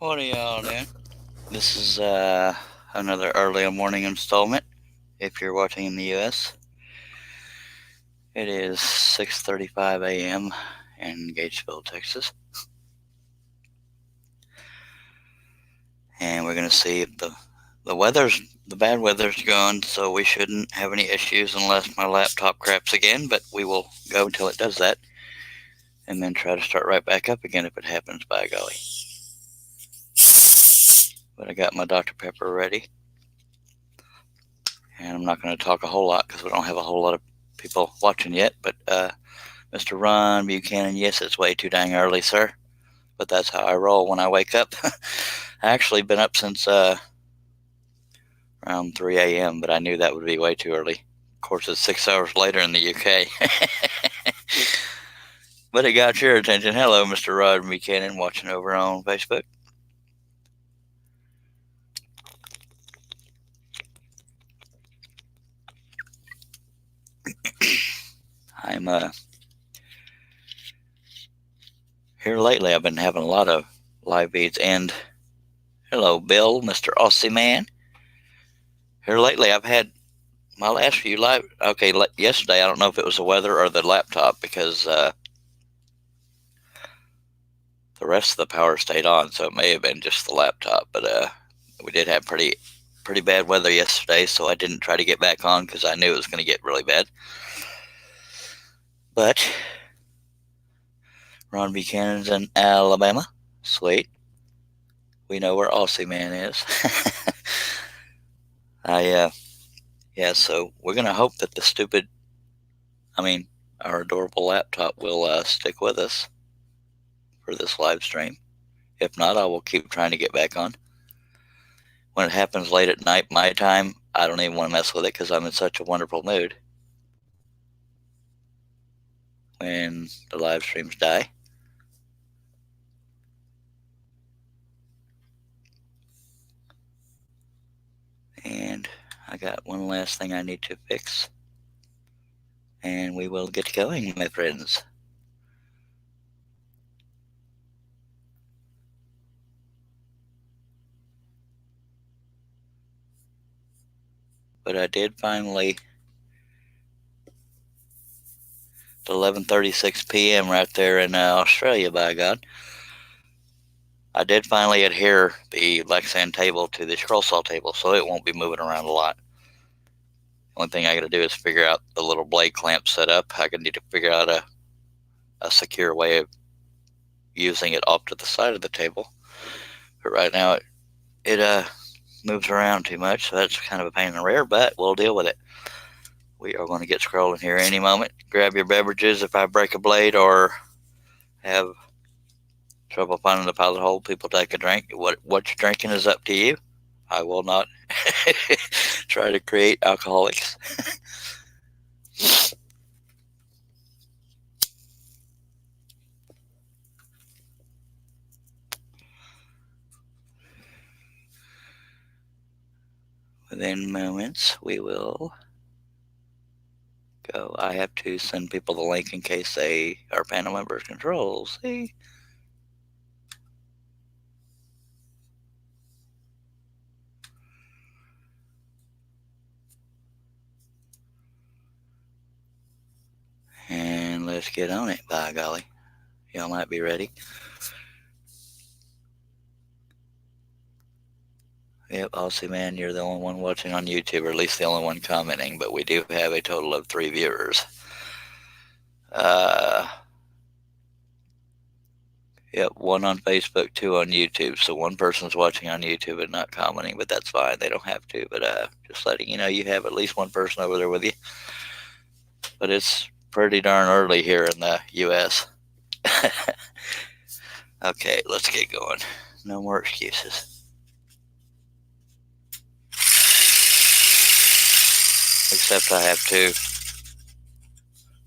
What are y'all doing? This is another early morning installment. If you're watching in the U.S., it is 6:35 a.m. in Gatesville, Texas, and we're gonna see if the bad weather's gone, so we shouldn't have any issues unless my laptop craps again. But we will go until it does that, and then try to start right back up again if it happens. By golly! But I got my Dr. Pepper ready. And I'm not going to talk a whole lot because we don't have a whole lot of people watching yet. But Mr. Ron Buchanan, yes, it's way too dang early, sir. But that's how I roll when I wake up. I actually been up since around 3 a.m., but I knew that would be way too early. Of course, it's 6 hours later in the UK. But it got your attention. Hello, Mr. Ron Buchanan, watching over on Facebook. I'm here lately. I've been having a lot of live feeds. And hello, Bill, Mr. Aussie Man. Here lately, I've had my last few live. Okay, yesterday, I don't know if it was the weather or the laptop because the rest of the power stayed on, so it may have been just the laptop. But we did have pretty bad weather yesterday, so I didn't try to get back on because I knew it was going to get really bad. But Ron Buchanan's in Alabama. Sweet. We know where Aussie Man is. Yeah, so we're going to hope that our adorable laptop will stick with us for this live stream. If not, I will keep trying to get back on. When it happens late at night, my time, I don't even want to mess with it because I'm in such a wonderful mood when the live streams die. And I got one last thing I need to fix. And we will get going, my friends. But I did finally, at 11:36 p.m. right there in Australia, by God, I did finally adhere the Lexan table to the scroll saw table, so it won't be moving around a lot. Only thing I got to do is figure out the little blade clamp setup. I need to figure out a secure way of using it off to the side of the table. But right now it moves around too much, so that's kind of a pain in the rear, but we'll deal with it. We are going to get scrolling here any moment. Grab your beverages if I break a blade or have trouble finding the pilot hole. People take a drink. What you're drinking is up to you. I will not try to create alcoholics. Within moments, we will go. I have to send people the link in case they are panel members controls. See? And let's get on it, by golly. Y'all might be ready. Yep, Aussie Man, you're the only one watching on YouTube, or at least the only one commenting, but we do have a total of 3 viewers. Yep, 1 on Facebook, 2 on YouTube. So 1 person's watching on YouTube and not commenting, but that's fine. They don't have to. But just letting you know, you have at least 1 person over there with you. But it's pretty darn early here in the U.S. Okay, let's get going. No more excuses. Except I have to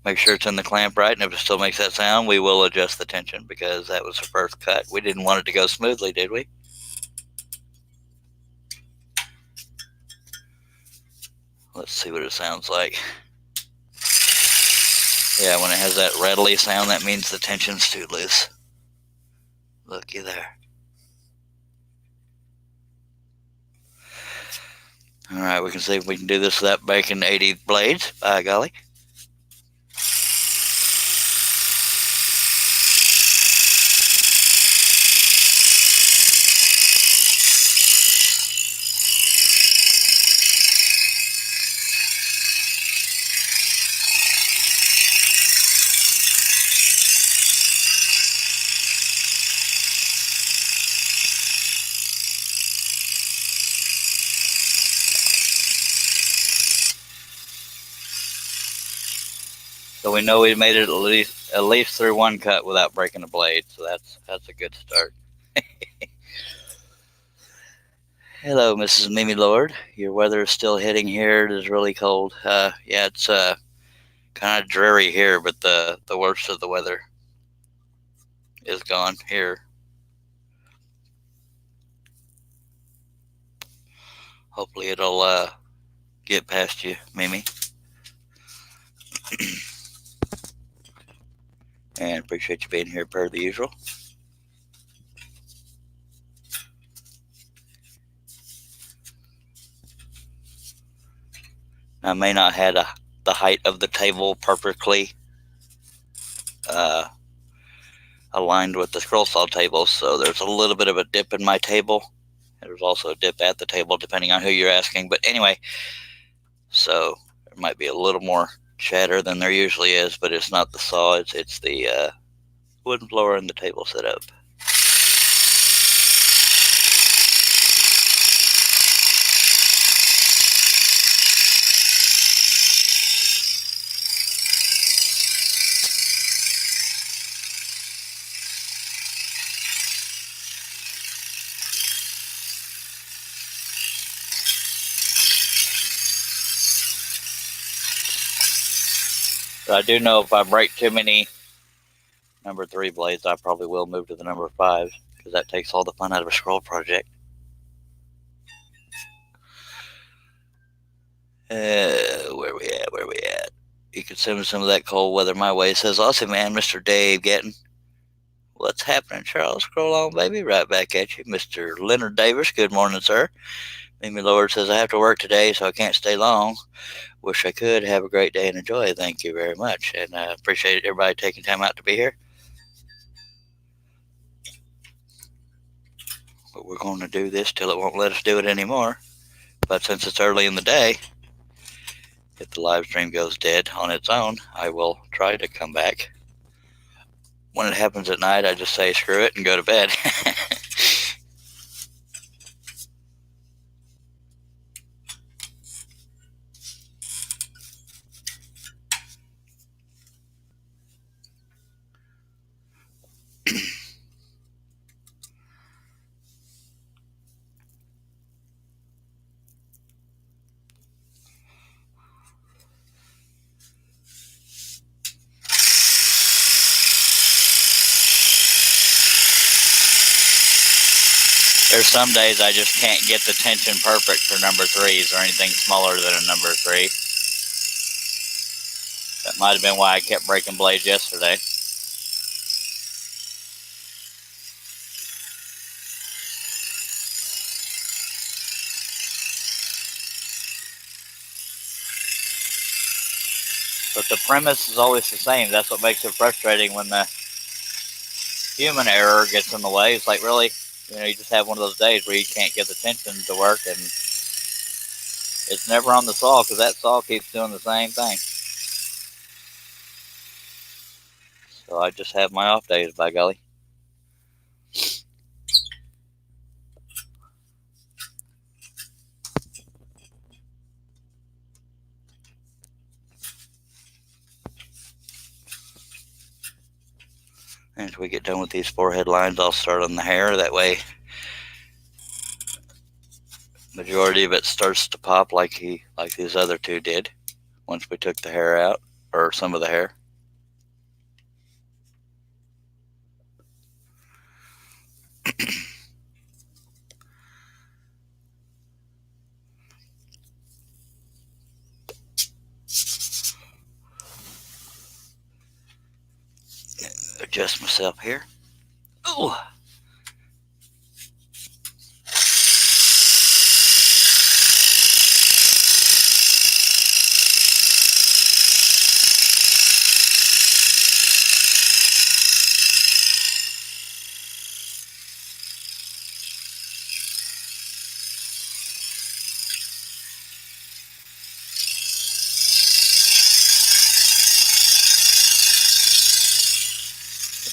make sure it's in the clamp right, and if it still makes that sound, we will adjust the tension because that was the first cut. We didn't want it to go smoothly, did we? Let's see what it sounds like. Yeah, when it has that rattly sound, that means the tension's too loose. Looky there. All right, we can see if we can do this without breaking 80 blades. By golly. So we know we made it at least through one cut without breaking a blade. So that's a good start. Hello, Mrs. Mimi Lord. Your weather is still hitting here. It is really cold. Yeah, it's kind of dreary here, but the worst of the weather is gone here. Hopefully it'll get past you, Mimi. And appreciate you being here per the usual. I may not have the height of the table perfectly aligned with the scroll saw table, so there's a little bit of a dip in my table. There's also a dip at the table, depending on who you're asking. But anyway, so there might be a little more chatter than there usually is, but it's not the saw, it's the wooden floor and the table setup. So I do know if I break too many number 3 blades, I probably will move to the number 5, because that takes all the fun out of a scroll project. Where we at? You can send me some of that cold weather my way. It says, awesome, man, Mr. Dave Getting. What's happening, Charles? Scroll on, baby. Right back at you. Mr. Leonard Davis, good morning, sir. Mimi Lord says, I have to work today, so I can't stay long. Wish I could. Have a great day and enjoy. Thank you very much. And I appreciate everybody taking time out to be here. But we're going to do this till it won't let us do it anymore. But since it's early in the day, if the live stream goes dead on its own, I will try to come back. When it happens at night, I just say screw it and go to bed. There's some days I just can't get the tension perfect for number 3s or anything smaller than a number 3. That might have been why I kept breaking blades yesterday. But the premise is always the same. That's what makes it frustrating when the human error gets in the way. It's like, really, you just have one of those days where you can't get the tension to work, and it's never on the saw because that saw keeps doing the same thing. So I just have my off days, by golly. And as we get done with these forehead lines, I'll start on the hair. That way, majority of it starts to pop like these other 2 did once we took the hair out, or some of the hair. Adjust myself here. Ooh.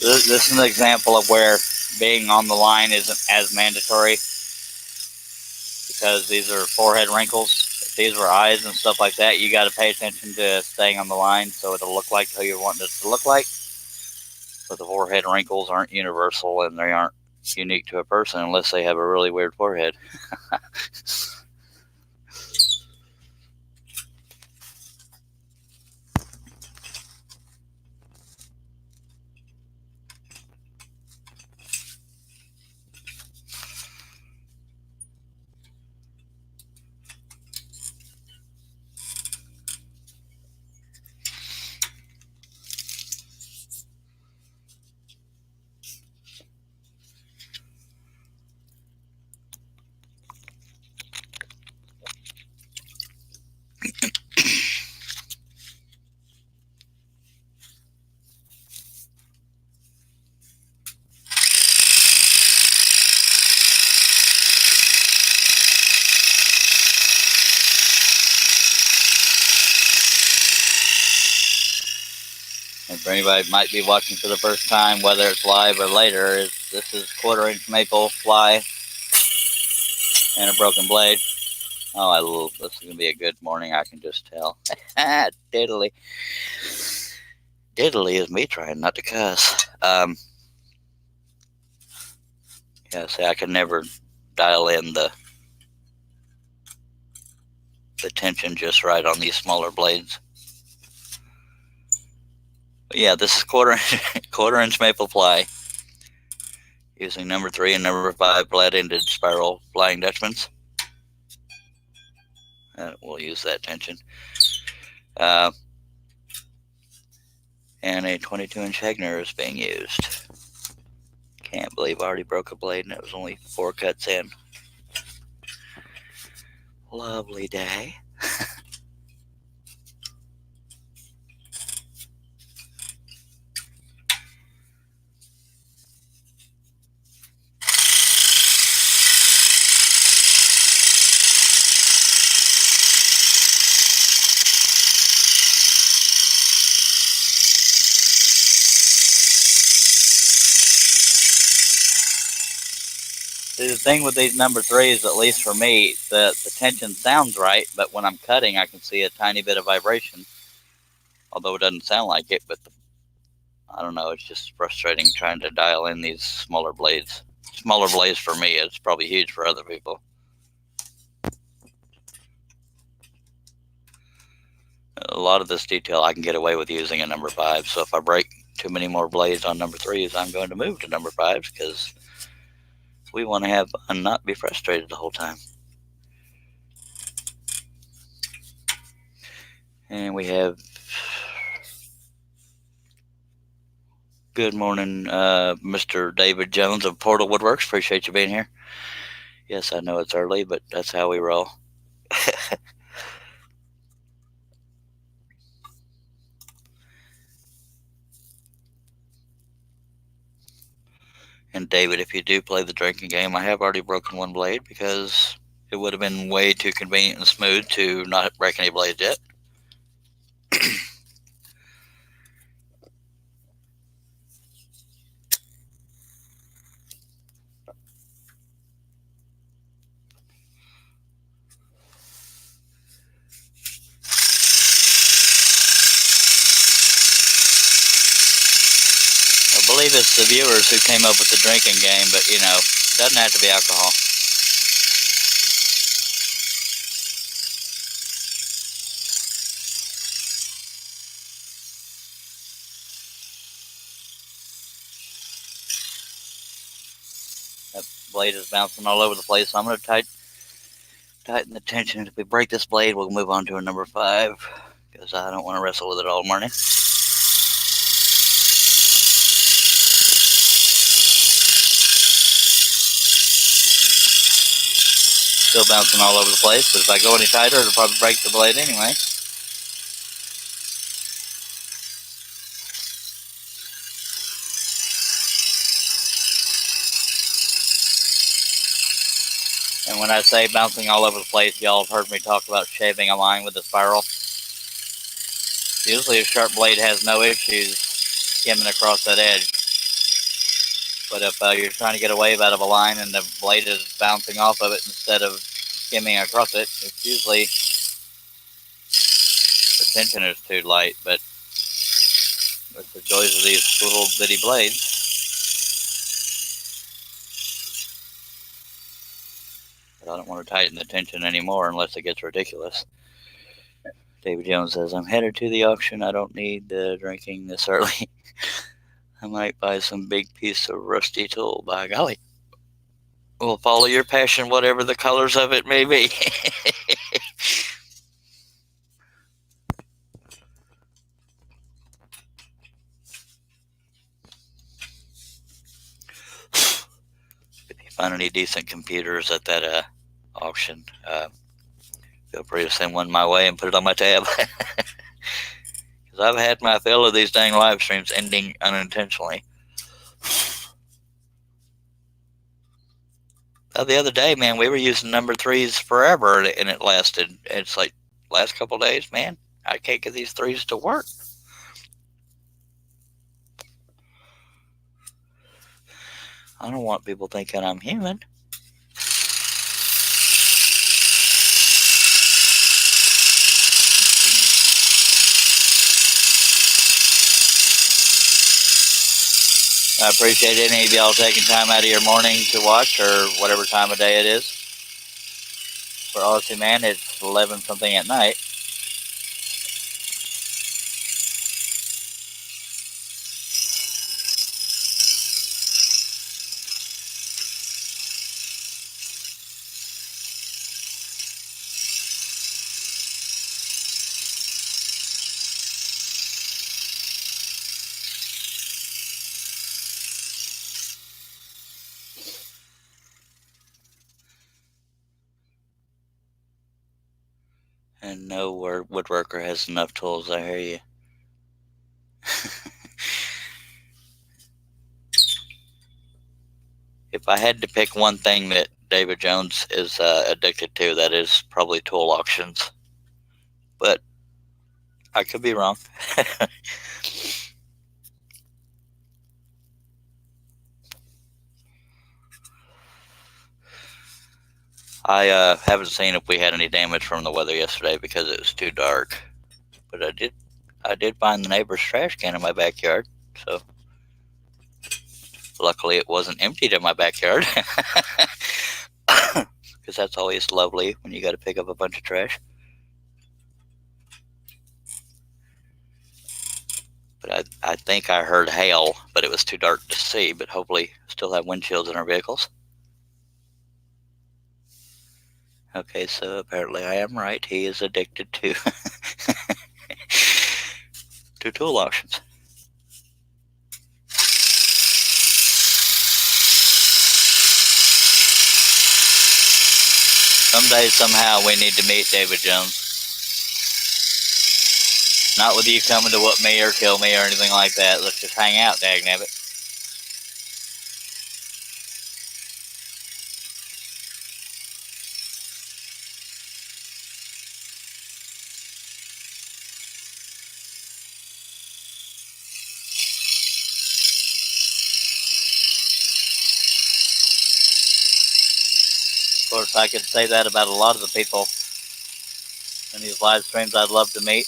This is an example of where being on the line isn't as mandatory, because these are forehead wrinkles. If these were eyes and stuff like that, you got to pay attention to staying on the line so it'll look like who you want it to look like. But the forehead wrinkles aren't universal, and they aren't unique to a person unless they have a really weird forehead. And for anybody who might be watching for the first time, whether it's live or later, this is 1/4-inch maple fly and a broken blade. Oh, this is going to be a good morning, I can just tell. Diddly. Diddly is me trying not to cuss. Yeah, see, I can never dial in the tension just right on these smaller blades. But yeah, this is 1/4-inch maple fly using number 3 and number 5 flat-ended spiral Flying Dutchmans. We'll use that tension. And a 22-inch Hegner is being used. Can't believe I already broke a blade and it was only 4 cuts in. Lovely day. The thing with these number 3s, at least for me, the tension sounds right, but when I'm cutting, I can see a tiny bit of vibration. Although it doesn't sound like it, but I don't know, it's just frustrating trying to dial in these smaller blades. Smaller blades for me, it's probably huge for other people. A lot of this detail I can get away with using a number 5, so if I break too many more blades on number 3s, I'm going to move to number 5s, because we want to have and not be frustrated the whole time. And we have good morning, Mr. David Jones of Portal Woodworks. Appreciate you being here. Yes, I know it's early, but that's how we roll. And David, if you do play the drinking game, I have already broken one blade because it would have been way too convenient and smooth to not break any blades yet. I believe it's the viewers who came up with the drinking game, but you know, it doesn't have to be alcohol. That blade is bouncing all over the place, so I'm going to tighten the tension. If we break this blade, we'll move on to a number 5, because I don't want to wrestle with it all morning. Still bouncing all over the place, but if I go any tighter, it'll probably break the blade anyway. And when I say bouncing all over the place, y'all have heard me talk about shaving a line with a spiral. Usually a sharp blade has no issues skimming across that edge. But if you're trying to get a wave out of a line and the blade is bouncing off of it instead of skimming across it, it's usually the tension is too light. But with the joys of these little bitty blades, but I don't want to tighten the tension anymore unless it gets ridiculous. David Jones says, I'm headed to the auction. I don't need drinking this early. I might buy some big piece of rusty tool, by golly. We'll follow your passion, whatever the colors of it may be. If you find any decent computers at that auction, feel free to send one my way and put it on my tab. Because I've had my fill of these dang live streams ending unintentionally. The other day, man, we were using number 3s forever, and it lasted. It's like last couple days, man, I can't get these 3s to work. I don't want people thinking I'm human. I appreciate any of y'all taking time out of your morning to watch, or whatever time of day it is. For Odyssey Man, it's 11 something at night. And no woodworker has enough tools, I hear you. If I had to pick one thing that David Jones is addicted to, that is probably tool auctions. But I could be wrong. I haven't seen if we had any damage from the weather yesterday because it was too dark. But I did find the neighbor's trash can in my backyard. So luckily it wasn't emptied in my backyard. Because that's always lovely when you got to pick up a bunch of trash. But I think I heard hail, but it was too dark to see. But hopefully still have windshields in our vehicles. Okay, so apparently I am right. He is addicted to to tool auctions. Someday, somehow, we need to meet David Jones. Not with you coming to whoop me or kill me or anything like that. Let's just hang out, dagnabbit. Of course, I could say that about a lot of the people in these live streams I'd love to meet.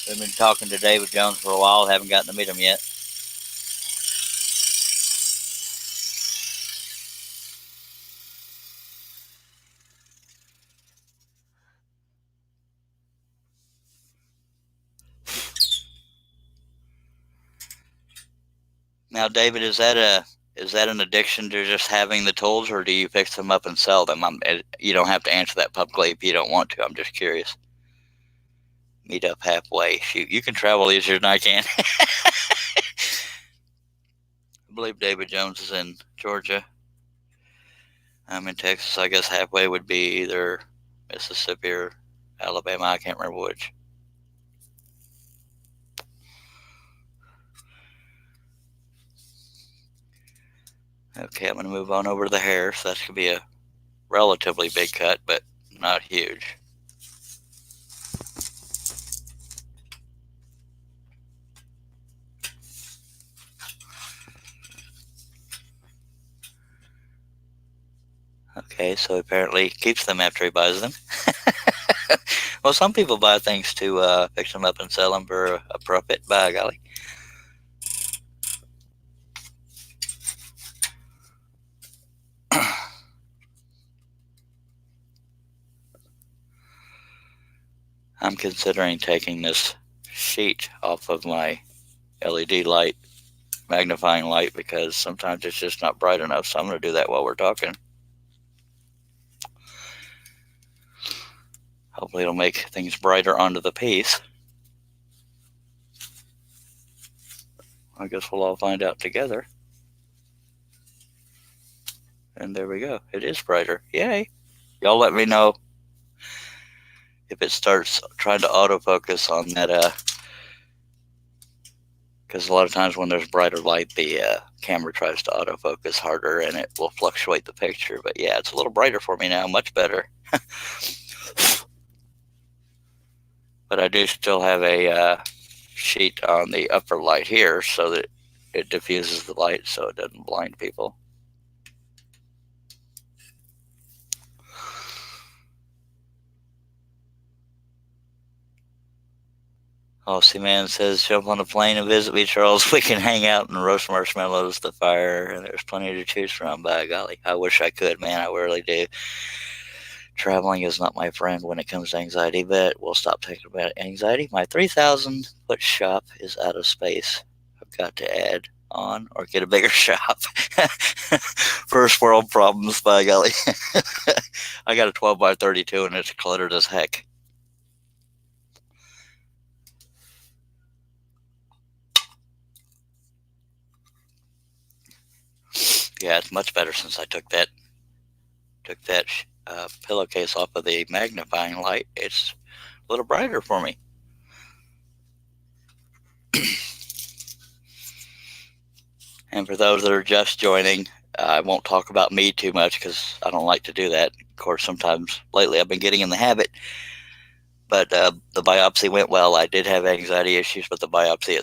We've been talking to David Jones for a while, haven't gotten to meet him yet. Now, David, is that an addiction to just having the tools, or do you fix them up and sell them? You don't have to answer that publicly if you don't want to. I'm just curious. Meet up halfway. Shoot, you can travel easier than I can. I believe David Jones is in Georgia. I'm in Texas. I guess halfway would be either Mississippi or Alabama. I can't remember which. Okay, I'm going to move on over to the hair. So that's going to be a relatively big cut, but not huge. Okay, so apparently he keeps them after he buys them. Well, some people buy things to fix them up and sell them for a profit, by golly. I'm considering taking this sheet off of my LED light, magnifying light, because sometimes it's just not bright enough, so I'm going to do that while we're talking. Hopefully it'll make things brighter onto the piece. I guess we'll all find out together. And there we go. It is brighter. Yay. Y'all let me know if it starts trying to autofocus on that, because a lot of times when there's brighter light, the camera tries to autofocus harder and it will fluctuate the picture. But yeah, it's a little brighter for me now, much better. But I do still have a sheet on the upper light here so that it diffuses the light so it doesn't blind people. Aussie Man says, jump on a plane and visit me, Charles. We can hang out and roast marshmallows at the fire, and there's plenty to choose from, by golly. I wish I could, man. I really do. Traveling is not my friend when it comes to anxiety, but we'll stop talking about anxiety. My 3,000 foot shop is out of space. I've got to add on or get a bigger shop. First world problems, by golly. I got a 12 by 32 and it's cluttered as heck. Yeah, it's much better since I took that pillowcase off of the magnifying light. It's a little brighter for me. And for those that are just joining, I won't talk about me too much because I don't like to do that. Of course, sometimes lately I've been getting in the habit. But the biopsy went well. I did have anxiety issues, but the biopsy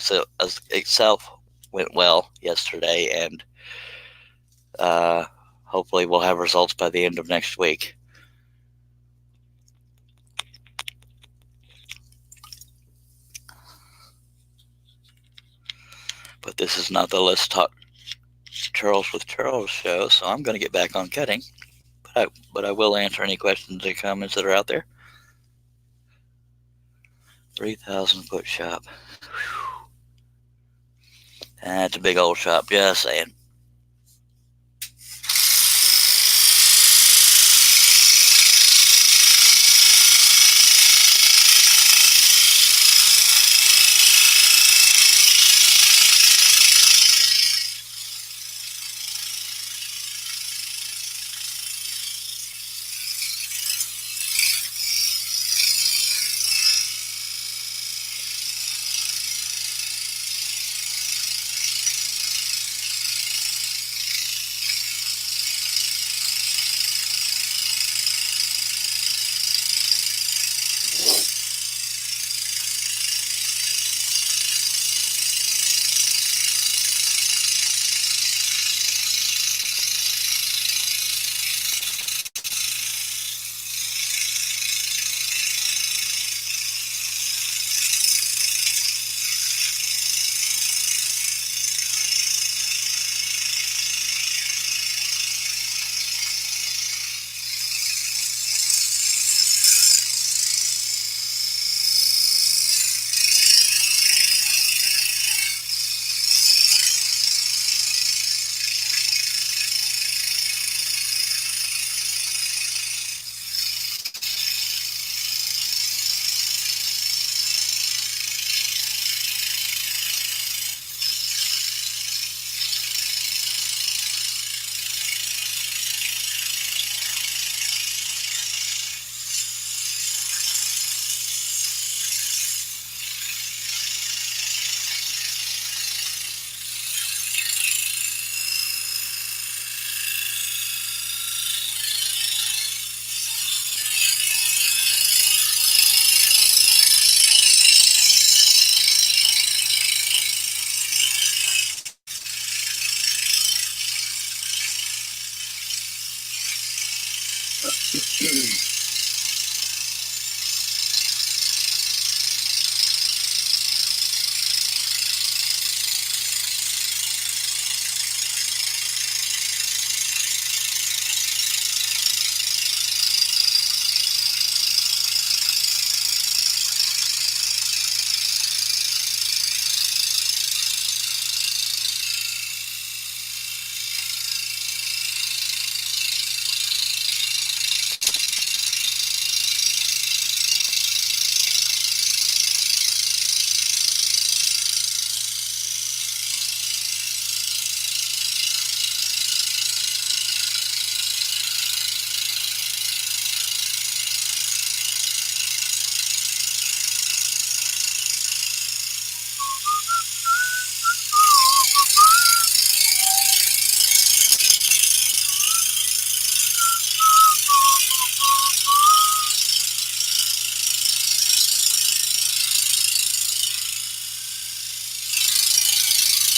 itself went well yesterday, and hopefully we'll have results by the end of next week. But this is not the Let's Talk Charles with Charles show, so I'm going to get back on cutting. But I will answer any questions and comments that are out there. 3,000 foot shop. Whew. That's a big old shop, just saying.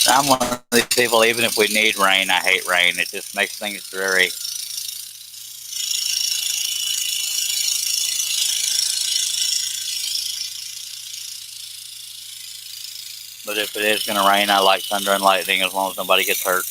I'm one of these people, even if we need rain, I hate rain. It just makes things dreary. But if it is going to rain, I like thunder and lightning as long as nobody gets hurt.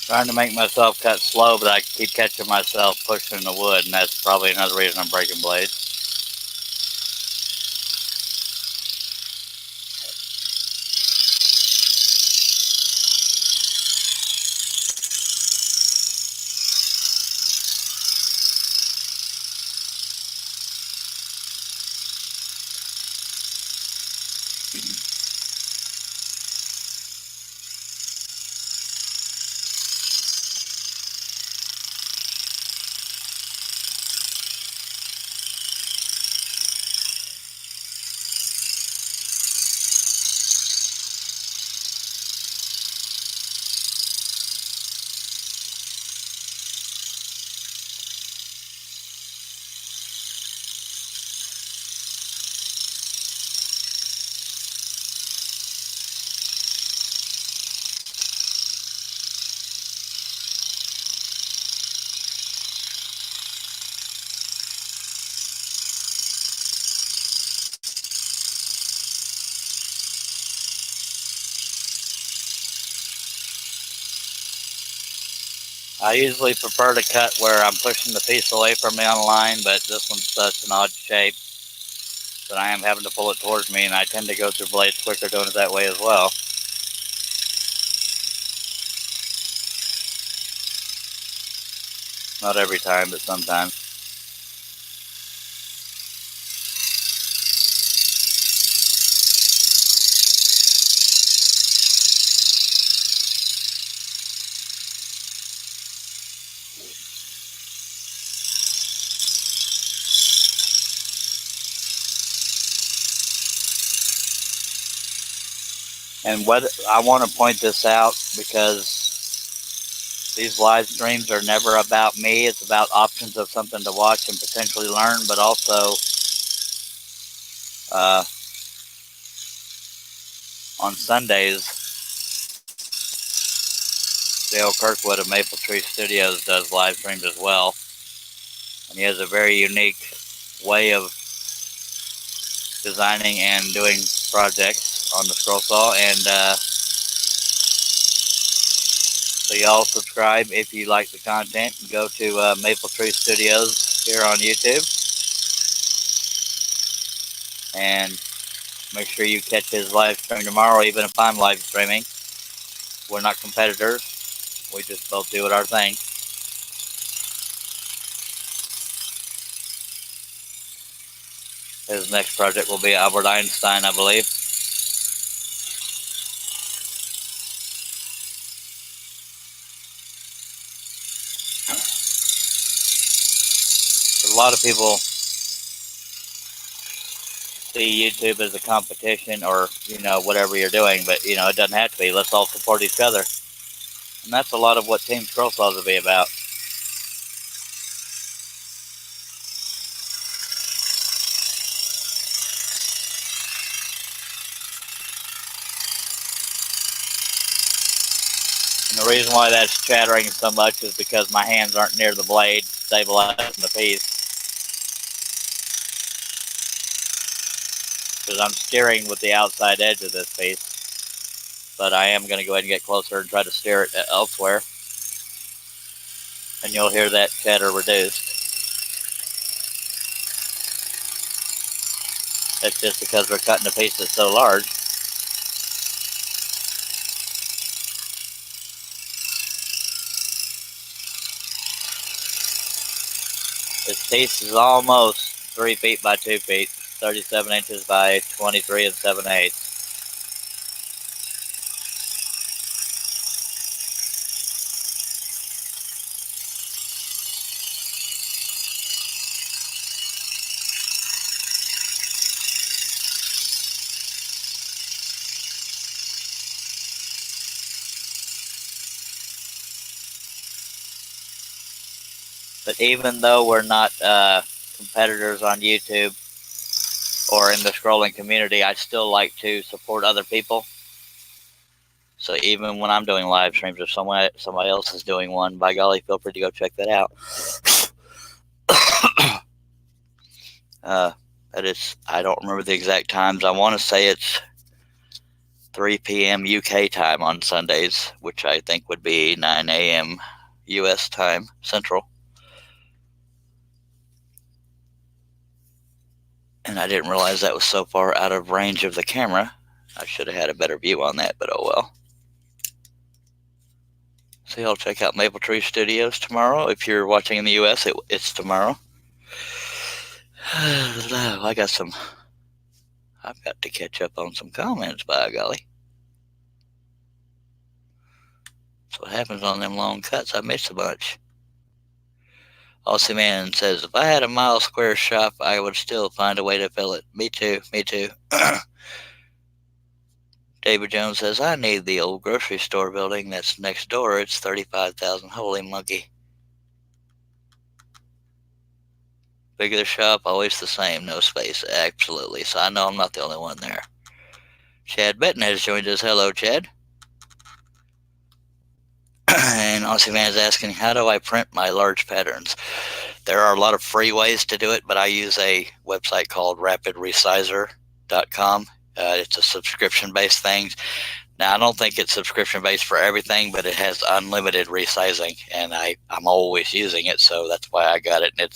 Trying to make myself cut slow, but I keep catching myself pushing the wood, and that's probably another reason I'm breaking blades. I usually prefer to cut where I'm pushing the piece away from me on the line, but this one's such an odd shape that I am having to pull it towards me, and I tend to go through blades quicker doing it that way as well. Not every time, but sometimes. And what I want to point this out, because these live streams are never about me. It's about options of something to watch and potentially learn, but also on Sundays, Dale Kirkwood of Maple Tree Studios does live streams as well. And he has a very unique way of designing and doing projects on the scroll saw. And so y'all subscribe if you like the content. Go to Maple Tree Studios here on YouTube. And make sure you catch his live stream tomorrow, even if I'm live streaming. We're not competitors. We just both do it our thing. His next project will be Albert Einstein, I believe. A lot of people see YouTube as a competition, or, whatever you're doing, but, it doesn't have to be. Let's all support each other. And that's a lot of what Team Scroll Saws will be about. And the reason why that's chattering so much is because my hands aren't near the blade stabilizing the piece. Because I'm steering with the outside edge of this piece. But I am going to go ahead and get closer and try to steer it elsewhere. And you'll hear that chatter reduced. That's just because we're cutting a piece that's so large. This piece is almost 3 feet by 2 feet, 37 inches by 23 7/8. But even though we're not competitors on YouTube or in the scrolling community, I still like to support other people. So even when I'm doing live streams, if somebody else is doing one, by golly, feel free to go check that out. That is, I don't remember the exact times. I want to say it's 3 p.m. UK time on Sundays, which I think would be 9 a.m. US time, Central. And I didn't realize that was so far out of range of the camera. I should have had a better view on that, but oh well. So y'all check out Maple Tree Studios tomorrow. If you're watching in the US, it's tomorrow. I've got to catch up on some comments, by golly. That's what happens on them long cuts. I miss a bunch. Aussie Man says, if I had a mile square shop, I would still find a way to fill it. Me too. David Jones says, I need the old grocery store building that's next door. It's $35,000. Holy monkey. Bigger the shop, always the same. No space. Absolutely. So I know I'm not the only one there. Chad Benton has joined us. Hello, Chad. And Aussie Man is asking, how do I print my large patterns? There are a lot of free ways to do it, but I use a website called rapidresizer.com. It's a subscription-based thing. Now, I don't think it's subscription-based for everything, but it has unlimited resizing, and I'm always using it, so that's why I got it. And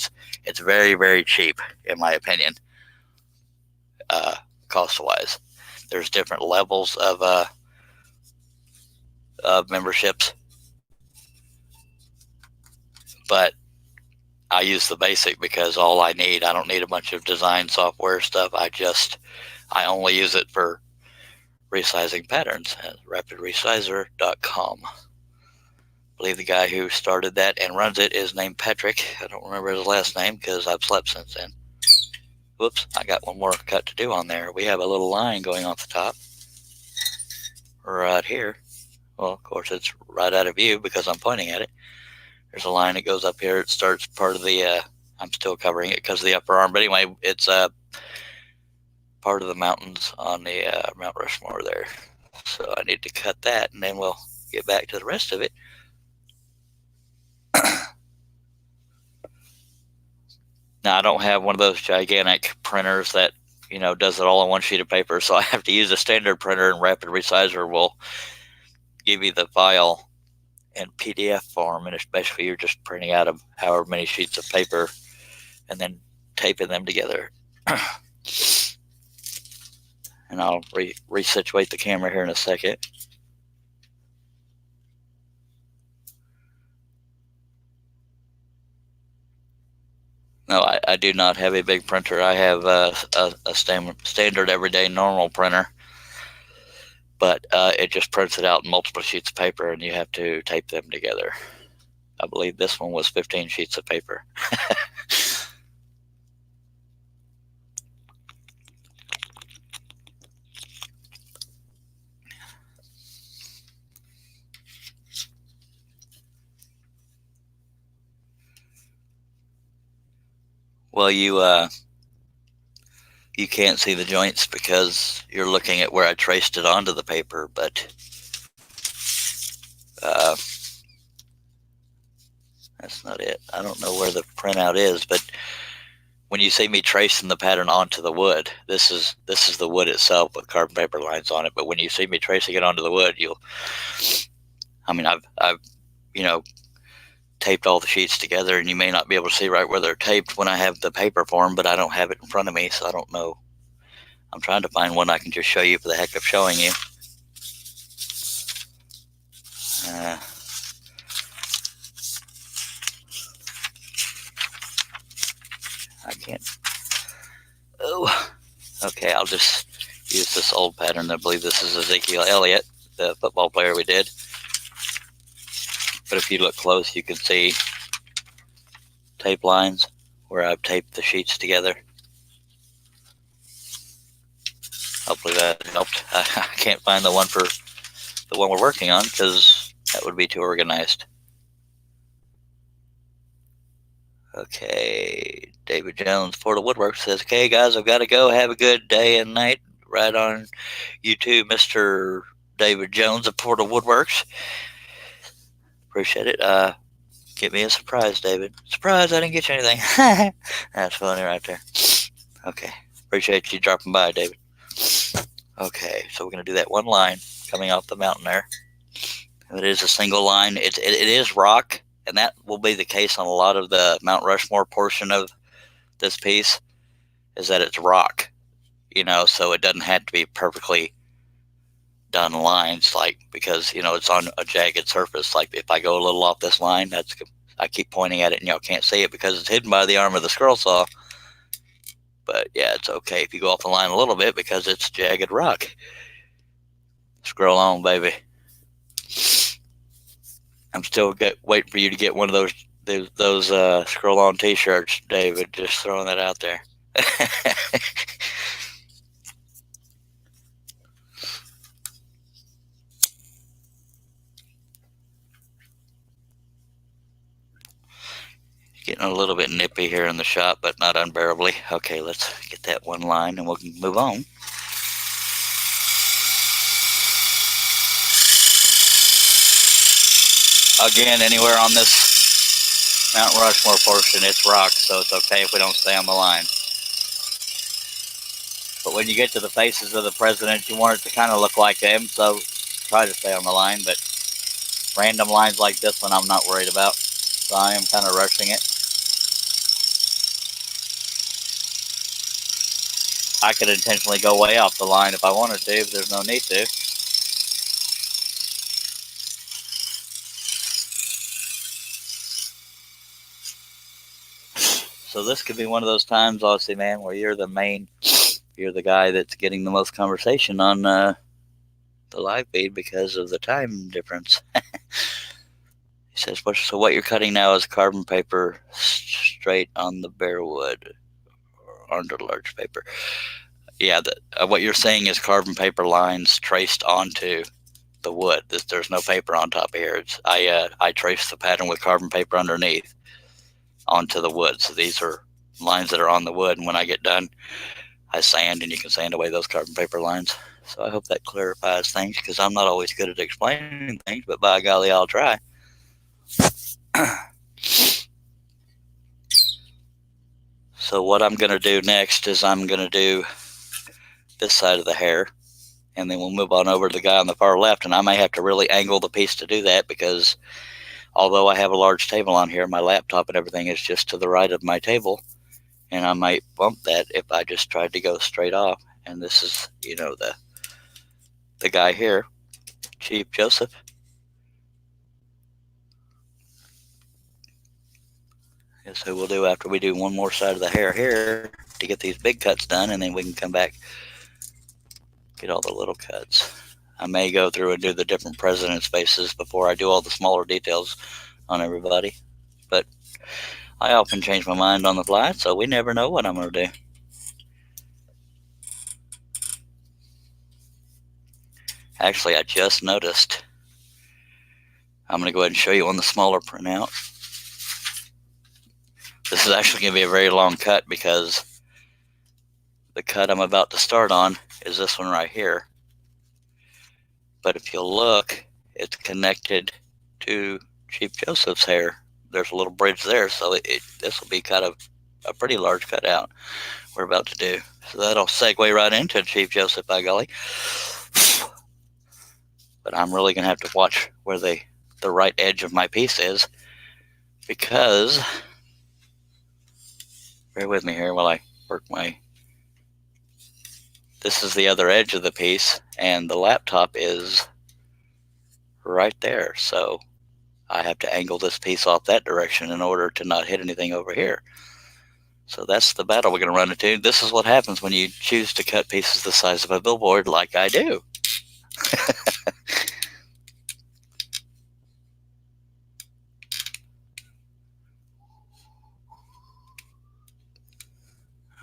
it's very, very cheap, in my opinion, cost-wise. There's different levels of memberships, but I use the basic because all I need. I don't need a bunch of design software stuff. I only use it for resizing patterns at rapidresizer.com. I believe the guy who started that and runs it is named Patrick. I don't remember his last name because I've slept since then. Whoops, I got one more cut to do on there. We have a little line going off the top. right here. Well, of course, it's right out of view because I'm pointing at it. There's a line that goes up here. It starts part of the, I'm still covering it because of the upper arm. But anyway, it's part of the mountains on the Mount Rushmore there. So I need to cut that, and then we'll get back to the rest of it. Now, I don't have one of those gigantic printers that, does it all on one sheet of paper. So I have to use a standard printer, and Rapid Resizer will give you the file in PDF form. And it's basically you're just printing out of however many sheets of paper and then taping them together. And I'll resituate the camera here in a second. No, I do not have a big printer. I have a standard everyday normal printer, but it just prints it out in multiple sheets of paper, and you have to tape them together. I believe this one was 15 sheets of paper. Well, you can't see the joints because you're looking at where I traced it onto the paper, but that's not it. I don't know where the printout is, but when you see me tracing the pattern onto the wood, this is the wood itself with carbon paper lines on it. But when you see me tracing it onto the wood, I've taped all the sheets together, and you may not be able to see right where they're taped when I have the paper form, but I don't have it in front of me, so I don't know. I'm trying to find one I can just show you for the heck of showing you. I can't. Oh, okay. I'll just use this old pattern. I believe this is Ezekiel Elliott, the football player we did. But if you look close, you can see tape lines where I've taped the sheets together. Hopefully that helped. I can't find the one we're working on because that would be too organized. Okay, David Jones, Portal Woodworks says, okay, guys, I've got to go. Have a good day and night. Right on YouTube, Mr. David Jones of Portal Woodworks. Appreciate it. Get me a surprise, David. Surprise, I didn't get you anything. That's funny right there. Okay, appreciate you dropping by, David. Okay, so we're going to do that one line coming off the mountain there. It is a single line. It is rock, and that will be the case on a lot of the Mount Rushmore portion of this piece, is that it's rock, so it doesn't have to be perfectly done lines, because it's on a jagged surface. Like if I go a little off this line, I keep pointing at it and y'all can't see it because it's hidden by the arm of the scroll saw. But yeah, it's okay if you go off the line a little bit because it's jagged rock. Scroll on, baby. I'm still waiting for you to get one of those scroll on t-shirts, David. Just throwing that out there. Getting a little bit nippy here in the shop, but not unbearably. Okay, let's get that one line and we'll move on. Again, anywhere on this Mount Rushmore portion, it's rock, so it's okay if we don't stay on the line. But when you get to the faces of the presidents, you want it to kind of look like them, so try to stay on the line. But random lines like this one, I'm not worried about, so I am kind of rushing it. I could intentionally go way off the line if I wanted to, but there's no need to. So this could be one of those times, obviously, man, where you're the guy that's getting the most conversation on the live feed because of the time difference. He says, so what you're cutting now is carbon paper straight on the bare wood or under large paper. Yeah, what you're saying is carbon paper lines traced onto the wood. There's no paper on top of here. I trace the pattern with carbon paper underneath onto the wood. So these are lines that are on the wood, and when I get done, I sand, and you can sand away those carbon paper lines. So I hope that clarifies things, because I'm not always good at explaining things, but by golly, I'll try. So what I'm going to do next is I'm going to do this side of the hair, and then we'll move on over to the guy on the far left, and I may have to really angle the piece to do that, because although I have a large table on here, my laptop and everything is just to the right of my table, and I might bump that if I just tried to go straight off. And this is, the guy here, Chief Joseph. Is who we'll do after we do one more side of the hair here to get these big cuts done, and then we can come back, get all the little cuts. I may go through and do the different presidents' faces before I do all the smaller details on everybody, but I often change my mind on the fly, so we never know what I'm going to do. Actually, I just noticed. I'm going to go ahead and show you on the smaller printout. This is actually going to be a very long cut, because the cut I'm about to start on is this one right here. But if you'll look, it's connected to Chief Joseph's hair. There's a little bridge there, so this will be kind of a pretty large cutout we're about to do. So that'll segue right into Chief Joseph, by golly. But I'm really going to have to watch where the right edge of my piece is, because, bear with me here while I work this is the other edge of the piece, and the laptop is right there. So I have to angle this piece off that direction in order to not hit anything over here. So that's the battle we're going to run into. This is what happens when you choose to cut pieces the size of a billboard like I do.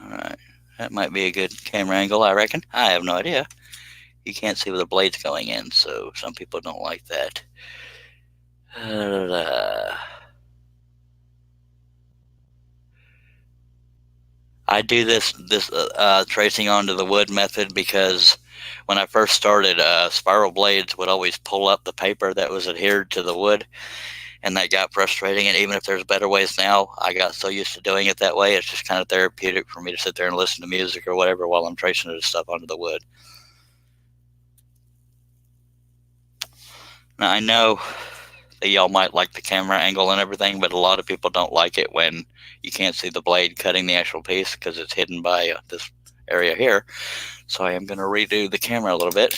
Alright, that might be a good camera angle, I reckon. I have no idea. You can't see where the blade's going in, so some people don't like that. I do this tracing onto the wood method because when I first started, spiral blades would always pull up the paper that was adhered to the wood, and that got frustrating. And even if there's better ways now, I got so used to doing it that way, it's just kind of therapeutic for me to sit there and listen to music or whatever while I'm tracing this stuff onto the wood. Now, I know that y'all might like the camera angle and everything, but a lot of people don't like it when you can't see the blade cutting the actual piece because it's hidden by this area here. So I am going to redo the camera a little bit.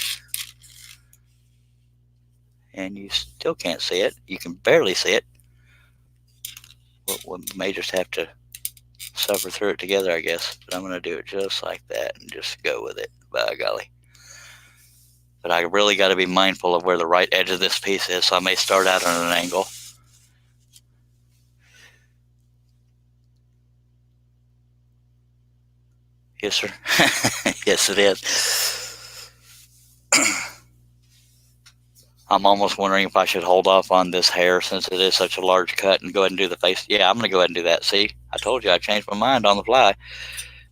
And you still can't see it. You can barely see it. We may just have to suffer through it together, I guess. But I'm going to do it just like that and just go with it, by golly. But I really got to be mindful of where the right edge of this piece is, so I may start out on an angle. Yes, sir. Yes, it is. I'm almost wondering if I should hold off on this hair since it is such a large cut and go ahead and do the face. Yeah, I'm going to go ahead and do that. See, I told you I changed my mind on the fly.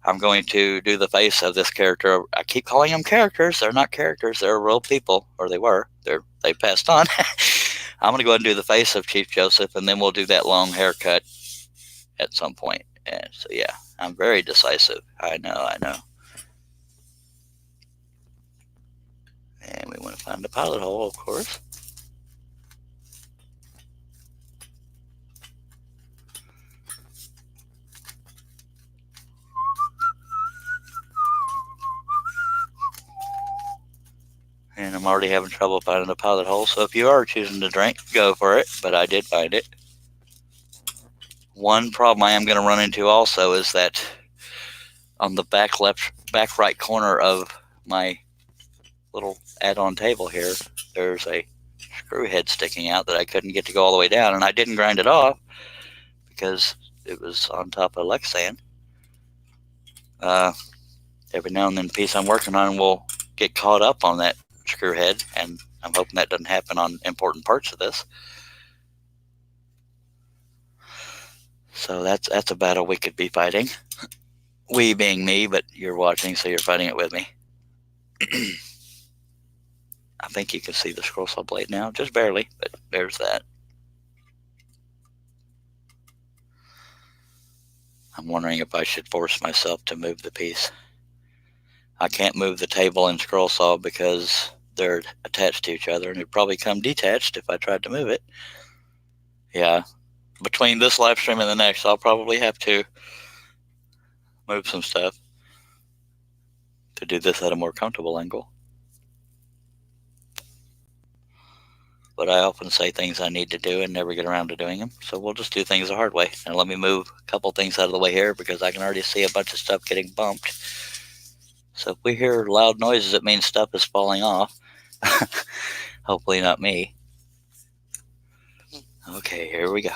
I'm going to do the face of this character. I keep calling them characters. They're not characters. They're real people, or they were. They passed on. I'm going to go ahead and do the face of Chief Joseph, and then we'll do that long haircut at some point. And so, yeah, I'm very decisive. I know. And we want to find the pilot hole, of course. And I'm already having trouble finding the pilot hole, so if you are choosing to drink, go for it, but I did find it. One problem I am going to run into also is that on the back right corner of my little add-on table here, there's a screw head sticking out that I couldn't get to go all the way down, and I didn't grind it off because it was on top of Lexan. Every now and then the piece I'm working on will get caught up on that screw head, and I'm hoping that doesn't happen on important parts of this. So that's a battle we could be fighting. We being me, but you're watching, so you're fighting it with me. I think you can see the scroll saw blade now, just barely, but there's that. I'm wondering if I should force myself to move the piece. I can't move the table and scroll saw because they're attached to each other, and it'd probably come detached if I tried to move it. Yeah, between this live stream and the next, I'll probably have to move some stuff to do this at a more comfortable angle. But I often say things I need to do and never get around to doing them, so we'll just do things the hard way. And let me move a couple things out of the way here because I can already see a bunch of stuff getting bumped. So if we hear loud noises, it means stuff is falling off. Hopefully not me. Okay, here we go.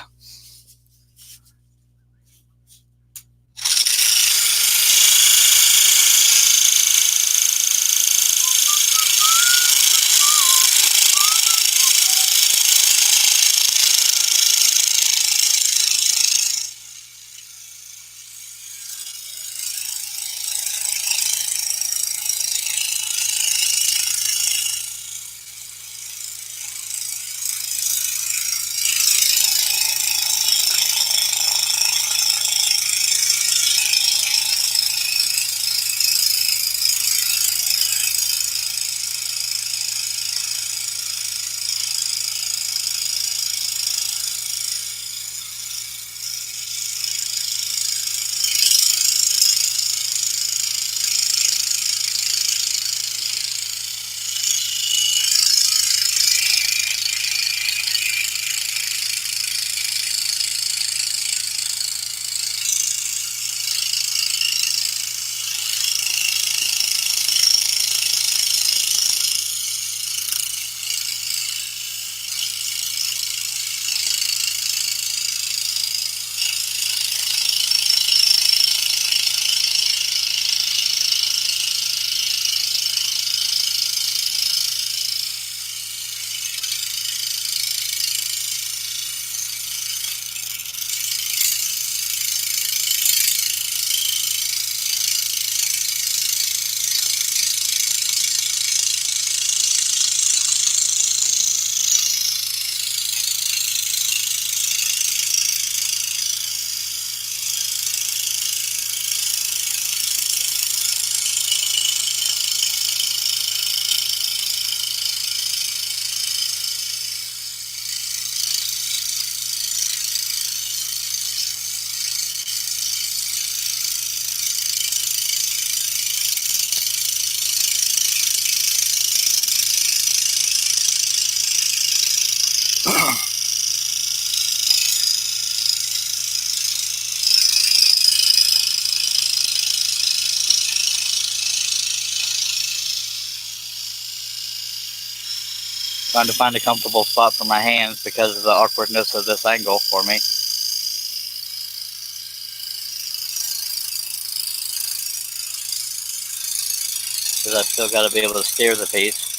Trying to find a comfortable spot for my hands because of the awkwardness of this angle for me. Because I've still got to be able to steer the piece.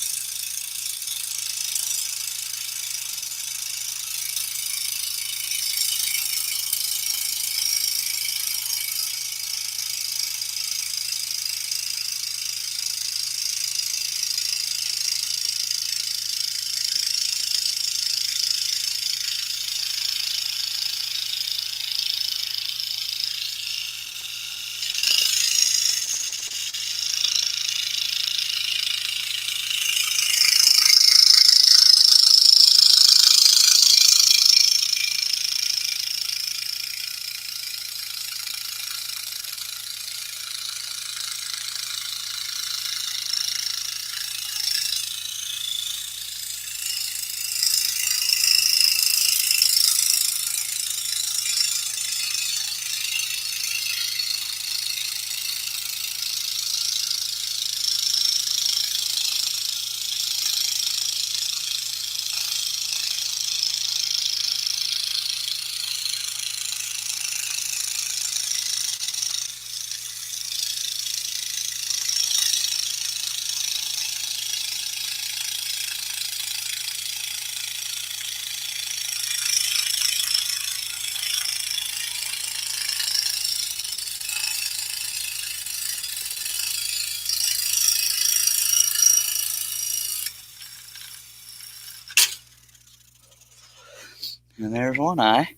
And there's one eye.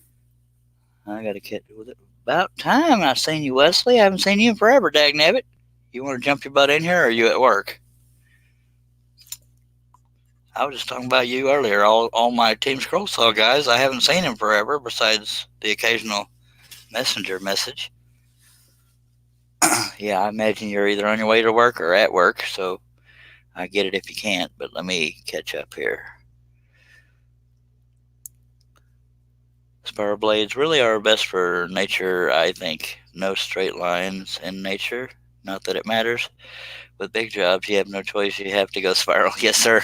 I got to get with it. About time I seen you, Wesley. I haven't seen you in forever, dagnabbit. You want to jump your butt in here, or are you at work? I was just talking about you earlier. All my Team Scroll Saw guys, I haven't seen him forever, besides the occasional messenger message. Yeah, I imagine you're either on your way to work or at work, so I get it if you can't, but let me catch up here. Spiral blades really are best for nature, I think. No straight lines in nature. Not that it matters. With big jobs, you have no choice. You have to go spiral. Yes, sir.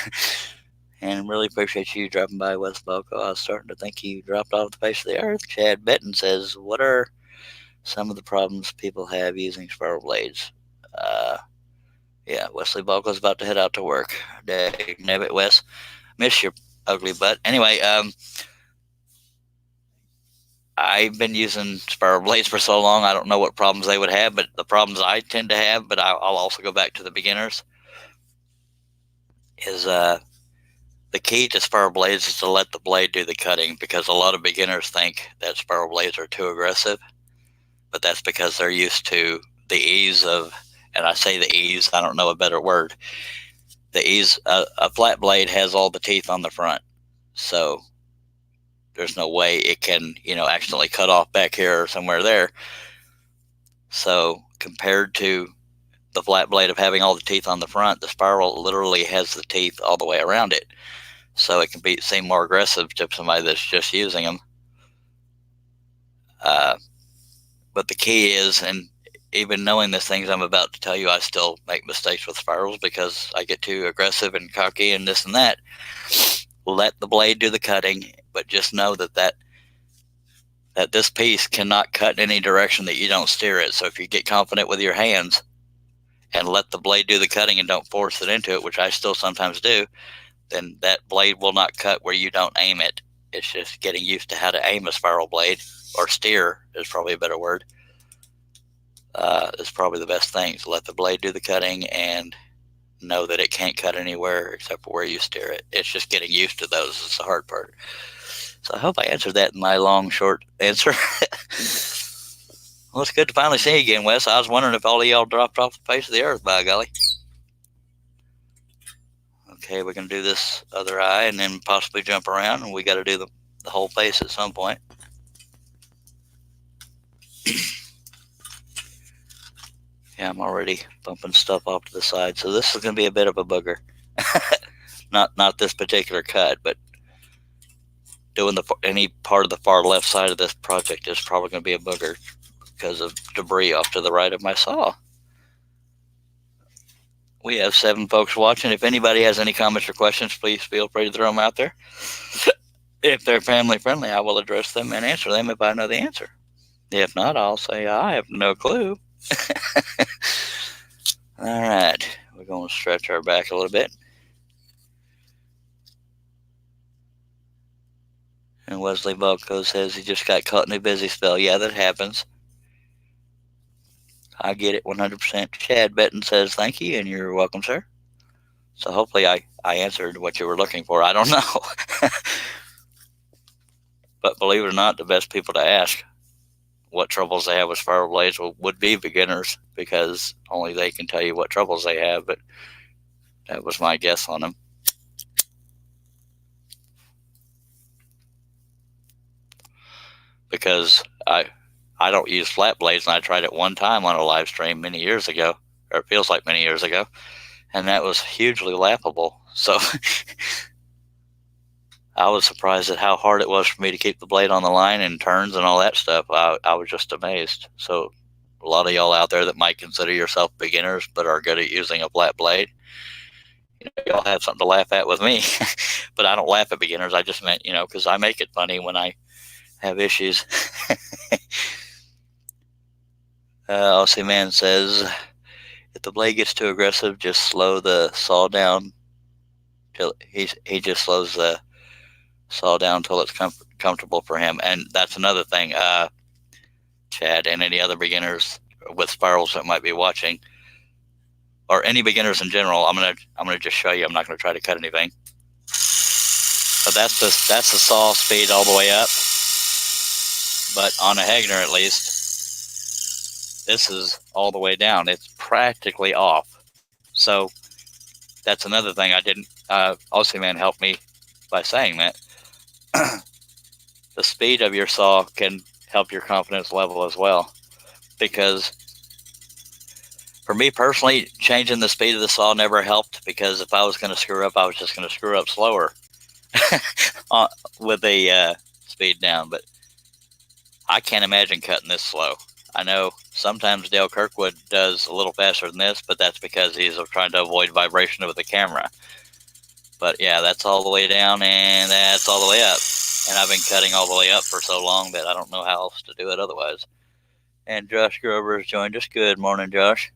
And really appreciate you dropping by, Wes Balco. I was starting to think you dropped off the face of the earth. Chad Benton says, what are some of the problems people have using spiral blades? Yeah, Wesley Balco's about to head out to work. Dagnabbit, Wes. Miss your ugly butt. Anyway, I've been using spiral blades for so long, I don't know what problems they would have, but the problems I tend to have, but I'll also go back to the beginners, is the key to spiral blades is to let the blade do the cutting, because a lot of beginners think that spiral blades are too aggressive, but that's because they're used to the ease of, and I say the ease, I don't know a better word, the ease, a flat blade has all the teeth on the front, so there's no way it can, accidentally cut off back here or somewhere there. So compared to the flat blade of having all the teeth on the front, the spiral literally has the teeth all the way around it. So it can seem more aggressive to somebody that's just using them. But the key is, and even knowing the things I'm about to tell you, I still make mistakes with spirals because I get too aggressive and cocky and this and that. Let the blade do the cutting, but just know that this piece cannot cut in any direction that you don't steer it. So if you get confident with your hands and let the blade do the cutting and don't force it into it, which I still sometimes do, then that blade will not cut where you don't aim it. It's just getting used to how to aim a spiral blade, or steer is probably a better word. Is probably the best thing. So let the blade do the cutting and know that it can't cut anywhere except for where you steer it. It's just getting used to those is the hard part. So I hope I answered that in my long, short answer. Well, it's good to finally see you again, Wes. I was wondering if all of y'all dropped off the face of the earth, by golly. Okay, we're going to do this other eye and then possibly jump around, and we got to do the whole face at some point. Yeah, I'm already bumping stuff off to the side, so this is going to be a bit of a booger. Not this particular cut, but doing any part of the far left side of this project is probably going to be a booger because of debris off to the right of my saw. We have 7 folks watching. If anybody has any comments or questions, please feel free to throw them out there. If they're family friendly, I will address them and answer them if I know the answer. If not, I'll say I have no clue. All right, we're going to stretch our back a little bit. And Wesley Balco says he just got caught in a busy spell. Yeah, that happens. I get it 100%. Chad Benton says thank you, and you're welcome, sir. So hopefully I answered what you were looking for. I don't know. But believe it or not, the best people to ask what troubles they have with spiral blades would be beginners, because only they can tell you what troubles they have. But that was my guess on them. Because I don't use flat blades, and I tried it one time on a live stream many years ago, or it feels like many years ago, and that was hugely laughable. So I was surprised at how hard it was for me to keep the blade on the line and turns and all that stuff. I was just amazed. So a lot of y'all out there that might consider yourself beginners but are good at using a flat blade, y'all have something to laugh at with me. But I don't laugh at beginners. I just meant, because I make it funny when I have issues. Aussie Man says, if the blade gets too aggressive, just slow the saw down till he just slows the saw down till it's comfortable for him. And that's another thing, Chad, and any other beginners with spirals that might be watching, or any beginners in general. I'm gonna just show you. I'm not gonna try to cut anything. But that's the saw speed all the way up. But on a Hegner, at least, this is all the way down. It's practically off. So that's another thing I didn't. Aussie Man helped me by saying that the speed of your saw can help your confidence level as well. Because for me personally, changing the speed of the saw never helped, because if I was going to screw up, I was just going to screw up slower with the speed down. But I can't imagine cutting this slow. I know sometimes Dale Kirkwood does a little faster than this, but that's because he's trying to avoid vibration with the camera. But yeah, that's all the way down, and that's all the way up. And I've been cutting all the way up for so long that I don't know how else to do it otherwise. And Josh Grover has joined us. Good morning, Josh.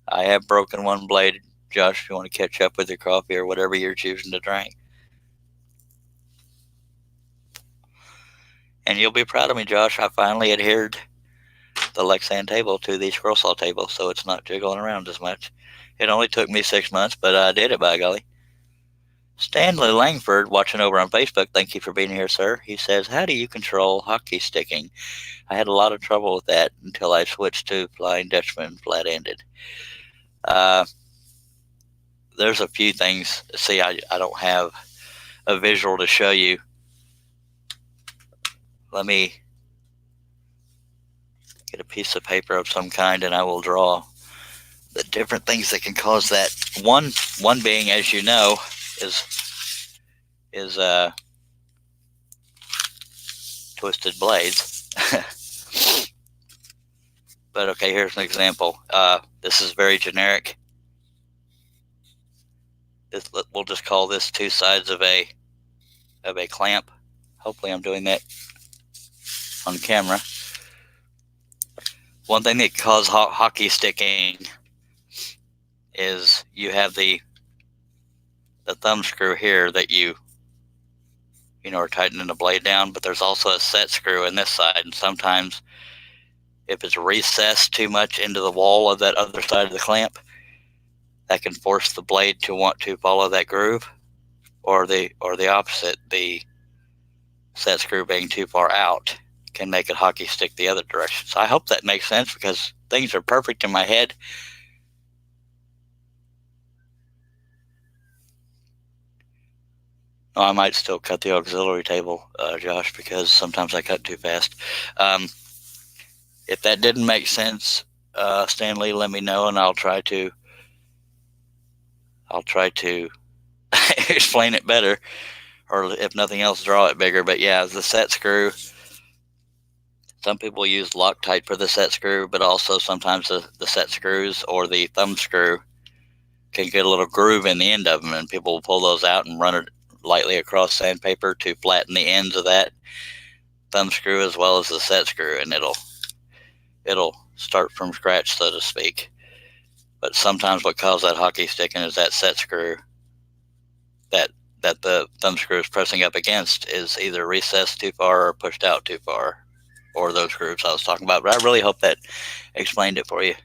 I have broken one blade. Josh, if you want to catch up with your coffee or whatever you're choosing to drink. And you'll be proud of me, Josh. I finally adhered the Lexan table to the scroll saw table, so it's not jiggling around as much. It only took me 6 months, but I did it, by golly. Stanley Langford, watching over on Facebook, thank you for being here, sir. He says, how do you control hockey sticking? I had a lot of trouble with that until I switched to Flying Dutchman flat-ended. There's a few things. See, I don't have a visual to show you. Let me get a piece of paper of some kind, and I will draw the different things that can cause that. One being, as you know, is twisted blades. But okay, here's an example. This is very generic. We'll just call this two sides of a clamp. Hopefully I'm doing that on camera. One thing that causes hockey sticking is you have the thumb screw here that you are tightening the blade down, but there's also a set screw in this side, and sometimes if it's recessed too much into the wall of that other side of the clamp, that can force the blade to want to follow that groove, or the opposite, the set screw being too far out can make it hockey stick the other direction. So I hope that makes sense, because things are perfect in my head. Oh, I might still cut the auxiliary table, Josh, because sometimes I cut too fast. If that didn't make sense, Stanley, let me know, and I'll try to explain it better, or if nothing else, draw it bigger. But yeah, the set screw. Some people use Loctite for the set screw, but also sometimes the set screws or the thumb screw can get a little groove in the end of them, and people will pull those out and run it lightly across sandpaper to flatten the ends of that thumb screw as well as the set screw, and it'll start from scratch, so to speak. But sometimes what causes that hockey sticking is that set screw that the thumb screw is pressing up against is either recessed too far or pushed out too far, or those grooves I was talking about. But I really hope that explained it for you.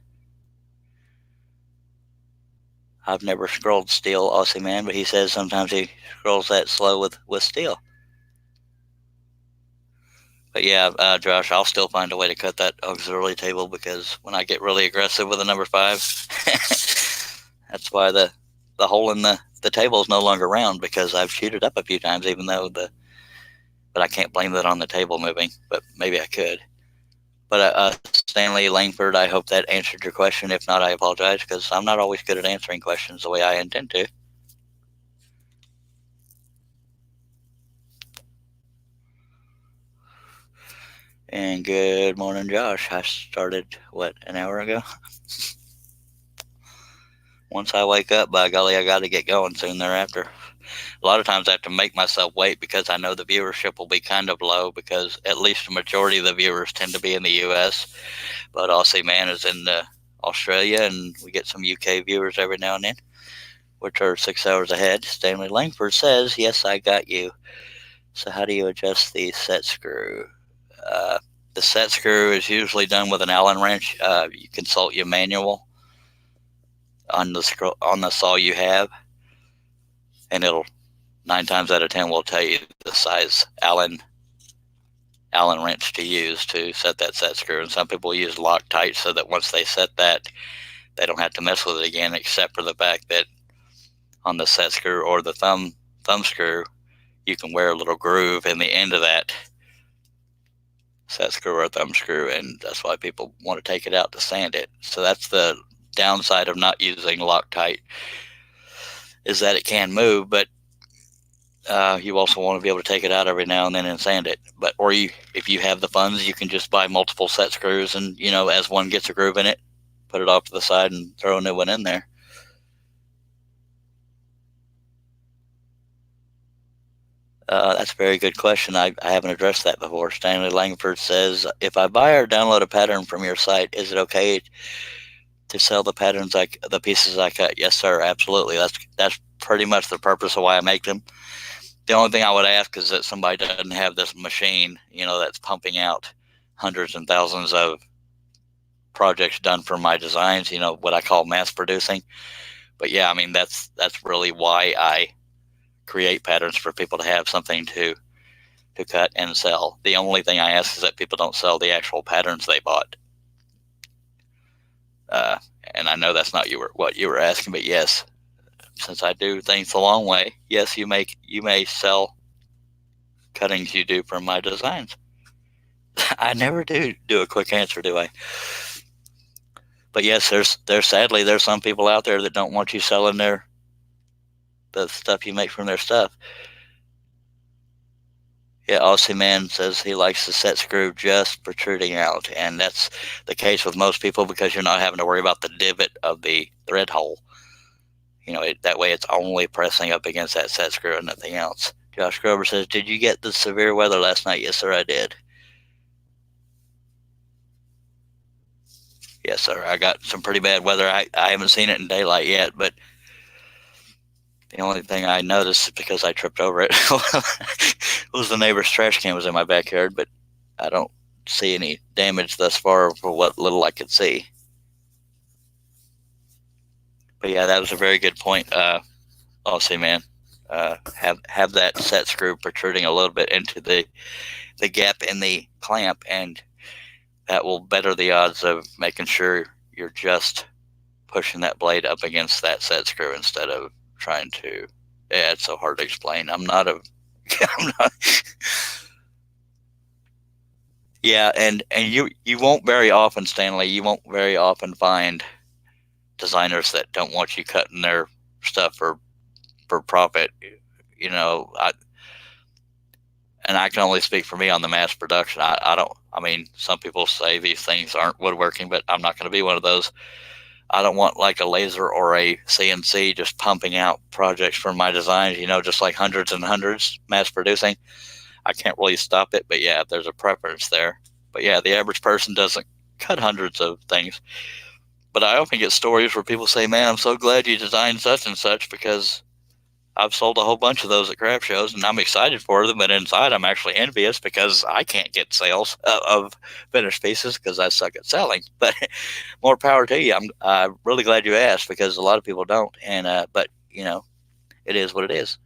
I've never scrolled steel, Aussie Man, but he says sometimes he scrolls that slow with steel. But yeah, Josh, I'll still find a way to cut that auxiliary table, because when I get really aggressive with a number 5, that's why the hole in the table is no longer round, because I've chewed it up a few times, even though but I can't blame that on the table moving, but maybe I could. But Stanley Langford, I hope that answered your question. If not, I apologize, because I'm not always good at answering questions the way I intend to. And good morning, Josh. I started, an hour ago? Once I wake up, by golly, I got to get going soon thereafter. A lot of times I have to make myself wait, because I know the viewership will be kind of low, because at least the majority of the viewers tend to be in the U.S., but Aussie Man is in Australia, and we get some UK viewers every now and then, which are 6 hours ahead. Stanley Langford says, yes, I got you. So how do you adjust the set screw? The set screw is usually done with an Allen wrench. You consult your manual on the saw you have, and it'll 9 times out of 10 will tell you the size Allen wrench to use to set that set screw. And some people use Loctite so that once they set that, they don't have to mess with it again, except for the fact that on the set screw or the thumb screw, you can wear a little groove in the end of that set screw or thumb screw, and that's why people want to take it out to sand it. So that's the downside of not using Loctite, is that it can move, but you also want to be able to take it out every now and then and sand it. But if you have the funds, you can just buy multiple set screws, and as one gets a groove in it, put it off to the side and throw a new one in there. That's a very good question. I haven't addressed that before. Stanley Langford says, if I buy or download a pattern from your site, is it okay to sell the patterns, the pieces I cut? Yes, sir. Absolutely. That's pretty much the purpose of why I make them. The only thing I would ask is that somebody doesn't have this machine, that's pumping out hundreds and thousands of projects done for my designs, what I call mass producing. But yeah, I mean, that's really why I create patterns, for people to have something to cut and sell. The only thing I ask is that people don't sell the actual patterns they bought. And I know that's not what you were asking, but yes, since I do things the long way, yes, you may sell cuttings you do from my designs. I never do a quick answer, do I? But yes, sadly there's some people out there that don't want you selling the stuff you make from their stuff. Yeah, Aussie Man says he likes the set screw just protruding out, and that's the case with most people because you're not having to worry about the divot of the thread hole. That way it's only pressing up against that set screw and nothing else. Josh Grover says, did you get the severe weather last night? Yes, sir, I did. Yes, sir, I got some pretty bad weather. I haven't seen it in daylight yet, but the only thing I noticed, because I tripped over it, was the neighbor's trash can was in my backyard, but I don't see any damage thus far for what little I could see. But yeah, that was a very good point, Aussie Man. Have that set screw protruding a little bit into the gap in the clamp, and that will better the odds of making sure you're just pushing that blade up against that set screw instead of trying to. Yeah, it's so hard to explain. I'm not. Yeah, and you won't very often, Stanley. You won't very often find designers that don't want you cutting their stuff for profit. And I can only speak for me on the mass production. I mean, some people say these things aren't woodworking, but I'm not going to be one of those. I don't want like a laser or a CNC just pumping out projects for my designs, just like hundreds and hundreds mass producing. I can't really stop it, but yeah, there's a preference there. But yeah, the average person doesn't cut hundreds of things. But I often get stories where people say, man, I'm so glad you designed such and such because I've sold a whole bunch of those at craft shows, and I'm excited for them. But inside, I'm actually envious because I can't get sales of finished pieces because I suck at selling. But more power to you. I'm really glad you asked because a lot of people don't. And but it is what it is.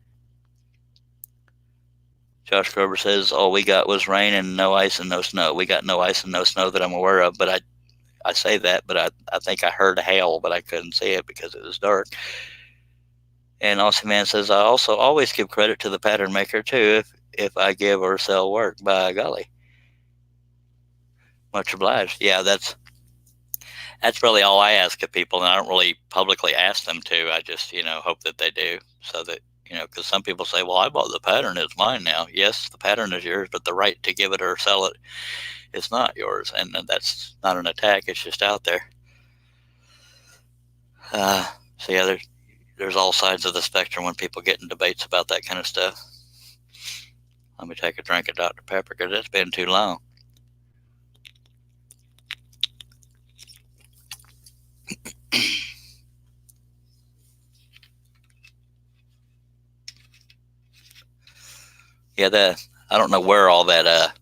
Josh Grover says, all we got was rain and no ice and no snow. We got no ice and no snow that I'm aware of. But I say that, but I think I heard hail, but I couldn't see it because it was dark. And Aussie Man says, I also always give credit to the pattern maker too if I give or sell work. By golly. Much obliged. Yeah, that's really all I ask of people, and I don't really publicly ask them to. I just, hope that they do, so that, because some people say, well, I bought the pattern, it's mine now. Yes, the pattern is yours, but the right to give it or sell it is not yours. And that's not an attack, it's just out there. So yeah, there's all sides of the spectrum when people get in debates about that kind of stuff. Let me take a drink of Dr. Pepper because it's been too long. Yeah, I don't know where all that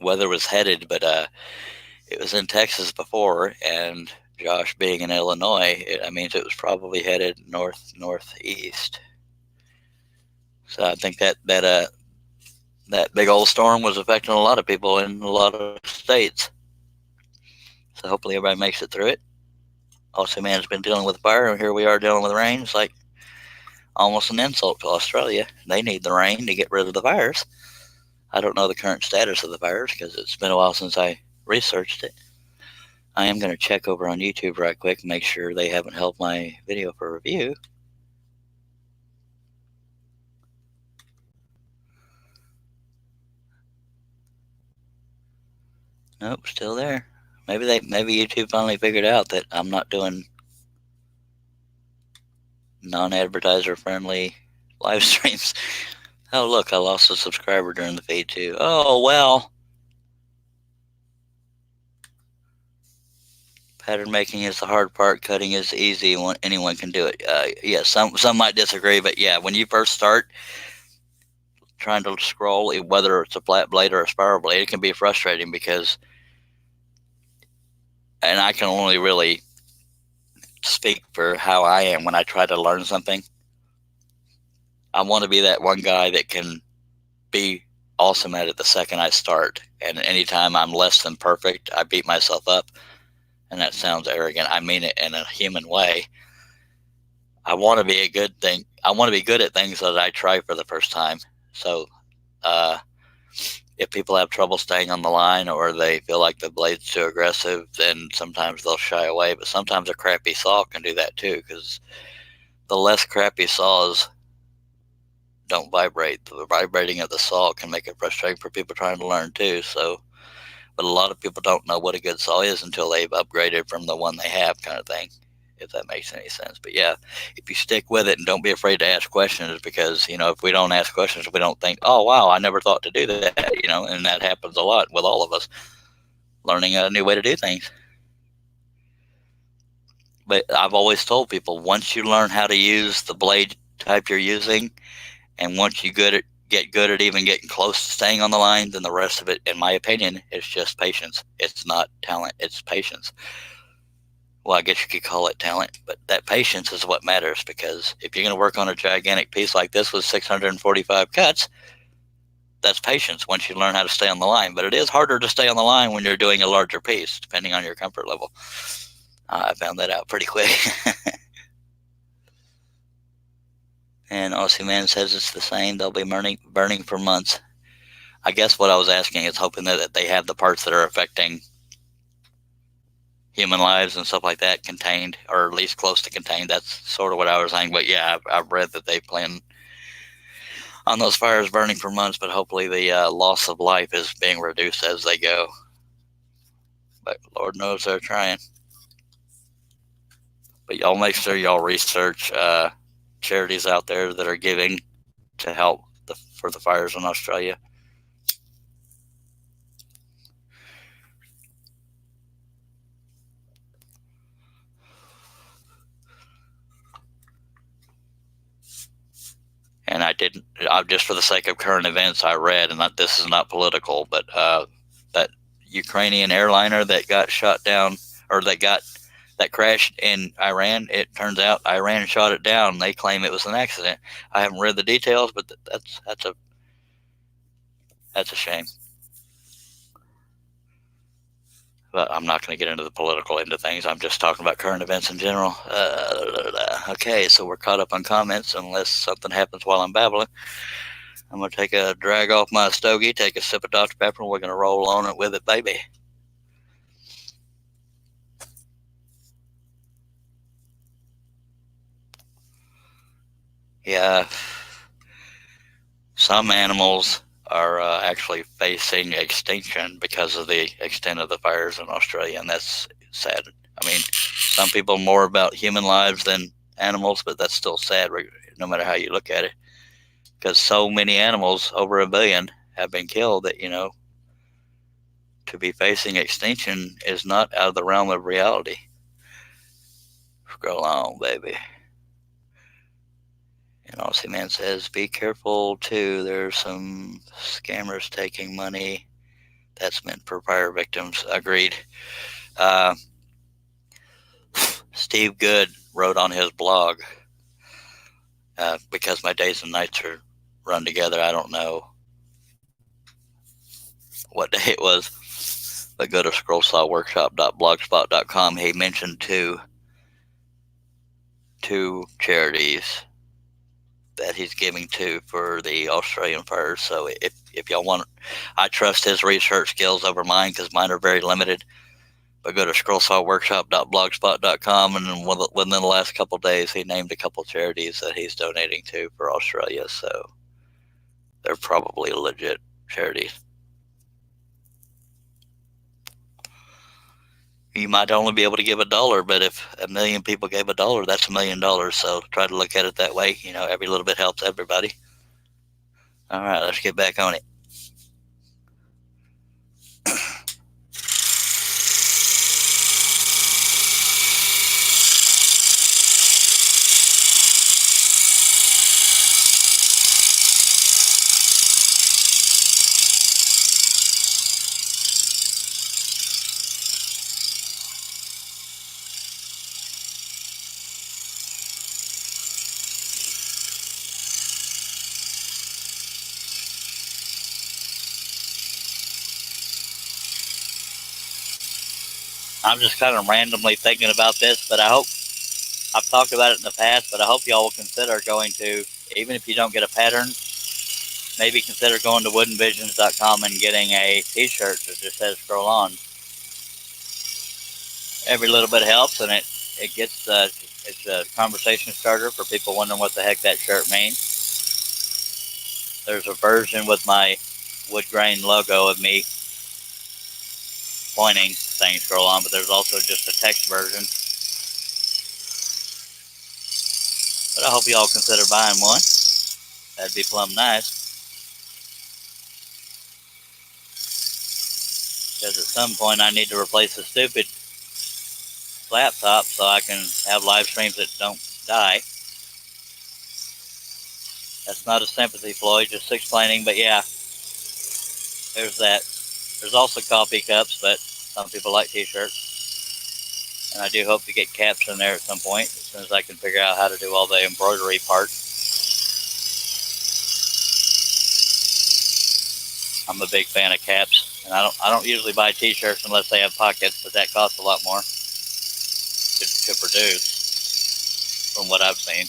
weather was headed, but it was in Texas before, and Josh being in Illinois, it means it was probably headed northeast. So I think that big old storm was affecting a lot of people in a lot of states. So hopefully everybody makes it through it. Also, man's been dealing with fire, and here we are dealing with rain. It's like almost an insult to Australia. They need the rain to get rid of the fires. I don't know the current status of the fires because it's been a while since I researched it. I am going to check over on YouTube right quick and make sure they haven't held my video for review. Nope, still there. Maybe YouTube finally figured out that I'm not doing non-advertiser friendly live streams. Oh look, I lost a subscriber during the feed too. Oh well. Pattern making is the hard part. Cutting is easy. Anyone can do it. Yeah, some might disagree, but yeah, when you first start trying to scroll, whether it's a flat blade or a spiral blade, it can be frustrating because, and I can only really speak for how I am when I try to learn something. I want to be that one guy that can be awesome at it the second I start. And anytime I'm less than perfect, I beat myself up. And that sounds arrogant. I mean it in a human way. I want to be a good thing. I want to be good at things that I try for the first time. So, if people have trouble staying on the line or they feel like the blade's too aggressive, then sometimes they'll shy away. But sometimes a crappy saw can do that too, because the less crappy saws don't vibrate. The vibrating of the saw can make it frustrating for people trying to learn too. So, but a lot of people don't know what a good saw is until they've upgraded from the one they have, kind of thing, if that makes any sense. But yeah, if you stick with it and don't be afraid to ask questions, because, if we don't ask questions, we don't think, oh, wow, I never thought to do that, and that happens a lot with all of us, learning a new way to do things. But I've always told people, once you learn how to use the blade type you're using, and once you get good at even getting close to staying on the line, then the rest of it, in my opinion, is just patience. It's not talent, it's patience. Well, I guess you could call it talent, but that patience is what matters, because if you're going to work on a gigantic piece like this with 645 cuts, that's patience once you learn how to stay on the line. But it is harder to stay on the line when you're doing a larger piece, depending on your comfort level. I found that out pretty quick. And Aussie Man says it's the same. They'll be burning for months. I guess what I was asking is hoping that they have the parts that are affecting human lives and stuff like that contained, or at least close to contained. That's sort of what I was saying. But yeah, I've read that they plan on those fires burning for months, but hopefully the loss of life is being reduced as they go. But Lord knows they're trying. But y'all make sure y'all research charities out there that are giving to help for the fires in Australia. And I didn't, just for the sake of current events, I read, and this is not political, but that Ukrainian airliner that got shot down, or that crashed in Iran, it turns out Iran shot it down. They claim it was an accident. I haven't read the details, but that's a shame. But I'm not going to get into the political end of things. I'm just talking about current events in general. Okay, so we're caught up on comments unless something happens while I'm babbling. I'm going to take a drag off my stogie, take a sip of Dr. Pepper, and we're going to roll on it with it, baby. Yeah, some animals are actually facing extinction because of the extent of the fires in Australia, and that's sad. I mean, some people more about human lives than animals, but that's still sad no matter how you look at it, because so many animals, over 1 billion, have been killed that, to be facing extinction is not out of the realm of reality. Scroll on, baby. And Aussie Man says, be careful too. There's some scammers taking money that's meant for fire victims. Agreed. Steve Good wrote on his blog, because my days and nights are run together. I don't know what day it was, but go to scrollsawworkshop.blogspot.com. He mentioned two charities that he's giving to for the Australian furs. So if y'all want, I trust his research skills over mine because mine are very limited. But go to scrollsawworkshop.blogspot.com, and then within the last couple of days, he named a couple charities that he's donating to for Australia. So they're probably legit charities. You might only be able to give $1, but if 1 million people gave $1, that's $1 million. So try to look at it that way. You know, every little bit helps everybody. All right, let's get back on it. I'm just kind of randomly thinking about this, but I hope, I've talked about it in the past, but I hope y'all will consider going to, even if you don't get a pattern, maybe consider going to woodenvisions.com and getting a t-shirt that just says Scroll On. Every little bit helps, and it gets, it's a conversation starter for people wondering what the heck that shirt means. There's a version with my wood grain logo of me pointing saying Scroll On, but there's also just a text version. But I hope you all consider buying one. That'd be plumb nice. Because at some point I need to replace the stupid laptop so I can have live streams that don't die. That's not a sympathy, Floyd, just explaining, but yeah, there's that. There's also coffee cups, but some people like t-shirts. And I do hope to get caps in there at some point, as soon as I can figure out how to do all the embroidery part. I'm a big fan of caps, and I don't usually buy t-shirts unless they have pockets, but that costs a lot more to produce, from what I've seen.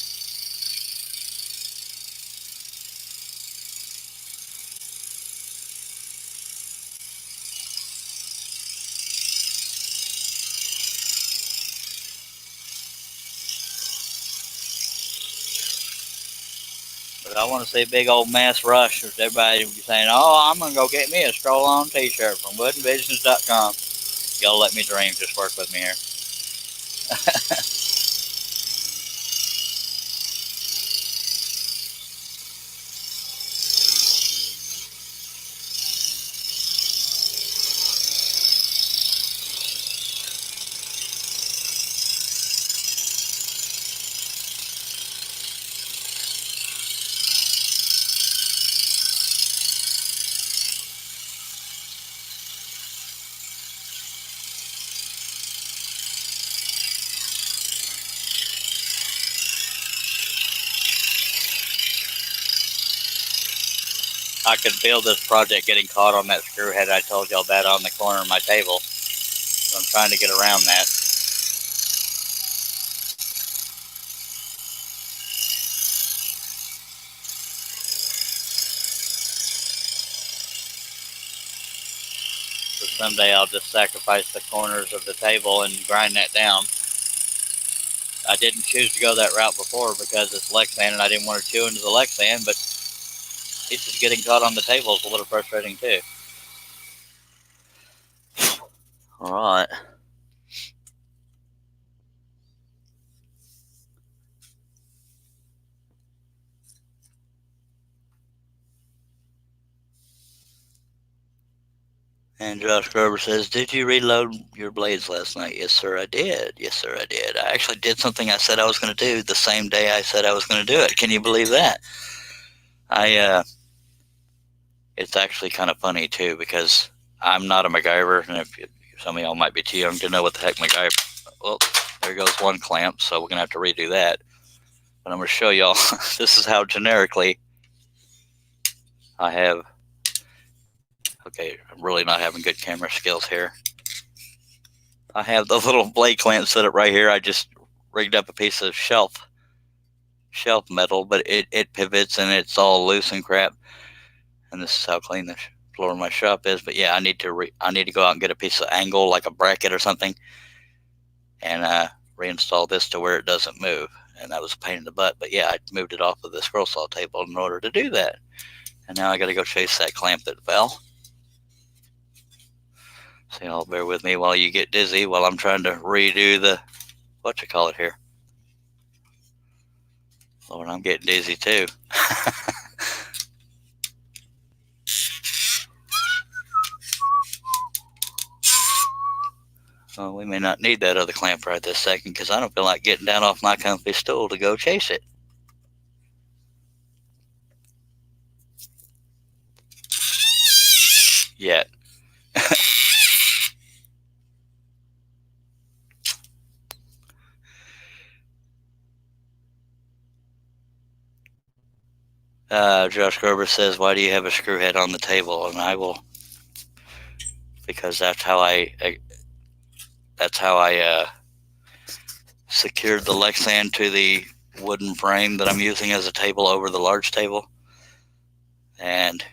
But I want to see a big old mass rush of everybody saying, oh, I'm going to go get me a Scroll On t-shirt from woodenvisions.com. Y'all let me dream. Just work with me here. I could feel this project getting caught on that screw head I told y'all about on the corner of my table. So I'm trying to get around that. So someday I'll just sacrifice the corners of the table and grind that down. I didn't choose to go that route before because it's Lexan and I didn't want to chew into the Lexan, but it's just getting caught on the table is a little frustrating too. All right. And Josh Grover says, did you reload your blades last night? Yes, sir, I did. Yes, sir, I did. I actually did something I said I was going to do the same day I said I was going to do it. Can you believe that? It's actually kind of funny, too, because I'm not a MacGyver, and if some of y'all might be too young to know what the heck MacGyver... Well, there goes one clamp, so we're going to have to redo that. But I'm going to show y'all, this is how generically I have, okay, I'm really not having good camera skills here. I have the little blade clamp set up right here. I just rigged up a piece of shelf metal, but it pivots and it's all loose and crap. And this is how clean the floor of my shop is. But yeah, I need to go out and get a piece of angle, like a bracket or something, and reinstall this to where it doesn't move. And that was a pain in the butt. But yeah, I moved it off of the scroll saw table in order to do that. And now I got to go chase that clamp that fell. So y'all bear with me while you get dizzy while I'm trying to redo the, here. Lord, I'm getting dizzy too. Well, we may not need that other clamp right this second because I don't feel like getting down off my comfy stool to go chase it. Yet. Josh Gerber says, why do you have a screw head on the table? And I will, because that's how I secured the Lexan to the wooden frame that I'm using as a table over the large table. And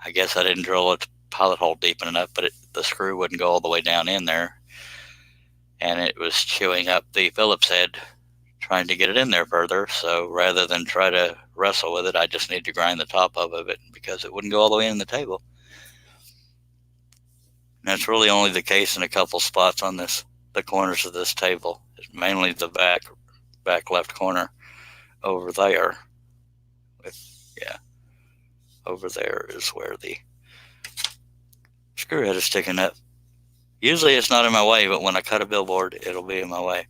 I guess I didn't drill a pilot hole deep enough, but the screw wouldn't go all the way down in there. And it was chewing up the Phillips head trying to get it in there further. So rather than try to wrestle with it, I just need to grind the top of it because it wouldn't go all the way in the table. And that's really only the case in a couple spots on the corners of this table. It's mainly the back left corner over there. Yeah, over there is where the screw head is sticking up. Usually it's not in my way, but when I cut a billboard, it'll be in my way.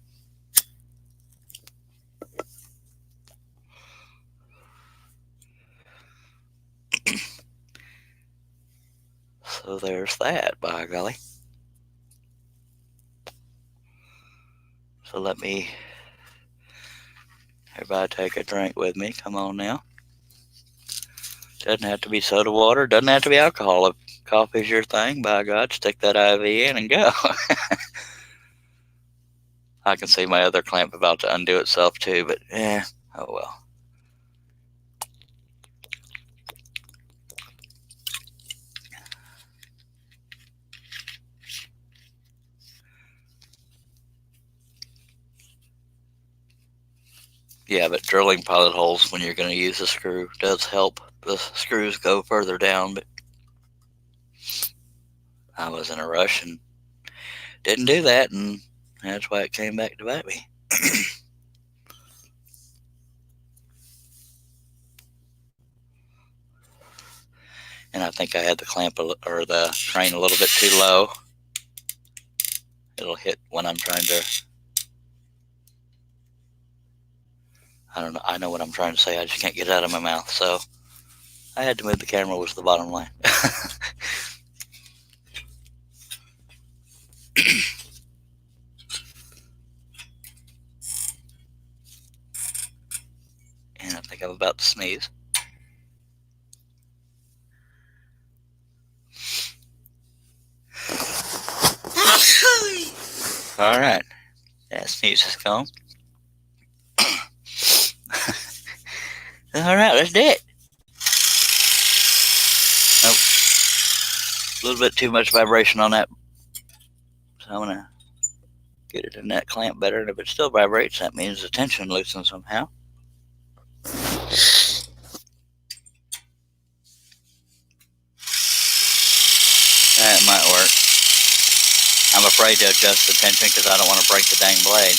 So there's that, by golly. So let me, everybody take a drink with me. Come on now. Doesn't have to be soda water. Doesn't have to be alcohol. If coffee's your thing, by God, stick that IV in and go. I can see my other clamp about to undo itself too, but oh well. Yeah, but drilling pilot holes when you're going to use a screw does help the screws go further down, but I was in a rush and didn't do that, and that's why it came back to bite me. And I think I had the clamp or the train a little bit too low. It'll hit when I'm trying to, I don't know, I know what I'm trying to say, I just can't get it out of my mouth, so I had to move the camera, was the bottom line. And I think I'm about to sneeze. All right, that sneeze is gone. All right, let's do it. Nope, a little bit too much vibration on that, so I'm gonna get it in that clamp better. And if it still vibrates, that means the tension loosens somehow. That might work. I'm afraid to adjust the tension because I don't want to break the dang blade.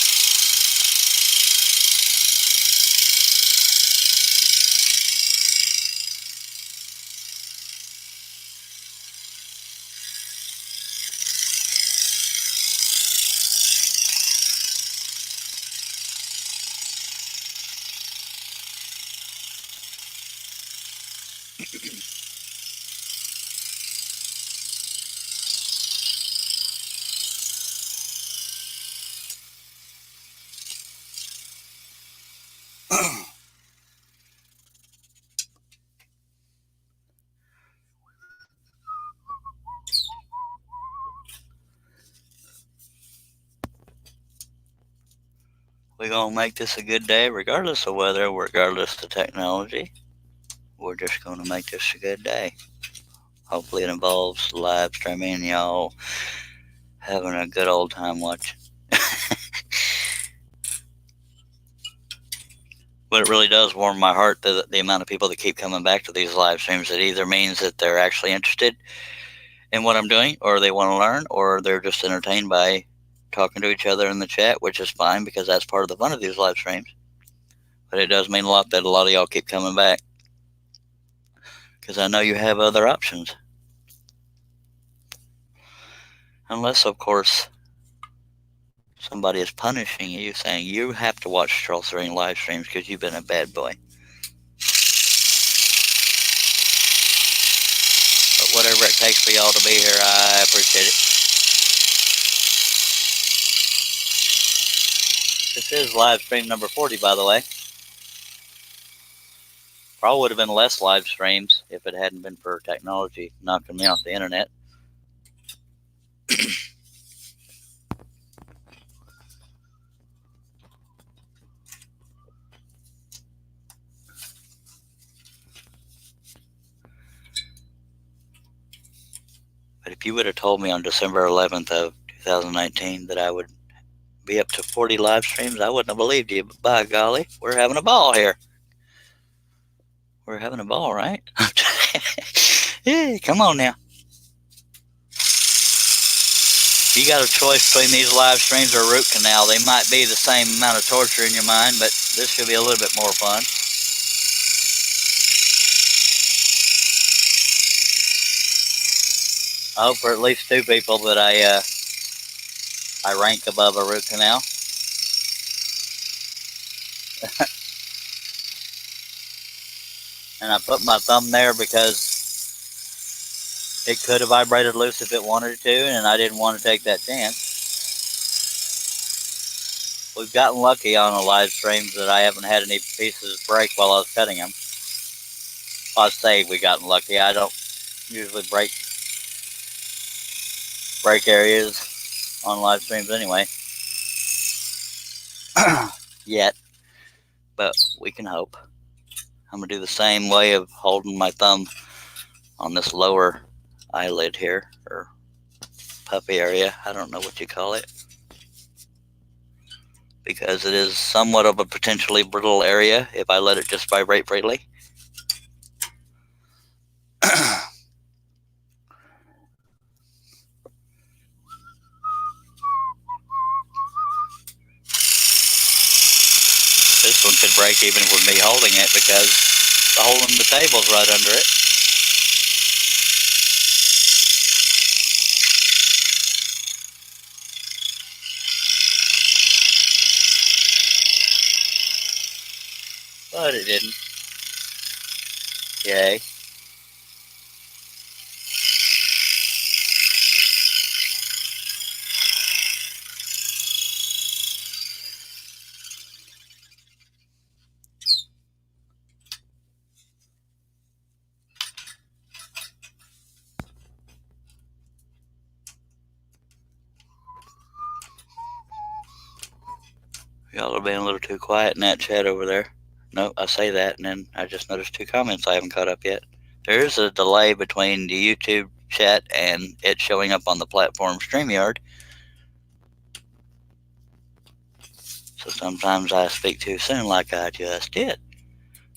We're going to make this a good day regardless of weather, regardless of technology. We're just going to make this a good day. Hopefully it involves live streaming and y'all having a good old time watching. But it really does warm my heart that the amount of people that keep coming back to these live streams. It either means that they're actually interested in what I'm doing, or they want to learn, or they're just entertained by talking to each other in the chat, which is fine because that's part of the fun of these live streams. But it does mean a lot that a lot of y'all keep coming back because I know you have other options. Unless, of course, somebody is punishing you, saying you have to watch Charles Serene live streams because you've been a bad boy. But whatever it takes for y'all to be here, I appreciate it. This is live stream number 40, by the way. Probably would have been less live streams if it hadn't been for technology knocking me off the internet. But if you would have told me on December 11th of 2019 that I would be up to 40 live streams, I wouldn't have believed you. But by golly, we're having a ball here. We're having a ball, right? Yeah, come on now. If you got a choice between these live streams or root canal, they might be the same amount of torture in your mind, but this should be a little bit more fun. I hope for at least 2 people that I rank above a root canal. And I put my thumb there because it could have vibrated loose if it wanted to, and I didn't want to take that chance. We've gotten lucky on the live streams that I haven't had any pieces break while I was cutting them. I say we've gotten lucky. I don't usually break areas on live streams anyway. Yet. But we can hope. I'm going to do the same way of holding my thumb on this lower eyelid here, or puppy area. I don't know what you call it. Because it is somewhat of a potentially brittle area if I let it just vibrate freely. This one could break even with me holding it because the hole in the table's right under it. But it didn't. Yay. Y'all are being a little too quiet in that chat over there. No, I say that, and then I just noticed 2 comments I haven't caught up yet. There is a delay between the YouTube chat and it showing up on the platform StreamYard. So sometimes I speak too soon like I just did.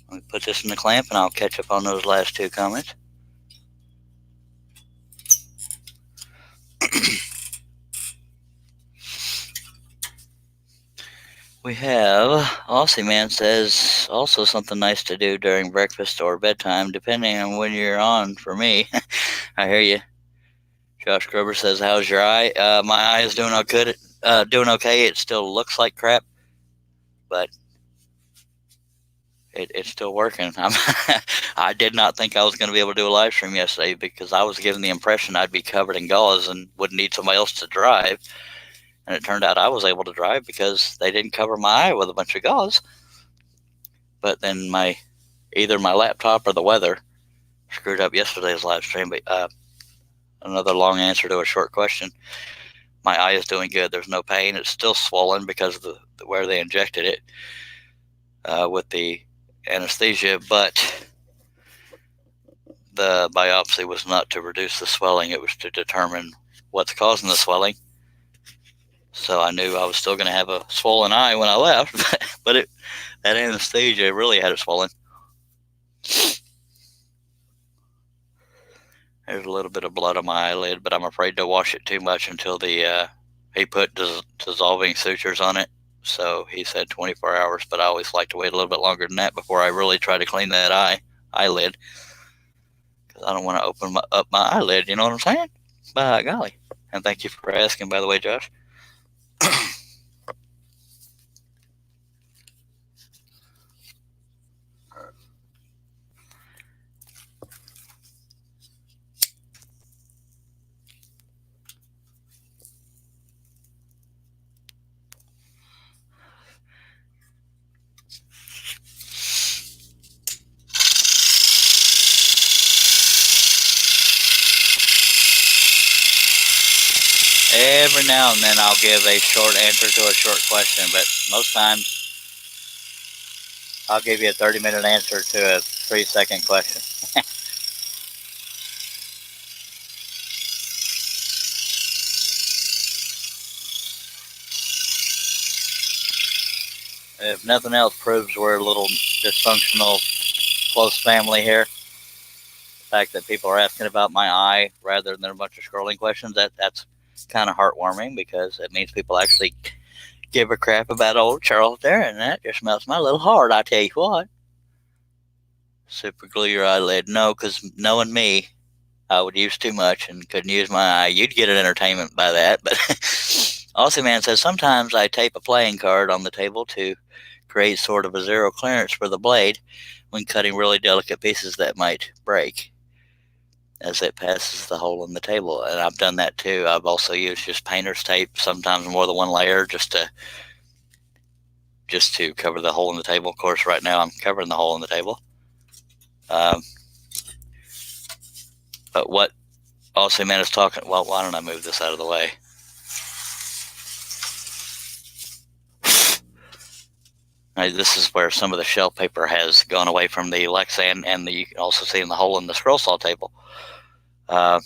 Let me put this in the clamp and I'll catch up on those last 2 comments. We have Aussie Man says also something nice to do during breakfast or bedtime, depending on when you're on. For me, I hear you. Josh Gruber says, "How's your eye?" My eye is doing okay. It still looks like crap, but it's still working. I did not think I was going to be able to do a live stream yesterday because I was given the impression I'd be covered in gauze and would need somebody else to drive. And it turned out I was able to drive because they didn't cover my eye with a bunch of gauze. But then either my laptop or the weather screwed up yesterday's live stream. But another long answer to a short question. my eye is doing good. There's no pain. It's still swollen because of where they injected it with the anesthesia, but the biopsy was not to reduce the swelling. It was to determine what's causing the swelling. So I knew I was still going to have a swollen eye when I left, but that anesthesia really had it swollen. There's a little bit of blood on my eyelid, but I'm afraid to wash it too much until he put dissolving sutures on it. So he said 24 hours, but I always like to wait a little bit longer than that before I really try to clean that eyelid, because I don't want to open up my eyelid. You know what I'm saying? By golly. And thank you for asking, by the way, Josh. Every now and then I'll give a short answer to a short question, but most times I'll give you a 30-minute answer to a 3-second question. If nothing else proves we're a little dysfunctional, close family here. The fact that people are asking about my eye rather than a bunch of scrolling questions, that's kind of heartwarming, because it means people actually give a crap about old Charles there, and that just melts my little heart, I tell you what. Super glue your eyelid. No, because knowing me, I would use too much and couldn't use my eye. You'd get an entertainment by that. But Aussie Man says, sometimes I tape a playing card on the table to create sort of a zero clearance for the blade when cutting really delicate pieces that might break as it passes the hole in the table. And I've done that too. I've also used just painter's tape, sometimes more than one layer, just to cover the hole in the table. Of course, right now I'm covering the hole in the table. But what Aussie Man is talking, well, why don't I move this out of the way? This is where some of the shelf paper has gone away from the Lexan, and you can also see in the hole in the scroll saw table. What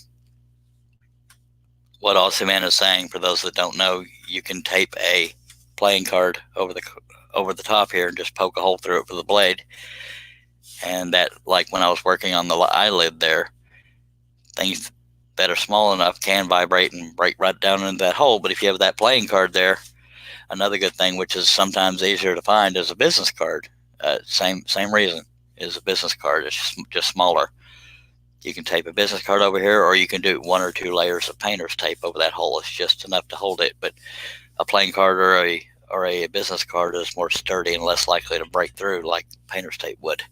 Aussie Man is saying, for those that don't know, you can tape a playing card over the top here and just poke a hole through it with the blade. And that, like when I was working on the eyelid there, things that are small enough can vibrate and break right down into that hole. But if you have that playing card there, another good thing, which is sometimes easier to find, is a business card. Same reason, is a business card. It's just smaller. You can tape a business card over here, or you can do 1 or 2 layers of painter's tape over that hole. It's just enough to hold it. But a playing card or a business card is more sturdy and less likely to break through like painter's tape would.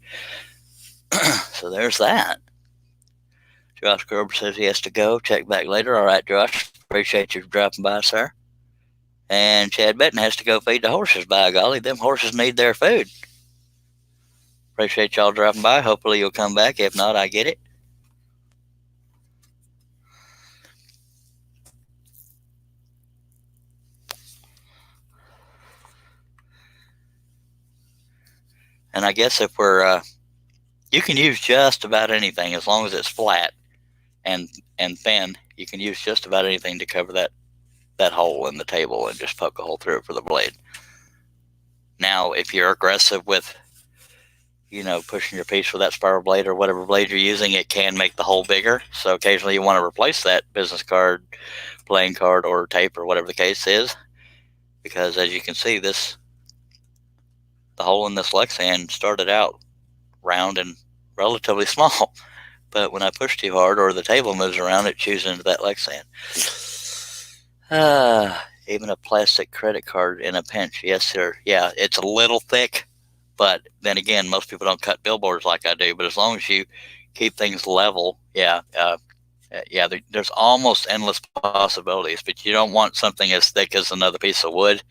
So there's that. Josh Gerber says he has to go. Check back later. All right, Josh. Appreciate you dropping by, sir. And Chad Benton has to go feed the horses, by golly. Them horses need their food. Appreciate y'all dropping by. Hopefully you'll come back. If not, I get it. And I guess if you can use just about anything as long as it's flat and thin. You can use just about anything to cover that hole in the table and just poke a hole through it for the blade. Now, if you're aggressive with, pushing your piece with that spiral blade or whatever blade you're using, it can make the hole bigger. So occasionally you want to replace that business card, playing card, or tape, or whatever the case is, because as you can see, the hole in this Lexan started out round and relatively small. But when I push too hard or the table moves around, it chews into that Lexan. Even a plastic credit card in a pinch. Yes, sir. Yeah, it's a little thick, but then again, most people don't cut billboards like I do. But as long as you keep things level, there's almost endless possibilities. But you don't want something as thick as another piece of wood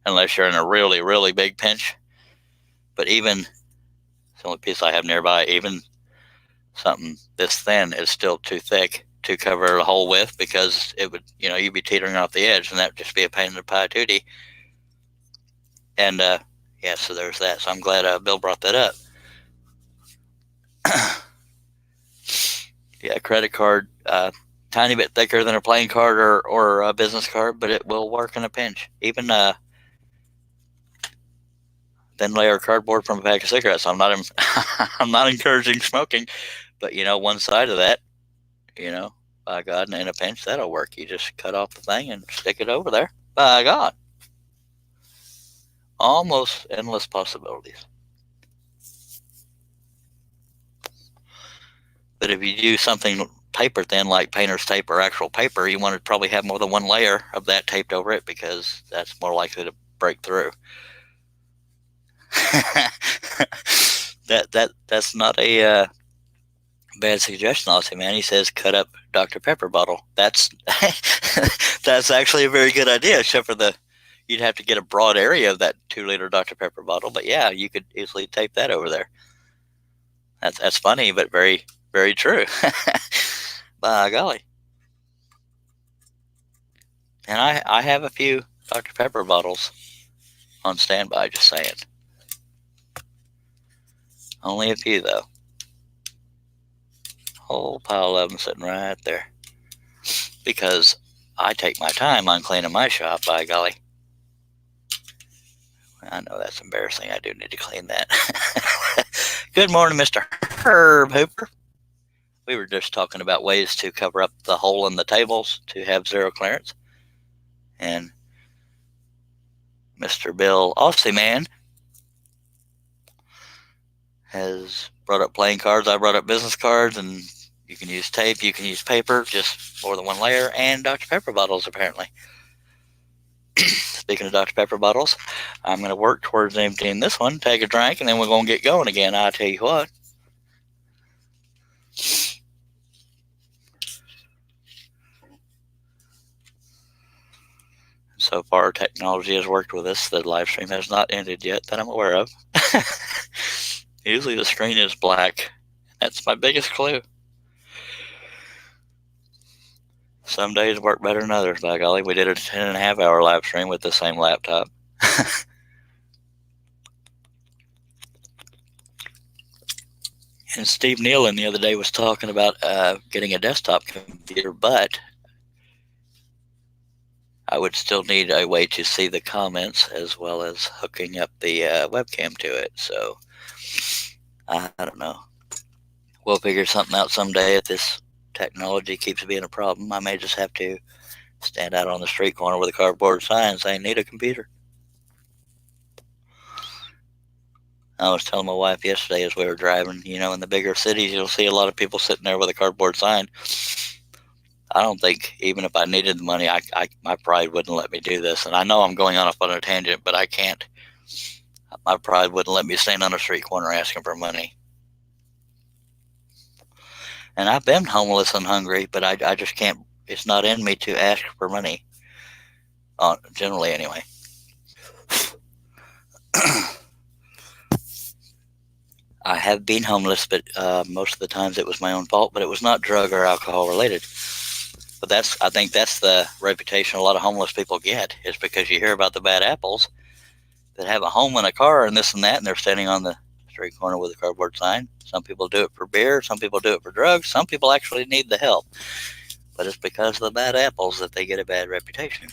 unless you're in a really, really big pinch. But even, it's the only piece I have nearby, even something this thin is still too thick to cover the whole width, because it would, you'd be teetering off the edge, and that would just be a pain in the pie tootie. And yeah, so there's that. So I'm glad Bill brought that up. Yeah, credit card, tiny bit thicker than a playing card or a business card, but it will work in a pinch. Even thin layer cardboard from a pack of cigarettes. I'm not I'm not encouraging smoking, but one side of that, by God, in a pinch, that'll work. You just cut off the thing and stick it over there. By God, almost endless possibilities. But if you do something paper thin, like painter's tape or actual paper, you want to probably have more than one layer of that taped over it, because that's more likely to break through. That's not a bad suggestion, Aussie man. He says cut up Dr. Pepper bottle. That's that's actually a very good idea, except for you'd have to get a broad area of that 2-liter Dr. Pepper bottle. But yeah, you could easily tape that over there. That's funny, but very, very true. By golly. And I have a few Dr. Pepper bottles on standby, just saying. Only a few, though. Whole pile of them sitting right there. Because I take my time on cleaning my shop, by golly. I know that's embarrassing. I do need to clean that. Good morning, Mr. Herb Hooper. We were just talking about ways to cover up the hole in the tables to have zero clearance. And Mr. Bill Aussie Man has brought up playing cards. I brought up business cards, and you can use tape, you can use paper, just more than one layer, and Dr. Pepper bottles, apparently. Speaking of Dr. Pepper bottles, I'm going to work towards emptying this one, take a drink, and then we're going to get going again. I tell you what. So far, technology has worked with us. The live stream has not ended yet that I'm aware of. Usually the screen is black. That's my biggest clue. Some days work better than others, by golly. We did a 10.5-hour live stream with the same laptop. And Steve Nealon the other day was talking about getting a desktop computer, but I would still need a way to see the comments as well as hooking up the webcam to it. So I don't know. We'll figure something out someday. If this technology keeps being a problem, I may just have to stand out on the street corner with a cardboard sign saying, need a computer. I was telling my wife yesterday as we were driving, in the bigger cities, you'll see a lot of people sitting there with a cardboard sign. I don't think, even if I needed the money, my pride wouldn't let me do this. And I know I'm going off on a tangent, but I can't. My pride wouldn't let me stand on a street corner asking for money. And I've been homeless and hungry, but I just can't. It's not in me to ask for money, generally anyway. I have been homeless, but most of the times it was my own fault, but it was not drug or alcohol related. But I think that's the reputation a lot of homeless people get, is because you hear about the bad apples that have a home and a car and this and that, and they're standing on the street corner with a cardboard sign. Some people do it for beer, some people do it for drugs, some people actually need the help. But it's because of the bad apples that they get a bad reputation.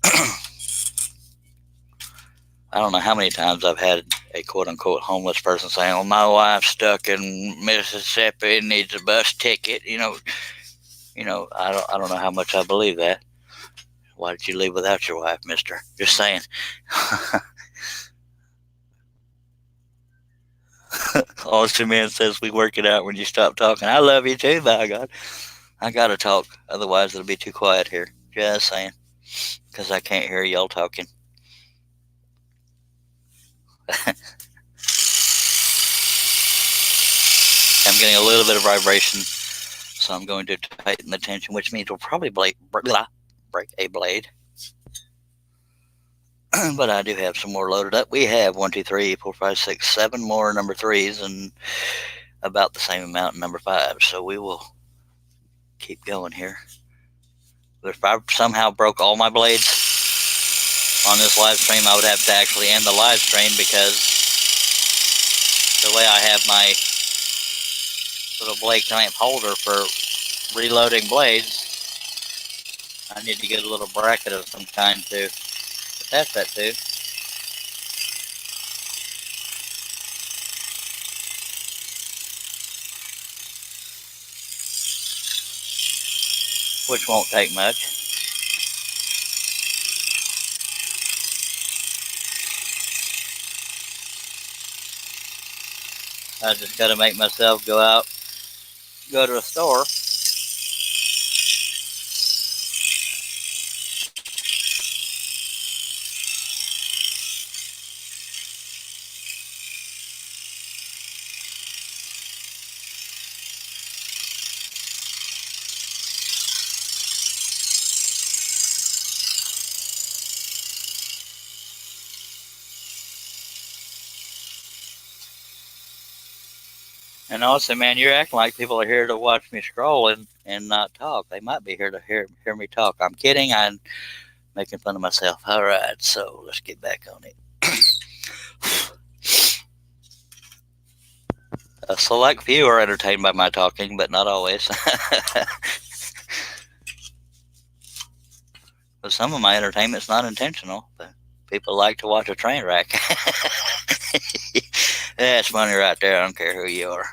I don't know how many times I've had a quote-unquote homeless person saying, well, my wife's stuck in Mississippi and needs a bus ticket. I don't know how much I believe that. Why did you leave without your wife, mister? Just saying. Austin Man says we work it out when you stop talking. I love you too, by God. I gotta talk, otherwise it'll be too quiet here. Just saying. Because I can't hear y'all talking. I'm getting a little bit of vibration, so I'm going to tighten the tension, which means we'll probably break a blade. But I do have some more loaded up. We have 1, 2, 3, 4, 5, 6, 7 more number 3s and about the same amount in number 5. So we will keep going here. But if I somehow broke all my blades on this live stream, I would have to actually end the live stream, because the way I have my little blade clamp holder for reloading blades, I need to get a little bracket of some kind to attach that to. Which won't take much. I just got to make myself go to a store. And also, man, you're acting like people are here to watch me scroll and not talk. They might be here to hear me talk. I'm kidding. I'm making fun of myself. All right, so let's get back on it. A select few are entertained by my talking, but not always. But some of my entertainment's not intentional, but people like to watch a train wreck. That's funny right there. I don't care who you are.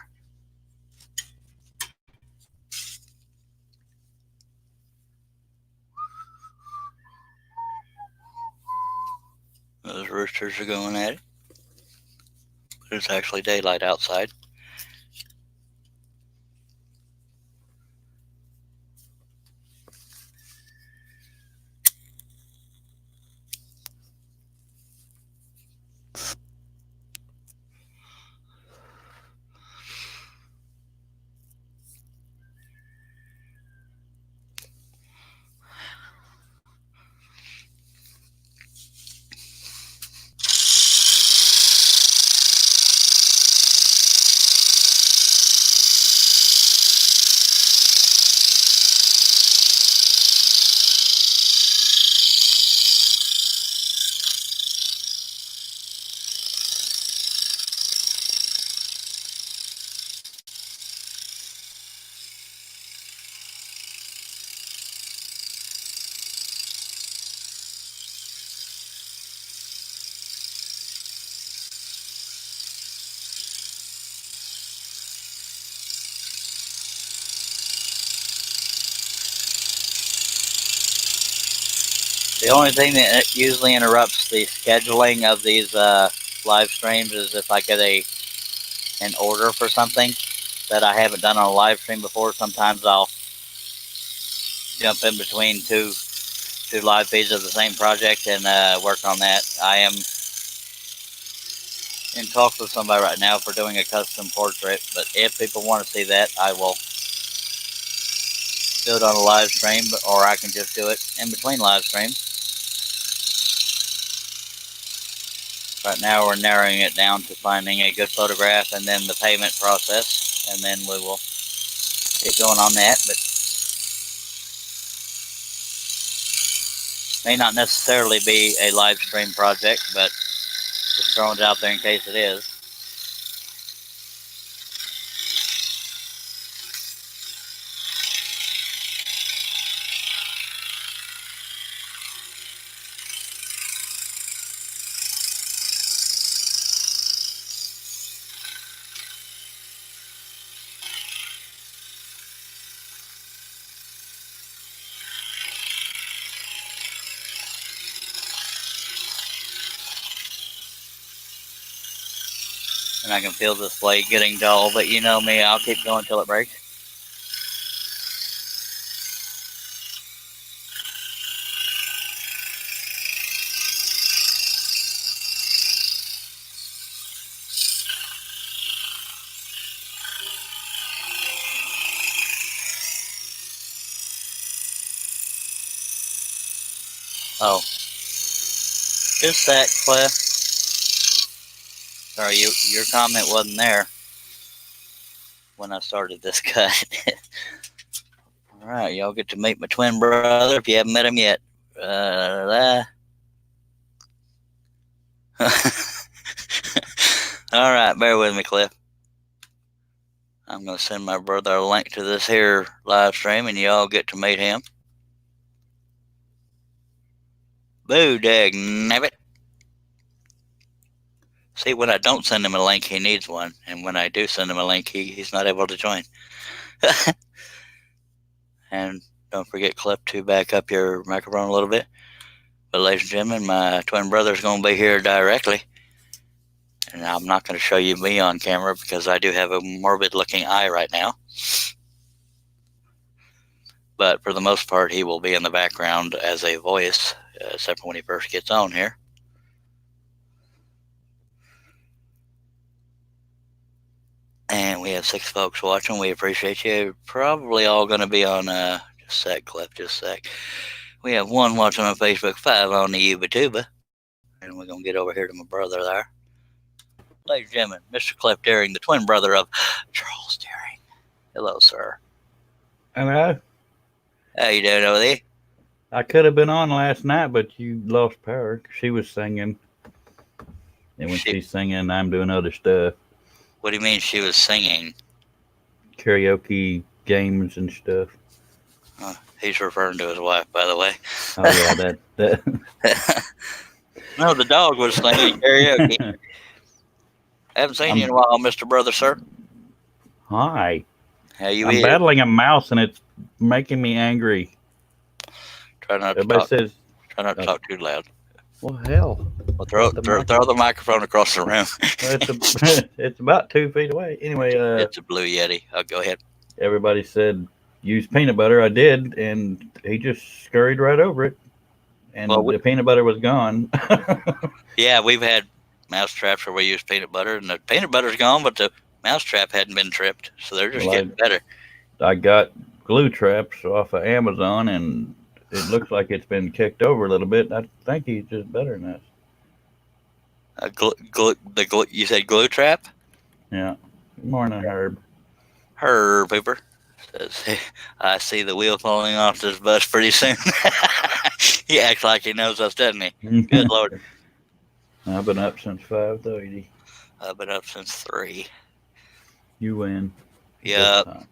Those roosters are going at it. But it's actually daylight outside. The only thing that usually interrupts the scheduling of these live streams is if I get an order for something that I haven't done on a live stream before. Sometimes I'll jump in between two live feeds of the same project and work on that. I am in talks with somebody right now for doing a custom portrait, but if people want to see that, I will do it on a live stream, or I can just do it in between live streams. Right now we're narrowing it down to finding a good photograph and then the payment process, and then we will get going on that. But may not necessarily be a live stream project, but just throwing it out there in case it is. And I can feel this blade getting dull, but you know me, I'll keep going till it breaks. Oh, just that, Cliff. Sorry, your comment wasn't there when I started this cut. All right, y'all get to meet my twin brother if you haven't met him yet. All right, bear with me, Cliff. I'm going to send my brother a link to this here live stream, and y'all get to meet him. Boo, dag nabbit. See, when I don't send him a link, he needs one. And when I do send him a link, he's not able to join. And don't forget, Cliff, to back up your microphone a little bit. But ladies and gentlemen, my twin brother's going to be here directly. And I'm not going to show you me on camera because I do have a morbid looking eye right now. But for the most part, he will be in the background as a voice, except for when he first gets on here. And we have 6 folks watching. We appreciate you. You're probably all going to be on, just a sec, Cliff, just a sec. We have 1 watching on Facebook, 5 on the YouTuber. And we're going to get over here to my brother there. Ladies and gentlemen, Mr. Cliff Deering, the twin brother of Charles Deering. Hello, sir. Hello. How you doing over there? I could have been on last night, but you lost power. She was singing. And when she's singing, I'm doing other stuff. What do you mean she was singing? Karaoke games and stuff. He's referring to his wife, by the way. Oh, yeah, that. No, the dog was singing karaoke. I haven't seen you in a while, Mr. Brother, sir. Hi. How you I'm is? battling a mouse, and it's making me angry. Try not to Everybody talk. says, Try not to talk too loud. well, hell. Well, throw the microphone across the room. It's about 2 feet away. Anyway, it's a Blue Yeti. Oh, go ahead. Everybody said use peanut butter. I did, and he just scurried right over it, and the peanut butter was gone. Yeah, we've had mouse traps where we use peanut butter, and the peanut butter's gone, but the mouse trap hadn't been tripped, so they're just getting better. I got glue traps off of Amazon, and it looks like it's been kicked over a little bit. I think he's just better than us. You said glue trap? Yeah. Good morning, Herb. Herb Pooper says, I see the wheel falling off this bus pretty soon. He acts like he knows us, doesn't he? Good Lord. I've been up since 5:30. I've been up since 3. You win. Yep.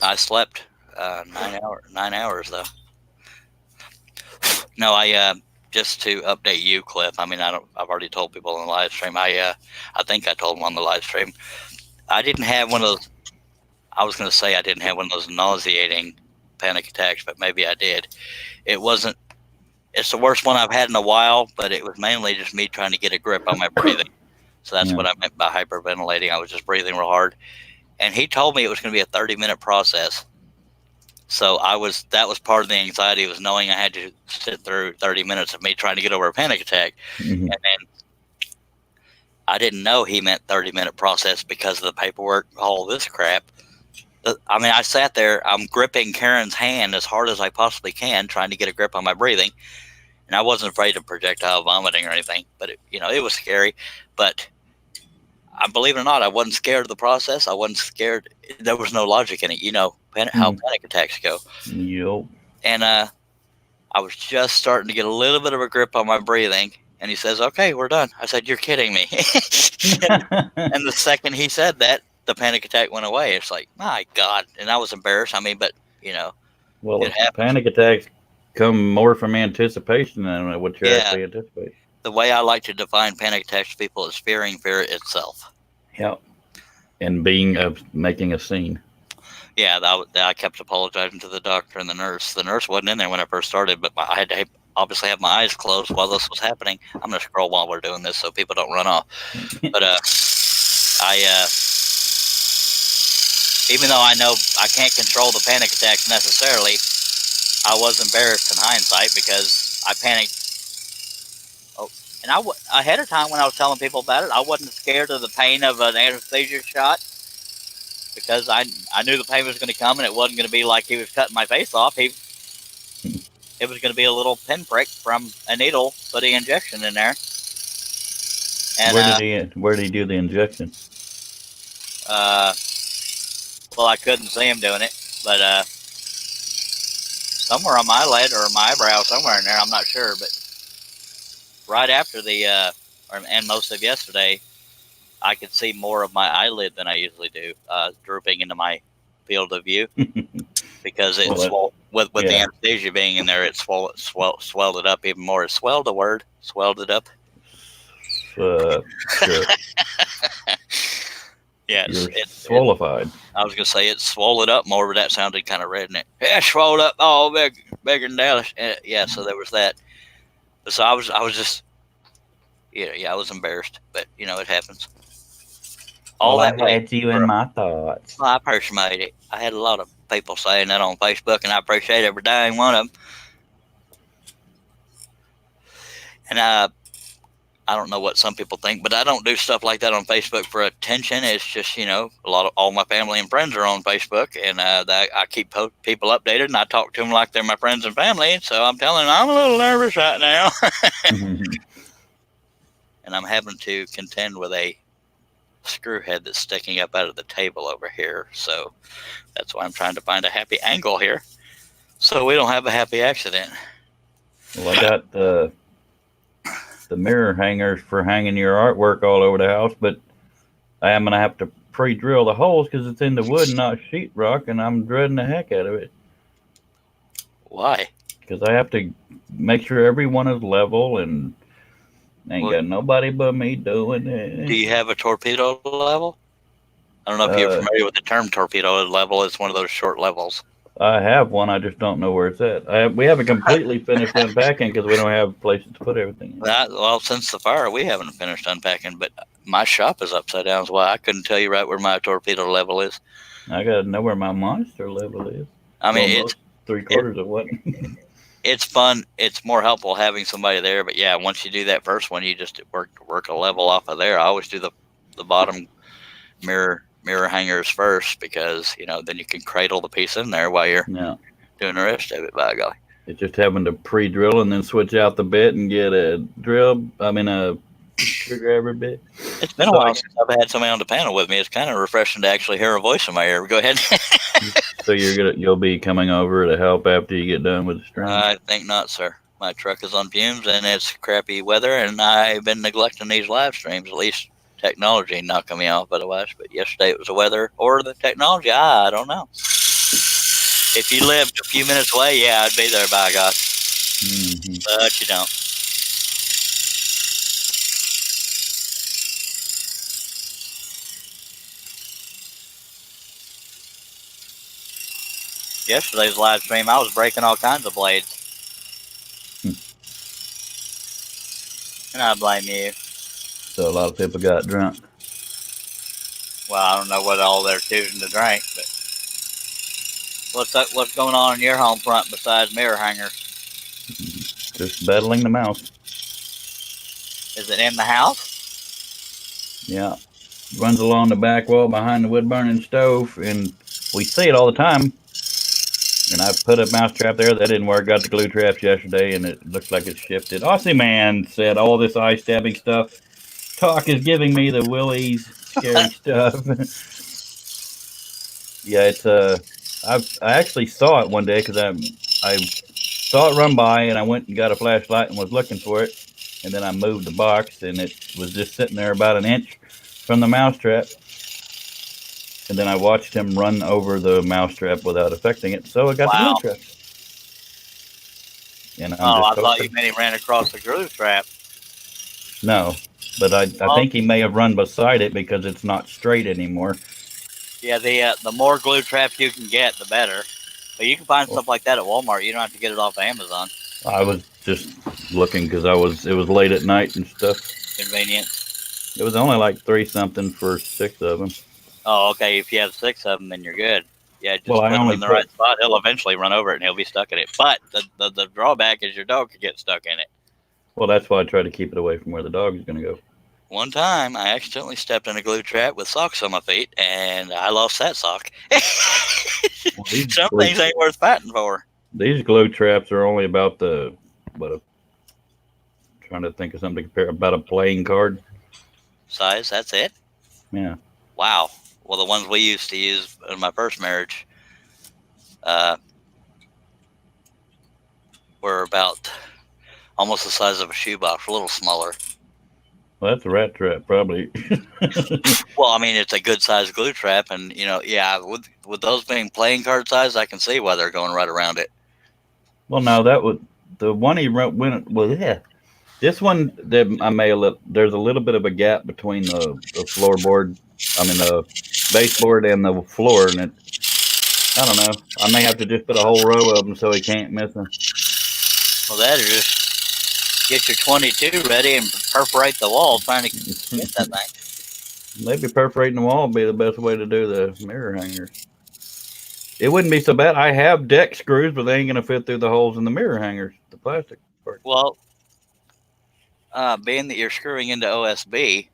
I slept 9 hours though. No, I just to update you, Cliff. I mean, I've already told people on the live stream. I think I told them on the live stream. I didn't have one of those. I was going to say I didn't have one of those nauseating panic attacks, but maybe I did. It wasn't. It's the worst one I've had in a while, but it was mainly just me trying to get a grip on my breathing. So that's what I meant by hyperventilating. I was just breathing real hard. And he told me it was going to be a 30-minute process. So that was part of the anxiety, was knowing I had to sit through 30 minutes of me trying to get over a panic attack. Mm-hmm. And then I didn't know he meant 30-minute process because of the paperwork, all this crap. I mean, I sat there, I'm gripping Karen's hand as hard as I possibly can, trying to get a grip on my breathing. And I wasn't afraid of projectile vomiting or anything, but it was scary. But believe it or not, I wasn't scared of the process. I wasn't scared. There was no logic in it. How panic attacks go. Yep. And I was just starting to get a little bit of a grip on my breathing. And he says, okay, we're done. I said, you're kidding me. And the second he said that, the panic attack went away. It's like, my God. And I was embarrassed. I mean, but, well, panic attacks come more from anticipation than what you're actually anticipating. The way I like to define panic attacks to people is fearing fear itself. Yep. And making a scene. Yeah, I kept apologizing to the doctor and the nurse. The nurse wasn't in there when I first started, but I had to obviously have my eyes closed while this was happening. I'm going to scroll while we're doing this so people don't run off. But even though I know I can't control the panic attacks necessarily, I was embarrassed in hindsight because I panicked. And ahead of time when I was telling people about it, I wasn't scared of the pain of an anesthesia shot because I knew the pain was going to come and it wasn't going to be like he was cutting my face off. It was going to be a little pinprick from a needle, put the injection in there. And where did he do the injection? Well, I couldn't see him doing it, but somewhere on my eyelid or my eyebrow, somewhere in there. I'm not sure, but right after and most of yesterday, I could see more of my eyelid than I usually do, drooping into my field of view because with the anesthesia being in there, it swelled it up even more. It swelled the word, swelled it up. Sure. Yeah, it's swollified. I was gonna say it swole it up more, but that sounded kind of redneck. Yeah, swole up, oh, bigger than Dallas. Yeah, so there was that. So I was just, I was embarrassed, but it happens. I had you in my thoughts. Well, I appreciate it. I had a lot of people saying that on Facebook, and I appreciate every dang one of them. And I don't know what some people think, but I don't do stuff like that on Facebook for attention. It's just, all my family and friends are on Facebook, and I keep people updated, and I talk to them like they're my friends and family. So I'm telling them I'm a little nervous right now. And I'm having to contend with a screw head that's sticking up out of the table over here. So that's why I'm trying to find a happy angle here so we don't have a happy accident. Well, I got the mirror hangers for hanging your artwork all over the house, but I am going to have to pre-drill the holes because it's in the wood and not sheetrock, and I'm dreading the heck out of it. Why? Because I have to make sure everyone is level, and ain't got nobody but me doing it. Do you have a torpedo level? I don't know if you're familiar with the term torpedo level. It's one of those short levels. I have one. I just don't know where it's at. We haven't completely finished unpacking because we don't have places to put everything in. Well, since the fire, we haven't finished unpacking, but my shop is upside down. That's why I couldn't tell you right where my torpedo level is. I got to know where my monster level is. I mean, it's 3/4 of what. It's fun. It's more helpful having somebody there. But yeah, once you do that first one, you just work a level off of there. I always do the bottom mirror hangers first because then you can cradle the piece in there while you're doing the rest of it. By golly, it's just having to pre-drill and then switch out the bit and get a screwdriver bit. It's been a while since I've had somebody on the panel with me. It's kind of refreshing to actually hear a voice in my ear. Go ahead. So you'll be coming over to help after you get done with the string? I think not, sir. My truck is on fumes and it's crappy weather, and I've been neglecting these live streams. At least technology knocking me off otherwise. But yesterday it was the weather or the technology. I don't know. If you lived a few minutes away, yeah, I'd be there, by God. Mm-hmm. But you don't. Yesterday's live stream, I was breaking all kinds of blades. And I blame you. So a lot of people got drunk. Well, I don't know what all they're choosing to drink, but what's going on in your home front besides mirror hangers? Just battling the mouse. Is it in the house? Yeah. Runs along the back wall behind the wood burning stove, and we see it all the time. And I put a mouse trap there. That didn't work. Got the glue traps yesterday, and it looks like it's shifted. Aussie Man said all this eye stabbing stuff. Talk is giving me the willies, scary stuff. Yeah, it's I actually saw it one day because I saw it run by, and I went and got a flashlight and was looking for it, and then I moved the box, and it was just sitting there about an inch from the mouse trap. And then I watched him run over the mousetrap without affecting it, so it got the glue trap. And I thought you meant he ran across the glue trap. No, but I think he may have run beside it because it's not straight anymore. Yeah, the more glue traps you can get, the better. But you can find stuff like that at Walmart. You don't have to get it off Amazon. I was just looking because it was late at night and stuff. Convenient. It was only like 3-something for 6 of them. Oh, okay. If you have 6 of them, then you're good. Yeah, just put him in the right spot. He'll eventually run over it, and he'll be stuck in it. But the drawback is your dog could get stuck in it. Well, that's why I try to keep it away from where the dog is going to go. One time, I accidentally stepped in a glue trap with socks on my feet, and I lost that sock. Some things ain't worth fighting for. These glue traps are only about trying to think of something to compare, about a playing card size. That's it? Yeah. Wow. Well, the ones we used to use in my first marriage, were about almost the size of a shoebox, a little smaller. Well, that's a rat trap, probably. Well, I mean, it's a good sized glue trap, and yeah, with those being playing card size, I can see why they're going right around it. Well, no, that was the one he went. Well, yeah, this one that I may have. There's a little bit of a gap between the floorboard. I mean the baseboard and the floor, and it. I don't know. I may have to just put a whole row of them so he can't miss them. Well, that is just get your 22 ready and perforate the wall trying to get that thing. Maybe perforating the wall would be the best way to do the mirror hangers. It wouldn't be so bad. I have deck screws, but they ain't gonna fit through the holes in the mirror hangers, the plastic part. Well, being that you're screwing into OSB,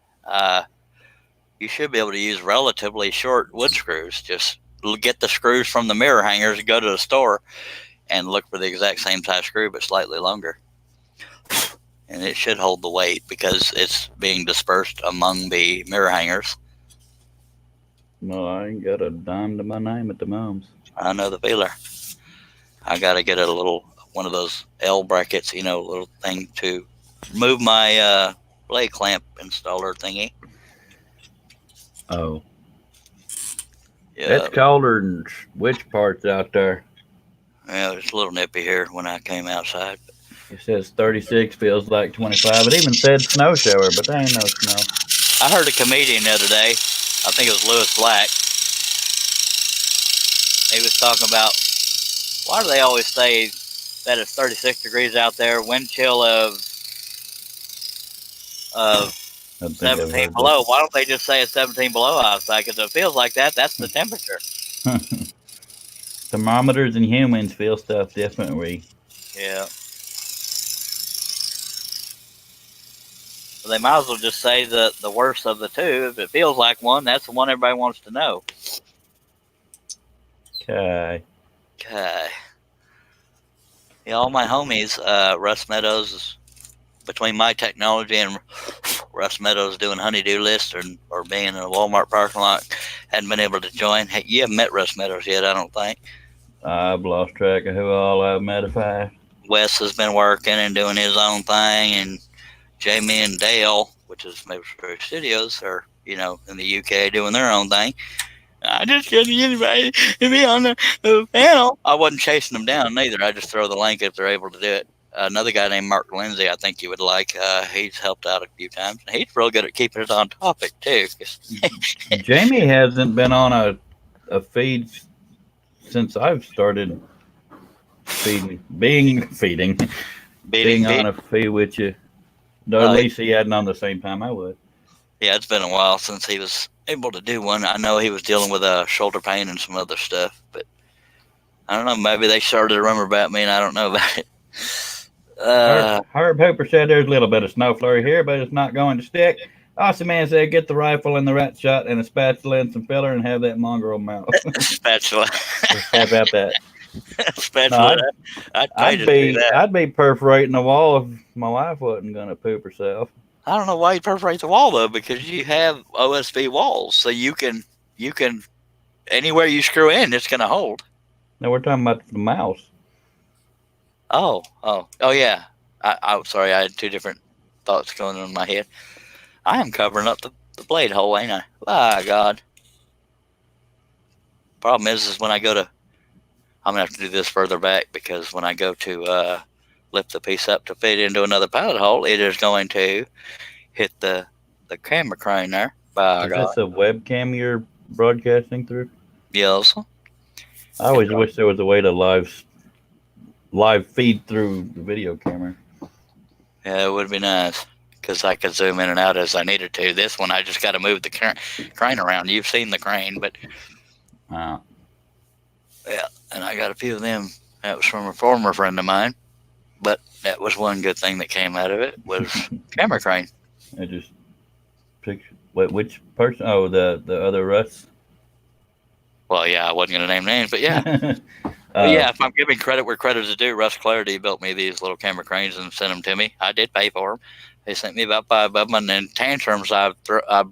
you should be able to use relatively short wood screws. Just get the screws from the mirror hangers, go to the store, and look for the exact same size screw but slightly longer. And it should hold the weight because it's being dispersed among the mirror hangers. No, I ain't got a dime to my name at the moment. I know the feeler. I got to get a little one of those L brackets, little thing to move my blade clamp installer thingy. Oh, Yeah, that's colder than which parts out there? yeah, it's a little nippy here when I came outside. It says 36, feels like 25. It even said snow shower, but there ain't no snow. I heard a comedian the other day. I think it was Lewis Black. He was talking about why do they always say that it's 36 degrees out there, wind chill of 17 below. Why don't they just say it's 17 below outside? Because it feels like that. That's the temperature. Thermometers and humans feel stuff differently. Yeah. So they might as well just say the worst of the two. If it feels like one, that's the one everybody wants to know. Okay. Yeah, all my homies, Russ Meadows, between my technology and Russ Meadows doing honeydew lists or being in a Walmart parking lot, hadn't been able to join. Hey, you haven't met Russ Meadows yet, I don't think. I've lost track of who all I've met. If I Wes has been working and doing his own thing, and Jamie and Dale, which is Maple Street Studios, are in the UK doing their own thing. I just couldn't get anybody to be on the panel. I wasn't chasing them down either. I just throw the link if they're able to do it. Another guy named Mark Lindsay, I think you would like. He's helped out a few times. He's real good at keeping us on topic too. Jamie hasn't been on a feed since I've started being on a feed with you. No, at least he hadn't on the same time I would. Yeah, it's been a while since he was able to do one. I know he was dealing with shoulder pain and some other stuff, but I don't know. Maybe they started a rumor about me, and I don't know about it. Herb Hooper said there's a little bit of snow flurry here, but it's not going to stick. Austin Man said get the rifle and the rat shot and a spatula and some filler and have that mongrel mouth. Spatula. How about that? Spatula. No, I'd be perforating the wall if my wife wasn't going to poop herself. I don't know why you perforate the wall though, because you have OSB walls, so you can anywhere you screw in, it's going to hold. No, we're talking about the mouse. Oh yeah. I'm sorry, I had two different thoughts going on in my head. I am covering up the blade hole, ain't I? My God. Problem is when I go to, I'm going to have to do this further back because when I go to lift the piece up to fit into another pilot hole, it is going to hit the camera crane there. By is God. this a webcam you're broadcasting through? Yes. I always wish there was a way to live feed through the video camera. Yeah, it would be nice because I could zoom in and out as I needed to. This one, I just got to move the crane around. You've seen the crane, but wow. Yeah, and I got a few of them. That was from a former friend of mine, but that was one good thing that came out of it was camera crane. I just picture which person? Oh, the other Russ. Well, yeah, I wasn't going to name names, but yeah. But yeah, if I'm giving credit where credit is due, Russ Clarity built me these little camera cranes and sent them to me. I did pay for them. They sent me about 5 of them, and in tantrums, I've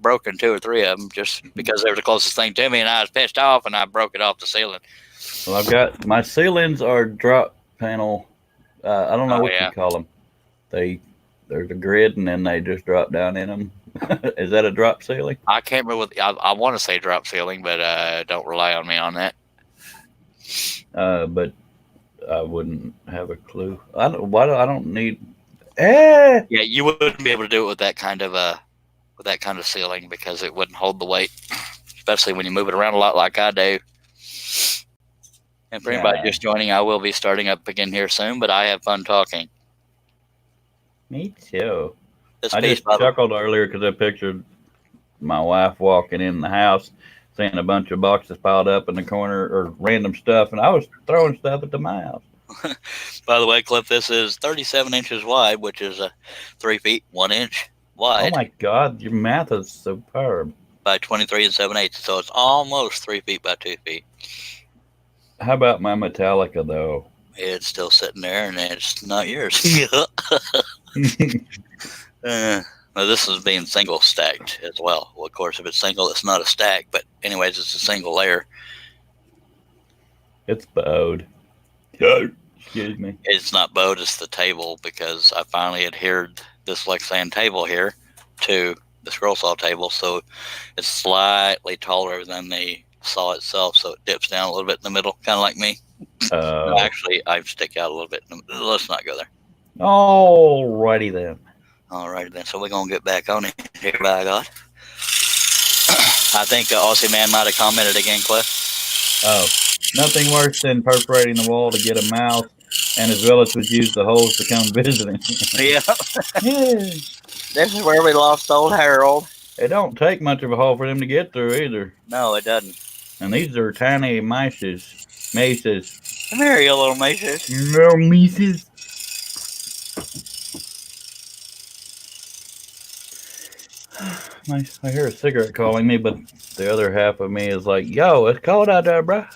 broken 2 or 3 of them just because they were the closest thing to me, and I was pissed off, and I broke it off the ceiling. Well, I've got my ceilings are drop panel I don't know Oh, what yeah. you call them. There's a grid and then they just drop down in them. Is that a drop ceiling? I can't remember. I want to say drop ceiling, but don't rely on me on that. But I wouldn't have a clue. I don't need. Eh. Yeah, you wouldn't be able to do it with that kind of ceiling because it wouldn't hold the weight, especially when you move it around a lot like I do. And for anybody Yeah. just joining, I will be starting up again here soon, but I have fun talking. Me too. This I piece, just by the chuckled earlier because I pictured my wife walking in the house, seeing a bunch of boxes piled up in the corner or random stuff, and I was throwing stuff at the mouse. by the way, Cliff, this is 37 inches wide, which is 3 feet 1 inch Oh wide my God, your math is superb. by 23 and 7/8, so it's almost 3 feet by 2 feet. How about my Metallica though? It's still sitting there, and it's not yours. Now this is being single stacked as well. Well, of course, if it's single, it's not a stack. But anyways, it's a single layer. It's bowed. Excuse me. It's not bowed, it's the table, because I finally adhered this Lexan table here to the scroll saw table, so it's slightly taller than the saw itself, so it dips down a little bit in the middle, kind of like me. No, actually, I stick out a little bit. Let's not go there. Alrighty then. Alrighty then, so we're going to get back on it here, by God. I think Aussie Man might have commented again, Cliff. Oh, nothing worse than perforating the wall to get a mouse, and his relatives use the holes to come visiting. Yeah. Yeah. This is where we lost old Harold. It don't take much of a hole for them to get through either. No, it doesn't. And these are tiny mices. Maces. Come here, you little maces. Little mices. Nice. I hear a cigarette calling me, but the other half of me is like, yo, it's cold out there, bruh.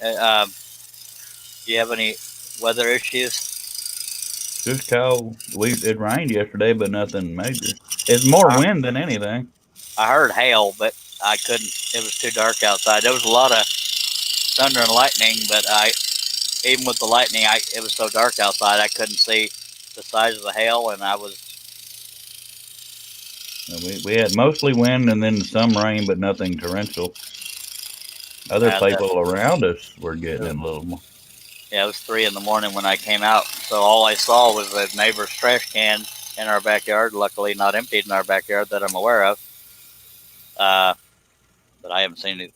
Do you have any weather issues? Just cold. It rained yesterday, but nothing major. It's more wind than anything. I heard hail, but I couldn't. It was too dark outside. There was a lot of thunder and lightning, but even with the lightning, it was so dark outside I couldn't see the size of the hail, and I was. We had mostly wind and then some rain, but nothing torrential. Other people around us were getting a little more. Yeah, it was 3 in the morning when I came out, so all I saw was a neighbor's trash can in our backyard. Luckily, not emptied in our backyard that I'm aware of. But I haven't seen it.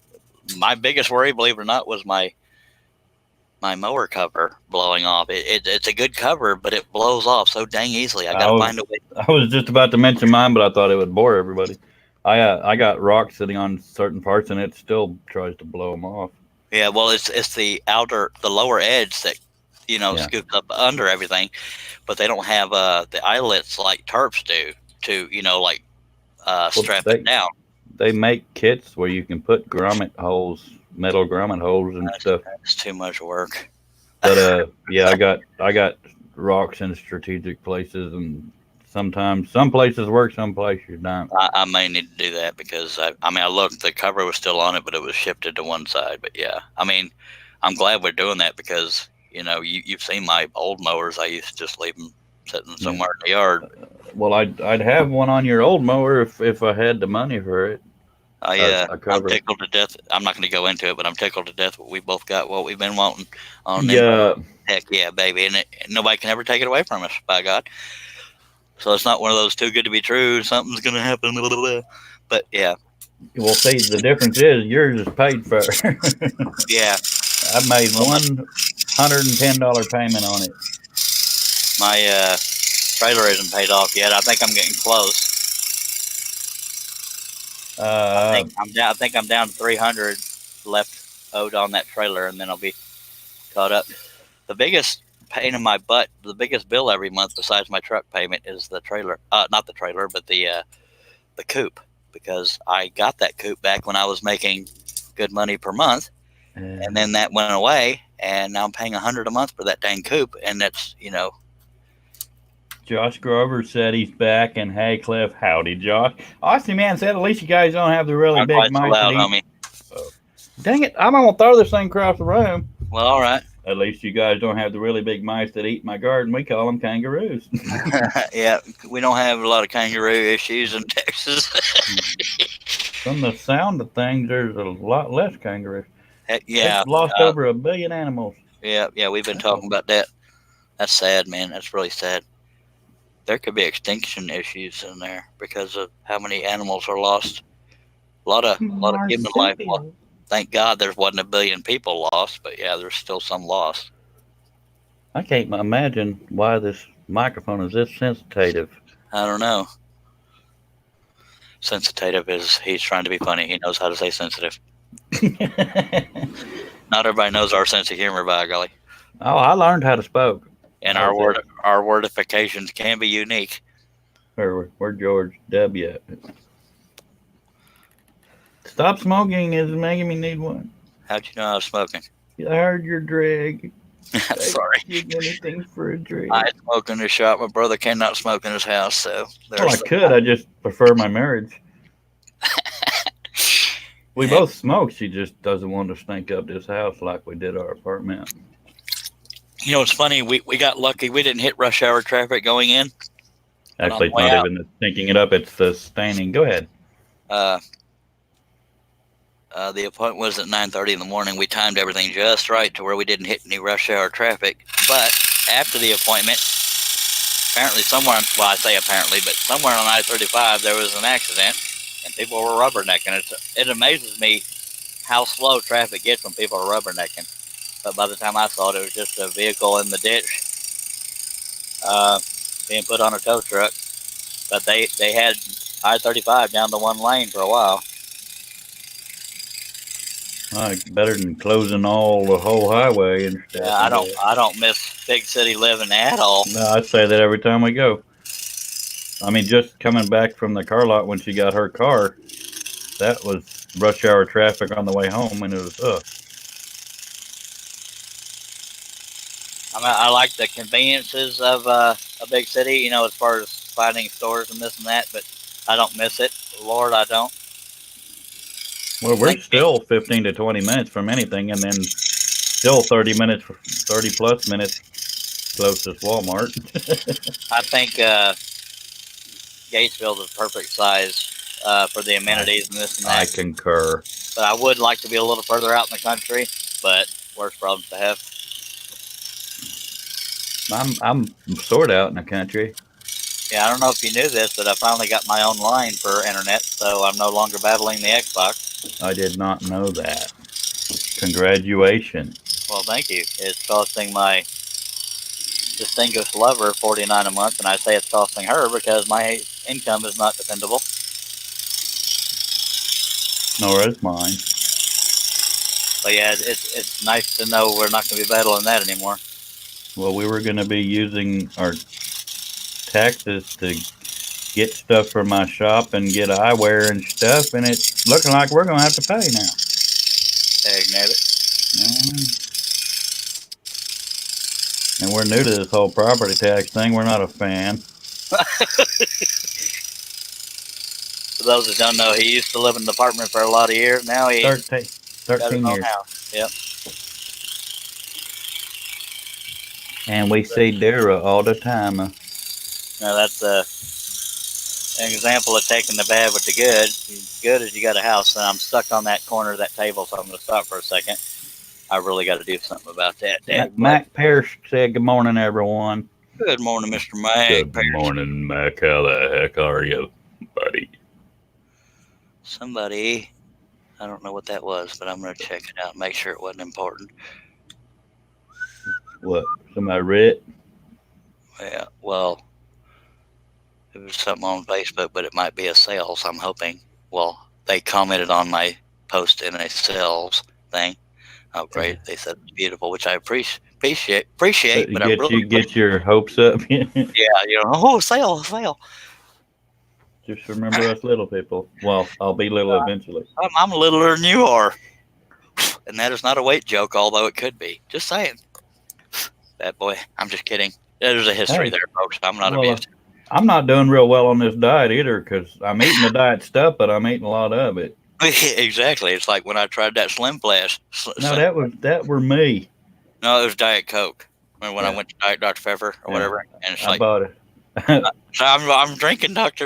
My biggest worry, believe it or not, was my mower cover blowing off. It's a good cover, but it blows off so dang easily. I gotta find a way. I was just about to mention mine, but I thought it would bore everybody. I got rocks sitting on certain parts, and it still tries to blow them off. Yeah, well, it's the lower edge that scoops up under everything, but they don't have the eyelets like tarps do to strap it down. They make kits where you can put grommet holes, metal grommet holes and stuff. It's too much work. But yeah, I got rocks in strategic places, and sometimes some places work, some places don't. I may need to do that because I looked, the cover was still on it, but it was shifted to one side. But yeah, I'm glad we're doing that because you've seen my old mowers. I used to just leave them sitting somewhere in the yard. Well, I'd have one on your old mower if I had the money for it. I'm tickled to death. I'm not going to go into it, but I'm tickled to death. We both got what we've been wanting on them. Yeah. Heck yeah, baby. And nobody can ever take it away from us, by God. So it's not one of those too good to be true. Something's going to happen. Blah, blah, blah. But yeah. Well, see, the difference is yours is paid for. Yeah. I made $110 payment on it. My trailer isn't paid off yet. I think I'm getting close. I think I'm down to 300 left owed on that trailer, and then I'll be caught up. The biggest pain in my butt, the biggest bill every month besides my truck payment is the trailer. Not the trailer, but the coupe, because I got that coupe back when I was making good money per month, and then that went away, and now I'm paying $100 a month for that dang coupe, and that's Josh Grover said he's back, and hey, Cliff, howdy, Josh. Austin Man said at least you guys don't have the really big mic. So loud, homie. Dang it, I'm gonna throw this thing across the room. Well, all right. At least you guys don't have the really big mice that eat my garden. We call them kangaroos. Yeah, we don't have a lot of kangaroo issues in Texas. From the sound of things, there's a lot less kangaroos. Yeah, They've lost over 1 billion animals. yeah. We've been talking about that. That's sad, man. That's really sad. There could be extinction issues in there because of how many animals are lost. A lot of human life lost. Thank God there wasn't 1 billion people lost, but yeah, there's still some lost. I can't imagine why this microphone is this sensitive. I don't know. Sensitive is he's trying to be funny. He knows how to say sensitive. Not everybody knows our sense of humor, by golly. Oh, I learned how to spoke. And our wordifications can be unique. We're George W. Stop smoking is making me need one. How'd you know I was smoking? I heard your drag. Sorry. Anything for a drag. I smoke in the shop. My brother cannot smoke in his house, so well, I could. I just prefer my marriage. We both smoke. She just doesn't want to stink up this house like we did our apartment. You know, it's funny. We got lucky. We didn't hit rush hour traffic going in. Actually, it's not even the stinking it up. It's the staining. Go ahead. The appointment was at 9:30 in the morning. We timed everything just right to where we didn't hit any rush hour traffic. But after the appointment, apparently somewhere, well, I say apparently, but somewhere on I-35 there was an accident and people were rubbernecking. It amazes me how slow traffic gets when people are rubbernecking. But by the time I saw it, it was just a vehicle in the ditch being put on a tow truck. But they had I-35 down to one lane for a while. Better than closing the whole highway and stuff. Yeah, I don't miss big city living at all. No, I say that every time we go. I mean, just coming back from the car lot when she got her car, that was rush hour traffic on the way home, and it was I like the conveniences of a big city, you know, as far as finding stores and this and that, but I don't miss it. Lord, I don't. Well, we're still 15 to 20 minutes from anything, and then still 30 plus minutes closest Walmart. I think Gatesville is the perfect size for the amenities and this and that. I concur. But I would like to be a little further out in the country, but worse problems to have. I'm sort out in the country. Yeah, I don't know if you knew this, but I finally got my own line for internet, so I'm no longer battling the Xbox. I did not know that. Congratulations. Well, thank you. It's costing my distinguished lover $49 a month, and I say it's costing her because my income is not dependable. Nor is mine. But yeah, it's nice to know we're not going to be battling that anymore. Well, we were going to be using our taxes to get stuff for my shop and get eyewear and stuff, and it's looking like we're going to have to pay now. Dang it. And we're new to this whole property tax thing. We're not a fan. For those that don't know, he used to live in an apartment for a lot of years. Now he 13 years. House. Yep. And we see Dara all the time. Now that's an example of taking the bad with the good. Good is you got a house, and I'm stuck on that corner of that table, so I'm going to stop for a second. I really got to do something about that. Mac Pierce said, "Good morning, everyone." Good morning, Mr. Mac. Good morning, Mac. How the heck are you, buddy? Somebody, I don't know what that was, but I'm going to check it out and make sure it wasn't important. What? Somebody read? Yeah, well, it was something on Facebook, but it might be a sales, I'm hoping. Well, they commented on my post in a sales thing. Oh, great. They said it's beautiful, which I appreciate, but you get your hopes up. Yeah, sale. Just remember us little people. Well, I'll be little eventually. I'm littler than you are. And that is not a weight joke, although it could be. Just saying. That boy, I'm just kidding. There's a history there, folks. I'm not abused. I'm not doing real well on this diet either because I'm eating the diet stuff, but I'm eating a lot of it. Exactly. It's like when I tried that Slim Flash. No, that were me. No, it was Diet Coke. Remember when I Yeah. went to Diet Dr Pepper or Yeah. whatever, and it's I like, bought it. so I'm drinking Diet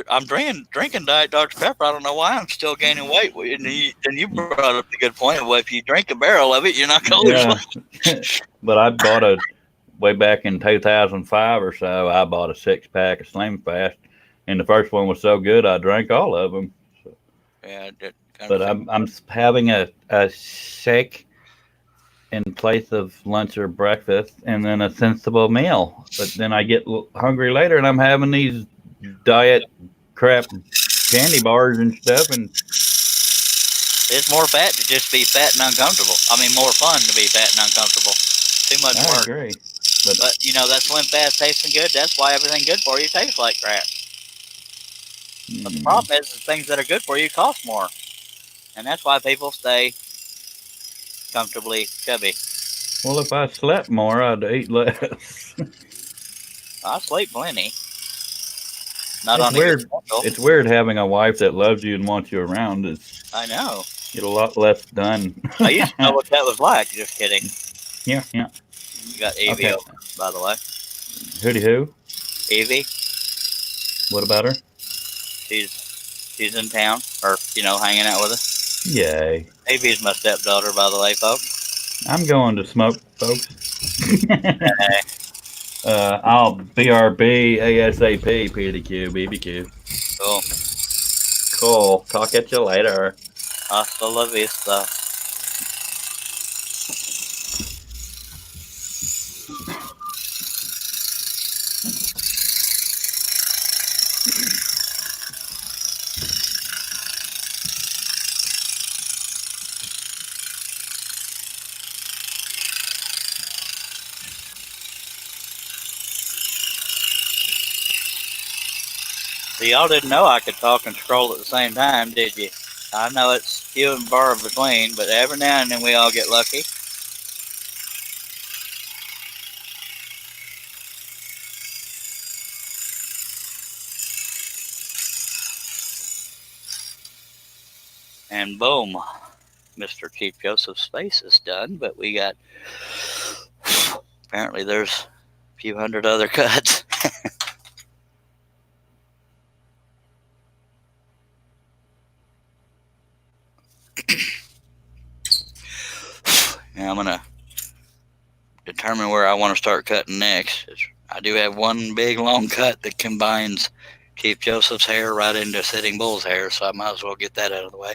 Dr Pepper. I don't know why I'm still gaining weight. And you brought up the good point of, well, if you drink a barrel of it, you're not gonna lose Yeah. weight. But I bought a way back in 2005 or so. I bought a 6 pack of Slim Fast, and the first one was so good I drank all of them. Yeah, it kind But of. I'm having a shake in place of lunch or breakfast, and then a sensible meal. But then I get hungry later, and I'm having these diet crap candy bars and stuff. And It's more fat to just be fat and uncomfortable. I mean, more fun to be fat and uncomfortable. Too much I work. agree. But But that Slim Fast tasting good. That's why everything good for you tastes like crap. But the problem is, the things that are good for you cost more, and that's why people stay comfortably chubby. well, if I slept more, I'd eat less. I sleep plenty, not It's on a good weird. schedule. It's weird having a wife that loves you and wants you around. I know. Get a lot less done. I used to know what that was like. Just kidding. Yeah, yeah. You got Evie Okay. over, by the way. Hooty who? Evie, What about her? she's in town, or hanging out with us. Yay. Evie's my stepdaughter, by the way, folks. I'm going to smoke, folks. I'll BRB ASAP PDQ BBQ. Cool. Cool. Talk at you later. Hasta la vista. So y'all didn't know I could talk and scroll at the same time, did you? I know it's few and far between, but every now and then we all get lucky. And boom, Mr. Chief Joseph's face is done, but we got, apparently there's a few hundred other cuts. Now I'm going to determine where I want to start cutting next. I do have one big long cut that combines Chief Joseph's hair right into Sitting Bull's hair, so I might as well get that out of the way.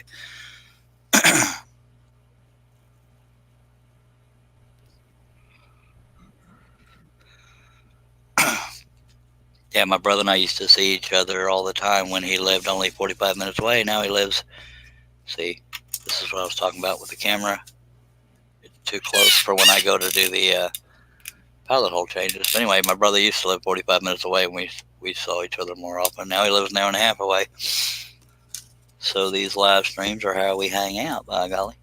Yeah, my brother and I used to see each other all the time when he lived only 45 minutes away. Now he lives, see, this is what I was talking about with the camera. It's too close for when I go to do the pilot hole changes. But anyway, my brother used to live 45 minutes away, and we saw each other more often. Now he lives an hour and a half away. So these live streams are how we hang out, by golly.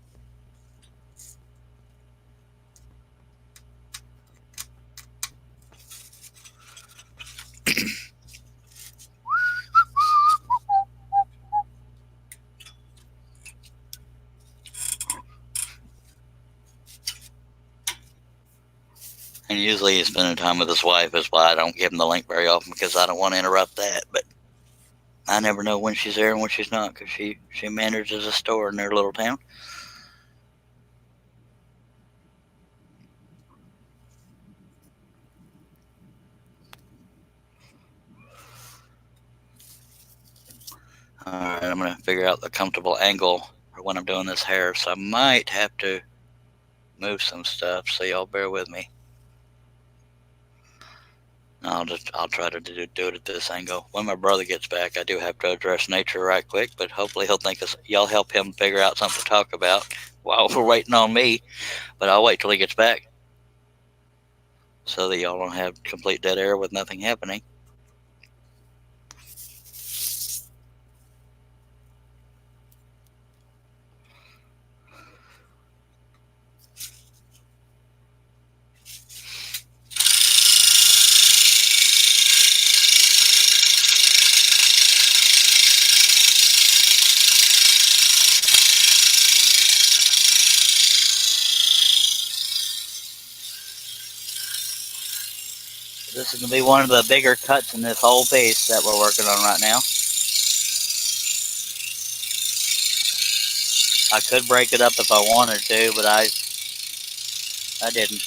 And usually he's spending time with his wife, is why I don't give him the link very often, because I don't want to interrupt that. But I never know when she's there and when she's not, because she manages a store in their little town. All right, I'm going to figure out the comfortable angle for when I'm doing this hair, so I might have to move some stuff, so y'all bear with me. I'll try to do it at this angle. When my brother gets back, I do have to address nature right quick, but hopefully he'll think y'all help him figure out something to talk about while we're waiting on me. But I'll wait till he gets back so that y'all don't have complete dead air with nothing happening. This is going to be one of the bigger cuts in this whole piece that we're working on right now. I could break it up if I wanted to, but I didn't.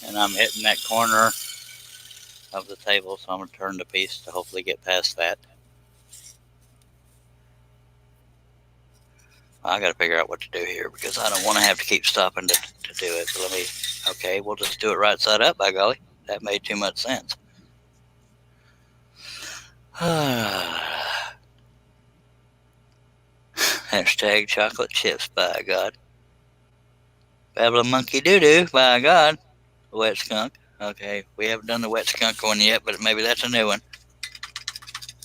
And I'm hitting that corner of the table, so I'm going to turn the piece to hopefully get past that. I got to figure out what to do here because I don't want to have to keep stopping to do it. So okay, we'll just do it right side up, by golly. That made too much sense. Hashtag chocolate chips, by God. Babbling monkey doo-doo, by God. Wet skunk. Okay, we haven't done the wet skunk one yet, but maybe that's a new one.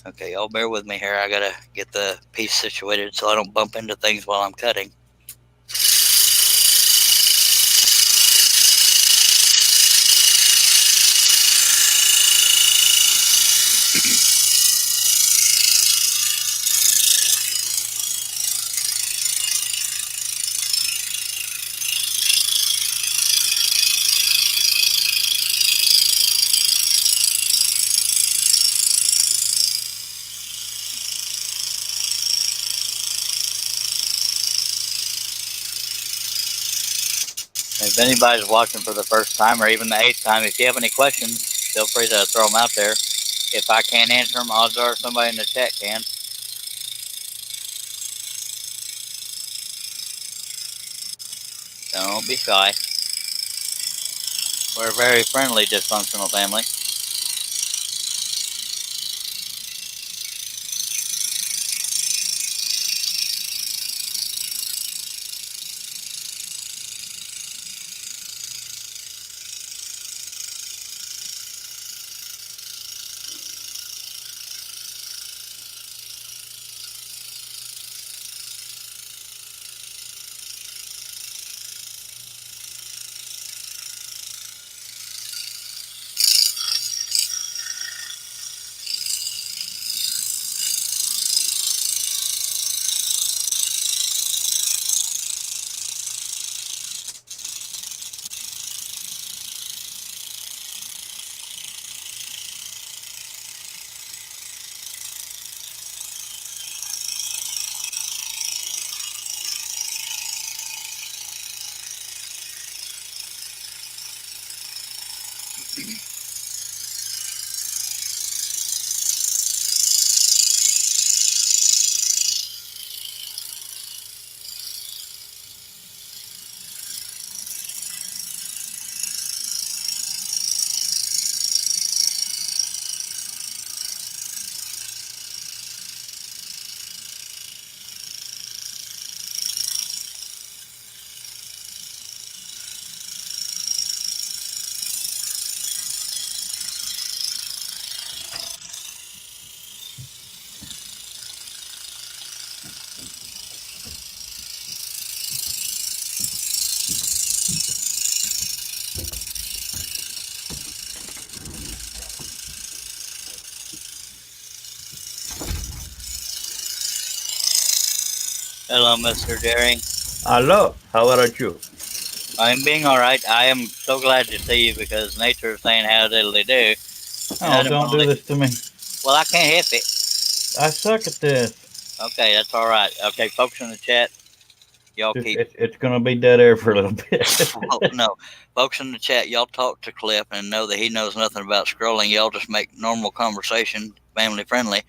Okay, y'all bear with me here. I gotta get the piece situated so I don't bump into things while I'm cutting. If anybody's watching for the first time or even the 8th time, if you have any questions, feel free to throw them out there. If I can't answer them, odds are somebody in the chat can. Don't be shy. We're a very friendly, dysfunctional family. Hello, Mr. Jerry. Hello, how are you? I'm being all right. I am so glad to see you because nature is saying how diddly do. Oh, don't do this to me. Well, I can't help it. I suck at this. Okay, that's all right. Okay, folks in the chat, y'all keep. It's going to be dead air for a little bit. Well, no, folks in the chat, y'all talk to Cliff and know that he knows nothing about scrolling. Y'all just make normal conversation family friendly.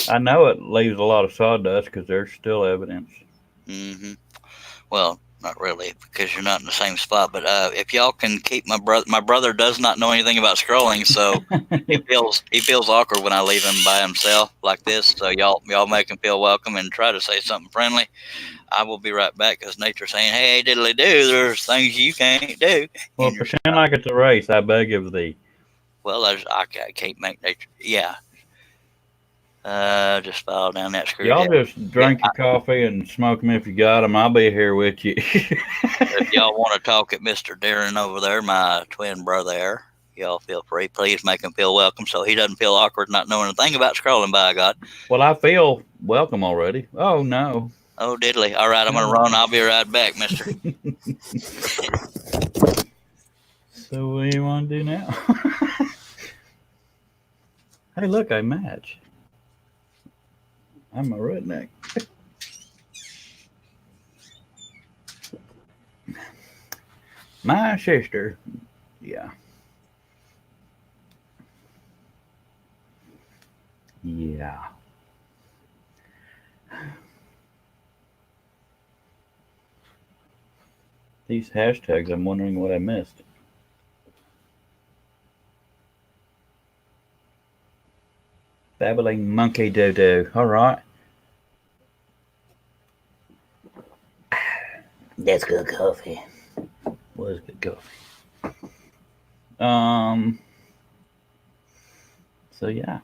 I know it leaves a lot of sawdust because there's still evidence. Mm-hmm. Well, not really, because you're not in the same spot. But if y'all can keep my brother does not know anything about scrolling, so he feels awkward when I leave him by himself like this. So y'all make him feel welcome and try to say something friendly. I will be right back because nature's saying, "Hey, diddly do, there's things you can't do." Well, pretend like it's a race, I beg of thee. Well, I can't make nature. Yeah. Just file down that screw. Y'all just drink your coffee and smoke them if you got them. I'll be here with you. If y'all want to talk at Mr. Darren over there, my twin brother there, y'all feel free. Please make him feel welcome so he doesn't feel awkward not knowing anything about scrolling, by God. Well, I feel welcome already. Oh, no. Oh, diddly. All right, I'm going to run. I'll be right back, mister. So what do you want to do now? Hey, look, I match. I'm a redneck. My sister. Yeah. Yeah. These hashtags, I'm wondering what I missed. Babbling monkey doo-doo. All right. That's good coffee. Was good coffee. So yeah.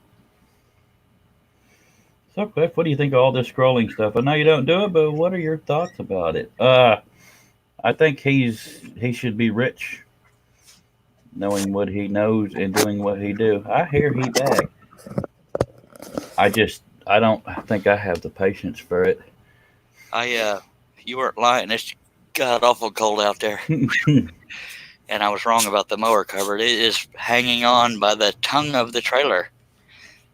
So Cliff, what do you think of all this scrolling stuff? I know you don't do it, but what are your thoughts about it? I think he should be rich, knowing what he knows and doing what he do. I hear he back. I don't think I have the patience for it. You weren't lying. It's god awful cold out there. And I was wrong about the mower cover. It is hanging on by the tongue of the trailer.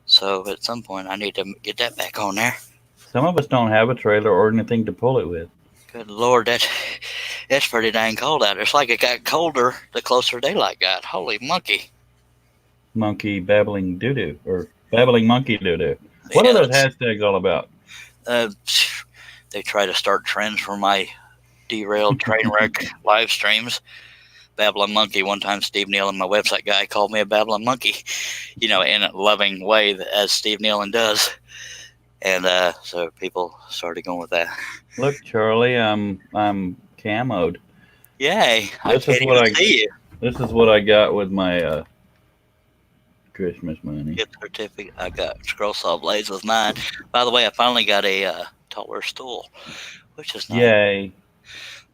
So at some point I need to get that back on there. Some of us don't have a trailer or anything to pull it with. Good Lord, that's pretty dang cold out there. It's like it got colder the closer daylight got. Holy monkey. Monkey babbling doo-doo, or babbling monkey doo-doo. What are those hashtags all about? They try to start trends for my derailed train wreck live streams. Babbling monkey. One time Steve Nealon, my website guy, called me a babbling monkey, in a loving way, as Steve Nealon does. And so people started going with that. Look, Charlie, I'm camoed. Yay! This is what I got with my Christmas money. Gift certificate. I got scroll saw blades with mine. By the way, I finally got a taller stool, which is nice. Yay!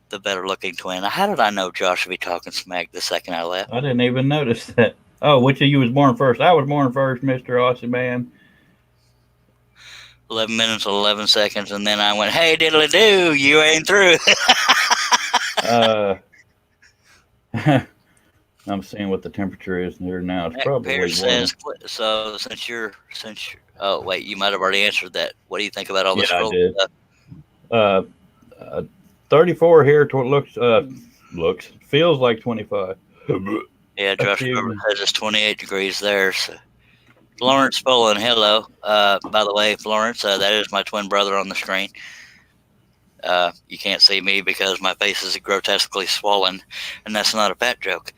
The better looking twin. How did I know Josh would be talking smack the second I left? I didn't even notice that. Oh, which of you was born first? I was born first, Mr. Awesome Man. 11 minutes and 11 seconds, and then I went, "Hey, diddly do, you ain't through." I'm seeing what the temperature is here now. It's probably warm. So since you're oh wait, you might have already answered that. What do you think about all this? I did. 34 here. Feels like 25. Yeah, Josh says it's 28 degrees there. So. Florence Bolin, hello. By the way, Florence, that is my twin brother on the screen. You can't see me because my face is grotesquely swollen, and that's not a fat joke.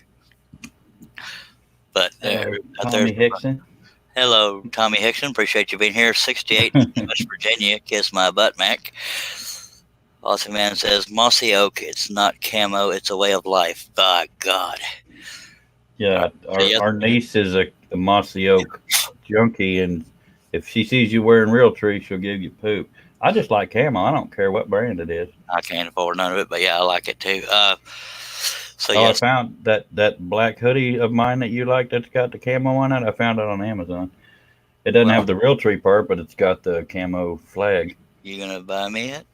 But Tommy Hickson. Hello, Tommy Hickson. Appreciate you being here. 68, West Virginia. Kiss my butt, Mac. Awesome Man says, Mossy Oak, it's not camo, it's a way of life. By God. Yeah, our niece is a Mossy Oak junkie, and if she sees you wearing Realtree, she'll give you poop. I just like camo. I don't care what brand it is. I can't afford none of it, but yeah, I like it too. I found that black hoodie of mine that you like that's got the camo on it. I found it on Amazon. It doesn't have the Realtree part, but it's got the camo flag. You gonna buy me it?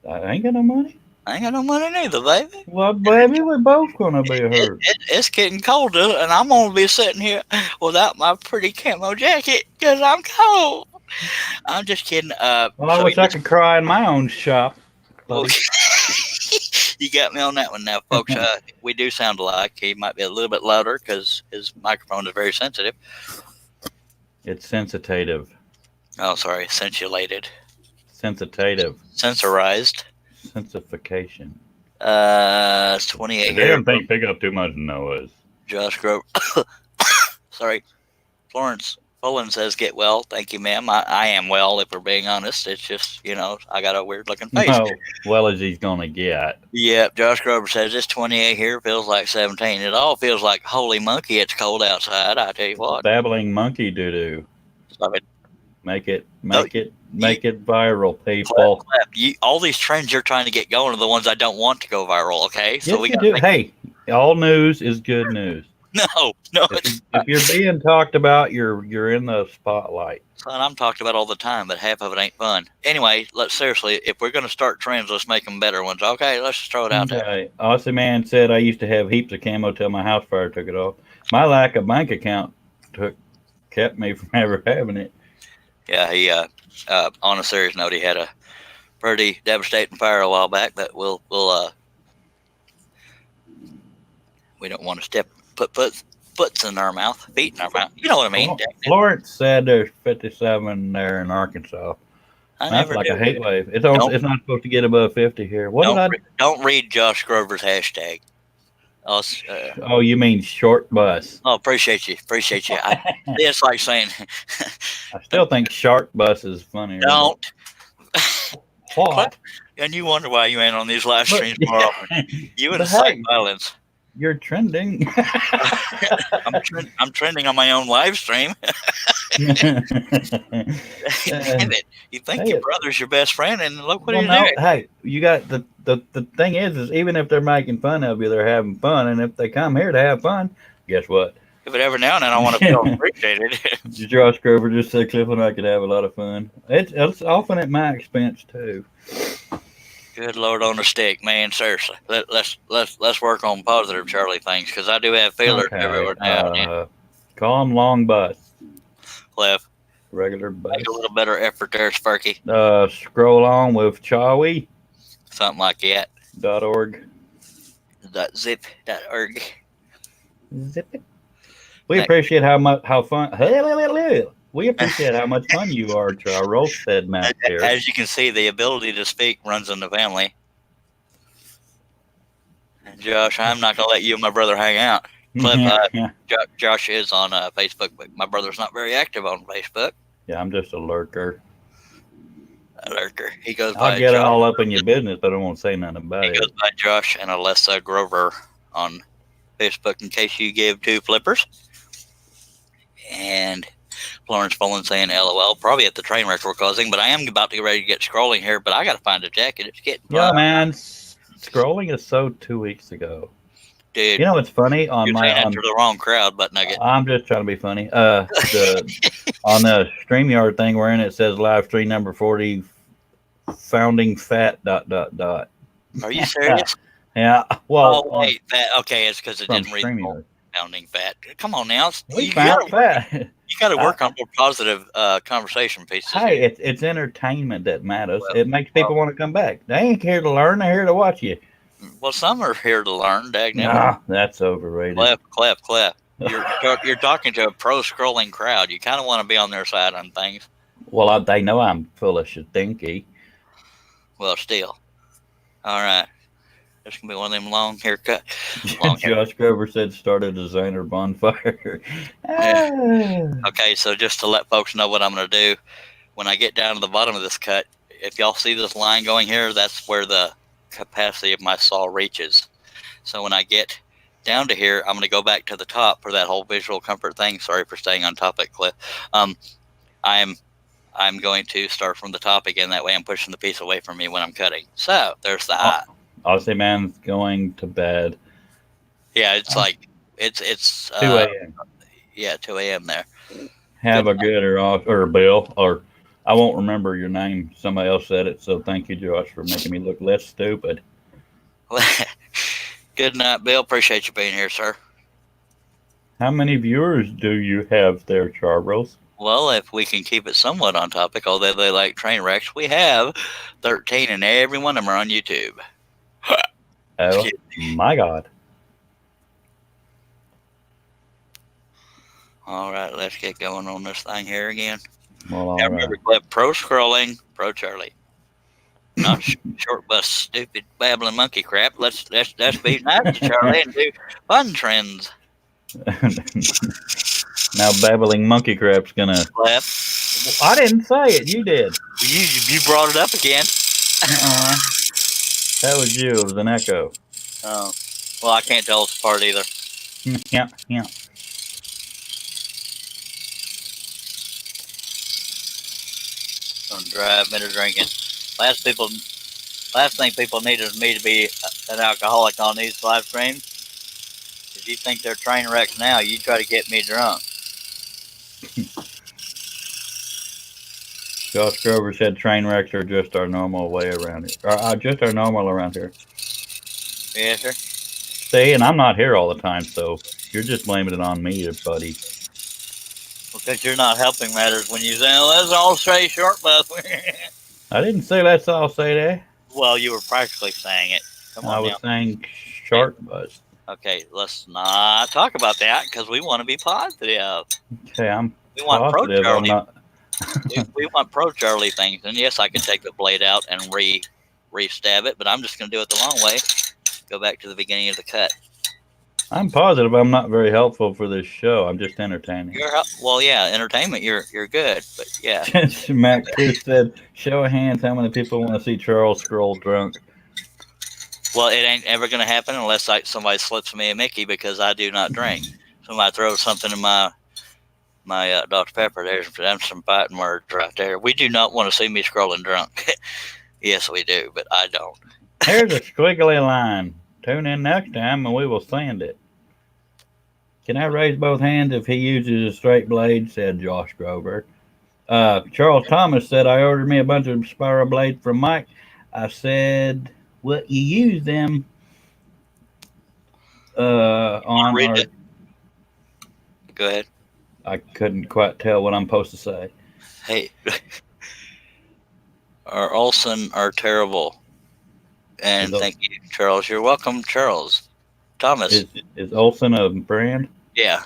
I ain't got no money. I ain't got no money neither, baby. Well, baby, we're both gonna be hurt. It's getting colder, and I'm gonna be sitting here without my pretty camo jacket because I'm cold. I'm just kidding. Well, I wish I could cry in my own shop. Okay. You got me on that one now, folks. We do sound alike. He might be a little bit louder because his microphone is very sensitive. It's sensitive. Oh, sorry, sensulated, Sensitive. sensorized. Sensification. It's 28 They here. don't think pick up too much noise. Josh Grover. Sorry. Florence Fullen says, get well. Thank you, ma'am. I am well, if we're being honest. It's just, I got a weird looking face. No, well as he's gonna get. Yep. Josh Grover says, it's 28 here. Feels like 17. It all feels like, holy monkey, it's cold outside. I tell you what. Babbling monkey doo-doo. Stop it. Make it viral, people. All these trends you're trying to get going are the ones I don't want to go viral, okay? So yes, you do. Hey, all news is good news. No, if you're being talked about, you're in the spotlight. Son, I'm talked about all the time, but half of it ain't fun. Anyway, seriously, if we're going to start trends, let's make them better ones. Okay, let's just throw it out there. Aussie Man said, I used to have heaps of camo till my house fire took it off. My lack of bank account kept me from ever having it. Yeah, he, on a serious note, he had a pretty devastating fire a while back that we don't want to put foots in our mouth, feet in our mouth. You know what I mean? Florence said there's 57 there in Arkansas. That's like a heat wave. It's not supposed to get above 50 here. Don't read Josh Grover's hashtag. Oh, you mean short bus? Oh, appreciate you. It's like saying. I still think shark bus is funnier. Don't. What? And you wonder why you ain't on these live streams more often. You incite violence. You're trending. I'm trending on my own live stream. Damn it. You think your brother's your best friend, and look what he's doing. Hey, you got the thing is even if they're making fun of you, they're having fun, and if they come here to have fun, guess what? But every now and then I want to feel appreciated. Josh Grover just said Cliff and I could have a lot of fun. It's often at my expense too. Good Lord on a stick, man. Seriously, let's work on positive Charlie things, because I do have feelers everywhere now. Call them long bus. Cliff. Regular bus. Make a little better effort there, Sparky. Scroll on with Chawi. Something like that. .org. .zip.org. Zip it. We appreciate how fun. We appreciate how much fun you are, Charles, said Matt. As you can see, the ability to speak runs in the family. And Josh, I'm not going to let you and my brother hang out. Cliff, Josh is on Facebook, but my brother's not very active on Facebook. Yeah, I'm just a lurker. He goes by I'll get all up in your business, but I won't say nothing about it. He goes by Josh and Alessa Grover on Facebook, in case you give two flippers. And Florence Fullen saying LOL, probably at the train wreck we're causing, but I am about to get ready to get scrolling here, but I got to find a jacket. It's getting fun. Yeah, man. Scrolling is so 2 weeks ago. Dude, you know what's funny? You're saying the wrong crowd, but Nugget. I'm just trying to be funny. On the StreamYard thing we're in, it says live stream number 40, founding fat ... Are you serious? Yeah. Well, wait, okay, it's because it didn't read founding fat. Come on now. We found fat. You got to work on more positive conversation pieces. Hey, it's entertainment that matters. It makes people want to come back. They ain't here to learn. They're here to watch you. Well, some are here to learn, Nah, that's overrated. Clef. You're talking to a pro scrolling crowd. You kind of want to be on their side on things. Well, they know I'm full of stinky. Well, still. All right. This can be one of them long haircut. Josh Grover said start a designer bonfire. Okay, so just to let folks know what I'm going to do, when I get down to the bottom of this cut, if y'all see this line going here, that's where the capacity of my saw reaches. So when I get down to here, I'm going to go back to the top for that whole visual comfort thing. Sorry for staying on topic, Cliff. I'm going to start from the top again. That way I'm pushing the piece away from me when I'm cutting. So there's the eye. Aussie Man's going to bed. Yeah, it's like it's 2 a.m. Yeah, 2 a.m. there. Have a good or Bill, or I won't remember your name. Somebody else said it, so thank you, Josh, for making me look less stupid. Good night, Bill. Appreciate you being here, sir. How many viewers do you have there, Charles? Well, if we can keep it somewhat on topic, although they like train wrecks, we have 13, and every one of them are on YouTube. Oh my God. All right, let's get going on this thing here again. Well, Now all remember, right. Clip, pro scrolling, pro Charlie. Not short bus, stupid babbling monkey crap. Let's be nice to Charlie and do fun trends. Now babbling monkey crap's gonna. Clip, I didn't say it. You did. you brought it up again. Uh-uh. That was you. It was an echo. Oh, well, I can't tell it's apart either. Yeah, yeah. Don't drive me to drinking. Last thing people need is me to be an alcoholic on these live streams. If you think they're train wrecks now, you try to get me drunk. Josh Grover said train wrecks are just our normal way around here. Just our normal around here. Yes, sir. See, and I'm not here all the time, so you're just blaming it on me, buddy. Because you're not helping matters when you say, oh, let's all say short bus. I didn't say let's all say that. Well, you were practically saying it. Come on I was now. saying short bus. Okay, let's not talk about that because we want to be positive. Okay, I'm We want pro positive. I'm Charlie. not. we want pro Charlie things. And yes, I can take the blade out and re-stab it, but I'm just going to do it the long way. Go back to the beginning of the cut. I'm positive I'm not very helpful for this show. I'm just entertaining. Well, yeah, entertainment. You're good, but yeah. Matt Chris said, "Show of hands, how many people want to see Charles scroll drunk?" Well, it ain't ever going to happen unless somebody slips me a Mickey because I do not drink. Somebody throws something in my Dr. Pepper. There's some fighting words right there. We do not want to see me scrolling drunk. Yes, we do, but I don't. Here's a squiggly line. Tune in next time and we will sand it. Can I raise both hands if he uses a straight blade? Said Josh Grover. Charles Thomas said, I ordered me a bunch of spiral blades from Mike. I said, what you use them on? Read it. Go ahead. I couldn't quite tell what I'm supposed to say. Hey, our Olsen are terrible. And thank you, Charles. You're welcome, Charles. Thomas. Is Olsen a brand? Yeah.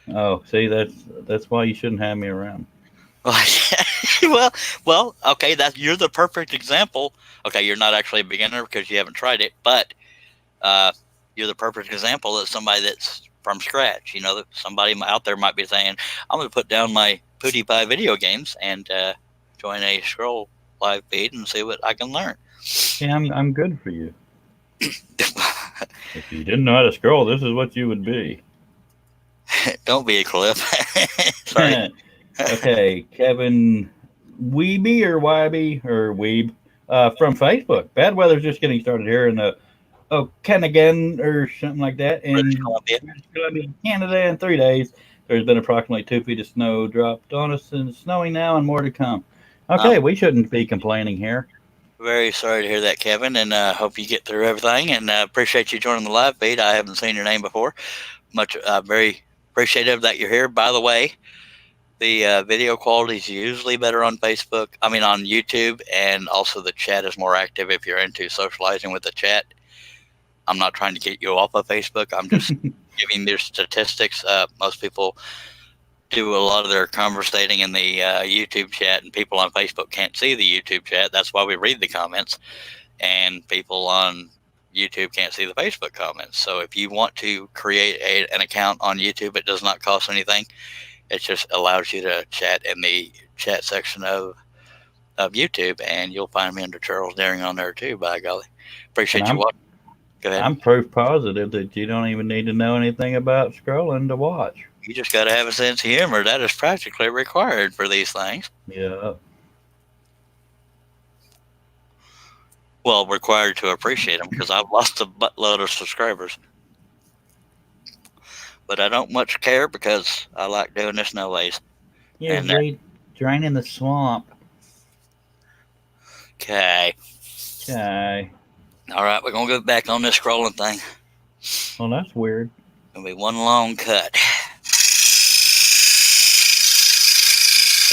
Oh, see, that's why you shouldn't have me around. well, okay, you're the perfect example. Okay, you're not actually a beginner because you haven't tried it, but you're the perfect example of somebody that's from scratch. You know, that somebody out there might be saying, I'm going to put down my PewDiePie video games and join a scroll live feed and see what I can learn. Yeah, I'm good for you. If you didn't know how to scroll, this is what you would be. Don't be a clip. Sorry. Okay, Kevin Weeby or Wybe or Weeb from Facebook. Bad weather's just getting started here in Okanagan or something like that. In Columbia, Canada, in 3 days. There's been approximately 2 feet of snow dropped on us, and it's snowing now and more to come. Okay, we shouldn't be complaining here. Very sorry to hear that, Kevin, and hope you get through everything, and appreciate you joining the live feed. I haven't seen your name before. Very appreciative that you're here. By the way, the video quality is usually better on on YouTube, and also the chat is more active if you're into socializing with the chat. I'm not trying to get you off of Facebook. I'm just giving their statistics. Most people do a lot of their conversating in the YouTube chat, and people on Facebook can't see the YouTube chat. That's why we read the comments, and people on YouTube can't see the Facebook comments. So if you want to create an account on YouTube, it does not cost anything. It just allows you to chat in the chat section of YouTube, and you'll find me under Charles Daring on there too, by golly. Appreciate you watching. Go ahead. I'm proof positive that you don't even need to know anything about scrolling to watch. You just got to have a sense of humor. That is practically required for these things. Yeah. Well, required to appreciate them, because I've lost a buttload of subscribers. But I don't much care because I like doing this no ways. Yeah, draining the swamp. Okay. Okay. All right, we're going to go back on this scrolling thing. Well, that's weird. It'll be one long cut.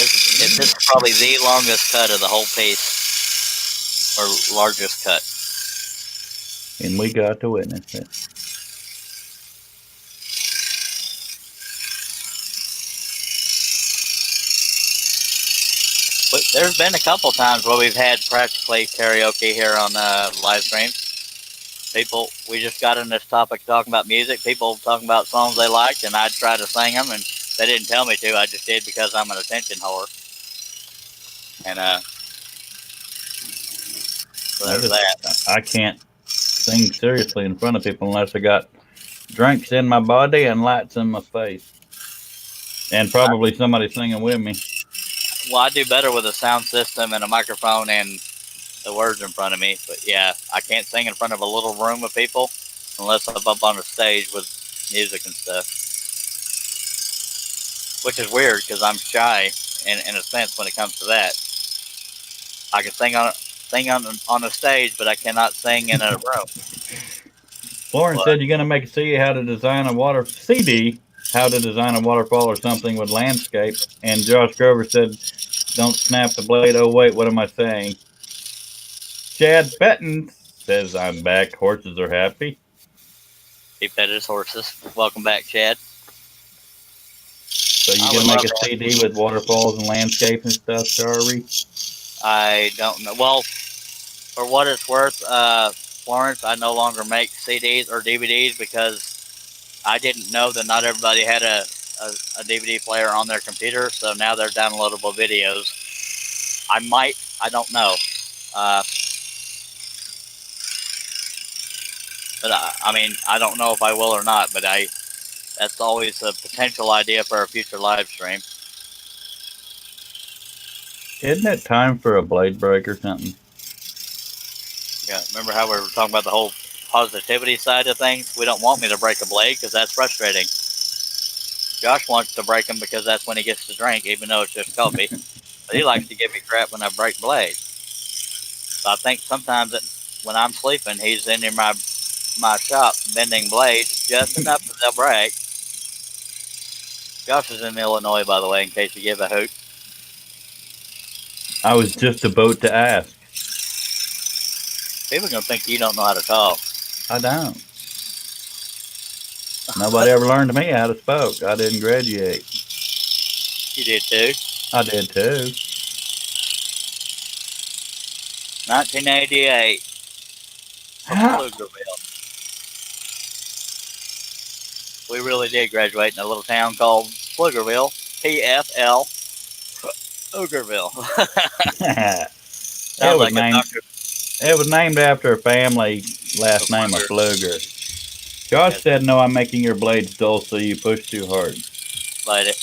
This is probably the longest cut of the whole piece, or largest cut. and we got to witness it. But there's been a couple times where we've had practically karaoke here on live stream. People, we just got in this topic talking about music. People talking about songs they liked, and I'd try to sing them, and they didn't tell me to. I just did because I'm an attention whore. And so there's that. I can't sing seriously in front of people unless I got drinks in my body and lights in my face, and probably somebody singing with me. Well, I do better with a sound system and a microphone and the words in front of me. But yeah, I can't sing in front of a little room of people unless I'm up on a stage with music and stuff. Which is weird because I'm shy in a sense when it comes to that. I can sing on a stage, but I cannot sing in a room. Florence said you're going to make a CD how to design a waterfall or something with landscape. And Josh Grover said, don't snap the blade. Oh, wait, what am I saying? Chad Fenton says, I'm back. Horses are happy. He fed his horses. Welcome back, Chad. So you going to make a CD with waterfalls and landscape and stuff, Charlie? I don't know. Well, for what it's worth, Florence, I no longer make CDs or DVDs because I didn't know that not everybody had a DVD player on their computer, so now they're downloadable videos. I don't know. But I mean, I don't know if I will or not, but that's always a potential idea for a future live stream. Isn't it time for a blade break or something? Yeah, remember how we were talking about the whole positivity side of things? We don't want me to break a blade because that's frustrating. Josh wants to break them because that's when he gets to drink, even though it's just coffee. But he likes to give me crap when I break blades. So I think sometimes when I'm sleeping, he's in my shop bending blades just enough that they'll break. Josh is in Illinois, by the way, in case you give a hoot. I was just about to ask. People are going to think you don't know how to talk. I don't. Nobody ever learned me how to spoke. I didn't graduate. You did too. I did too. 1988. From Pflugerville. We really did graduate in a little town called Pflugerville. PFL. Pflugerville. It was named after a family last name of Pfluger. Josh said, no, I'm making your blades dull, so you push too hard. Light it.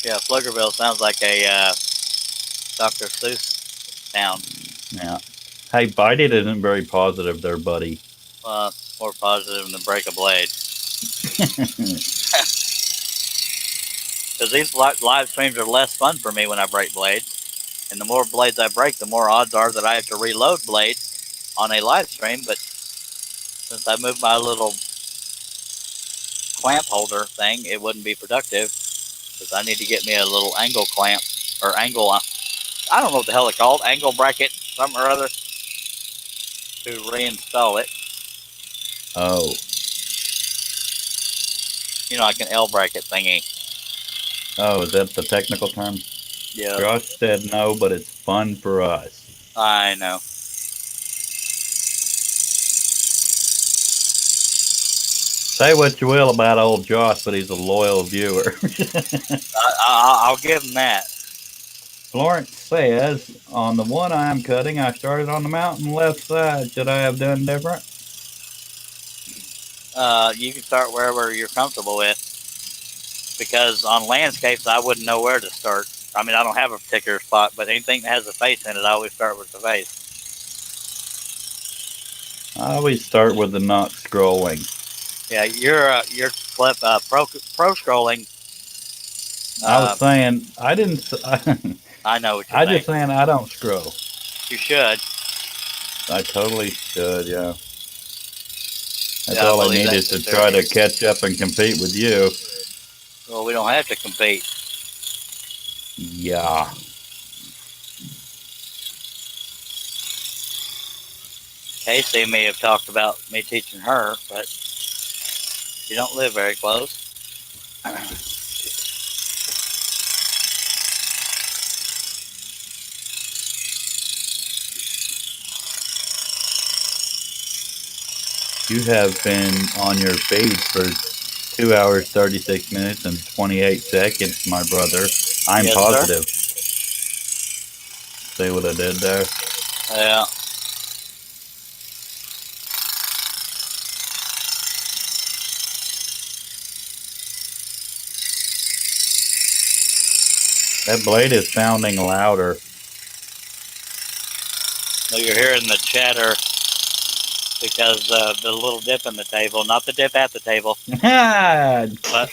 Yeah, Pflugerville sounds like a Dr. Seuss town. Yeah. Hey, Bite It isn't very positive there, buddy. More positive than break a blade. Because these live streams are less fun for me when I break blades. And the more blades I break, the more odds are that I have to reload blades on a live stream. But since I moved my little clamp holder thing, it wouldn't be productive. Because I need to get me a little angle clamp. Or angle, I don't know what the hell it's called. Angle bracket, something or other. To reinstall it. Oh. You know, like an L bracket thingy. Oh, is that the technical term? Yeah. Josh said no, but it's fun for us. I know. Say what you will about old Josh, but he's a loyal viewer. I'll give him that. Florence says, on the one I'm cutting, I started on the mountain left side. Should I have done different? You can start wherever you're comfortable with. Because on landscapes, I wouldn't know where to start. I mean, I don't have a particular spot, but anything that has a face in it, I always start with the face. I always start with the not scrolling. Yeah, your clip pro scrolling. I was saying I didn't. I know what you're saying. I just saying I don't scroll. You should. I totally should. Yeah. That's all I need is to try to catch up and compete with you. Well, we don't have to compete. Yeah. Casey may have talked about me teaching her, but you don't live very close. You have been on your feed for 2 hours, 36 minutes, and 28 seconds, my brother. I'm Yes, sir. positive. See what I did there? Yeah. That blade is sounding louder. So you're hearing the chatter because the little dip in the table, not the dip at the table. But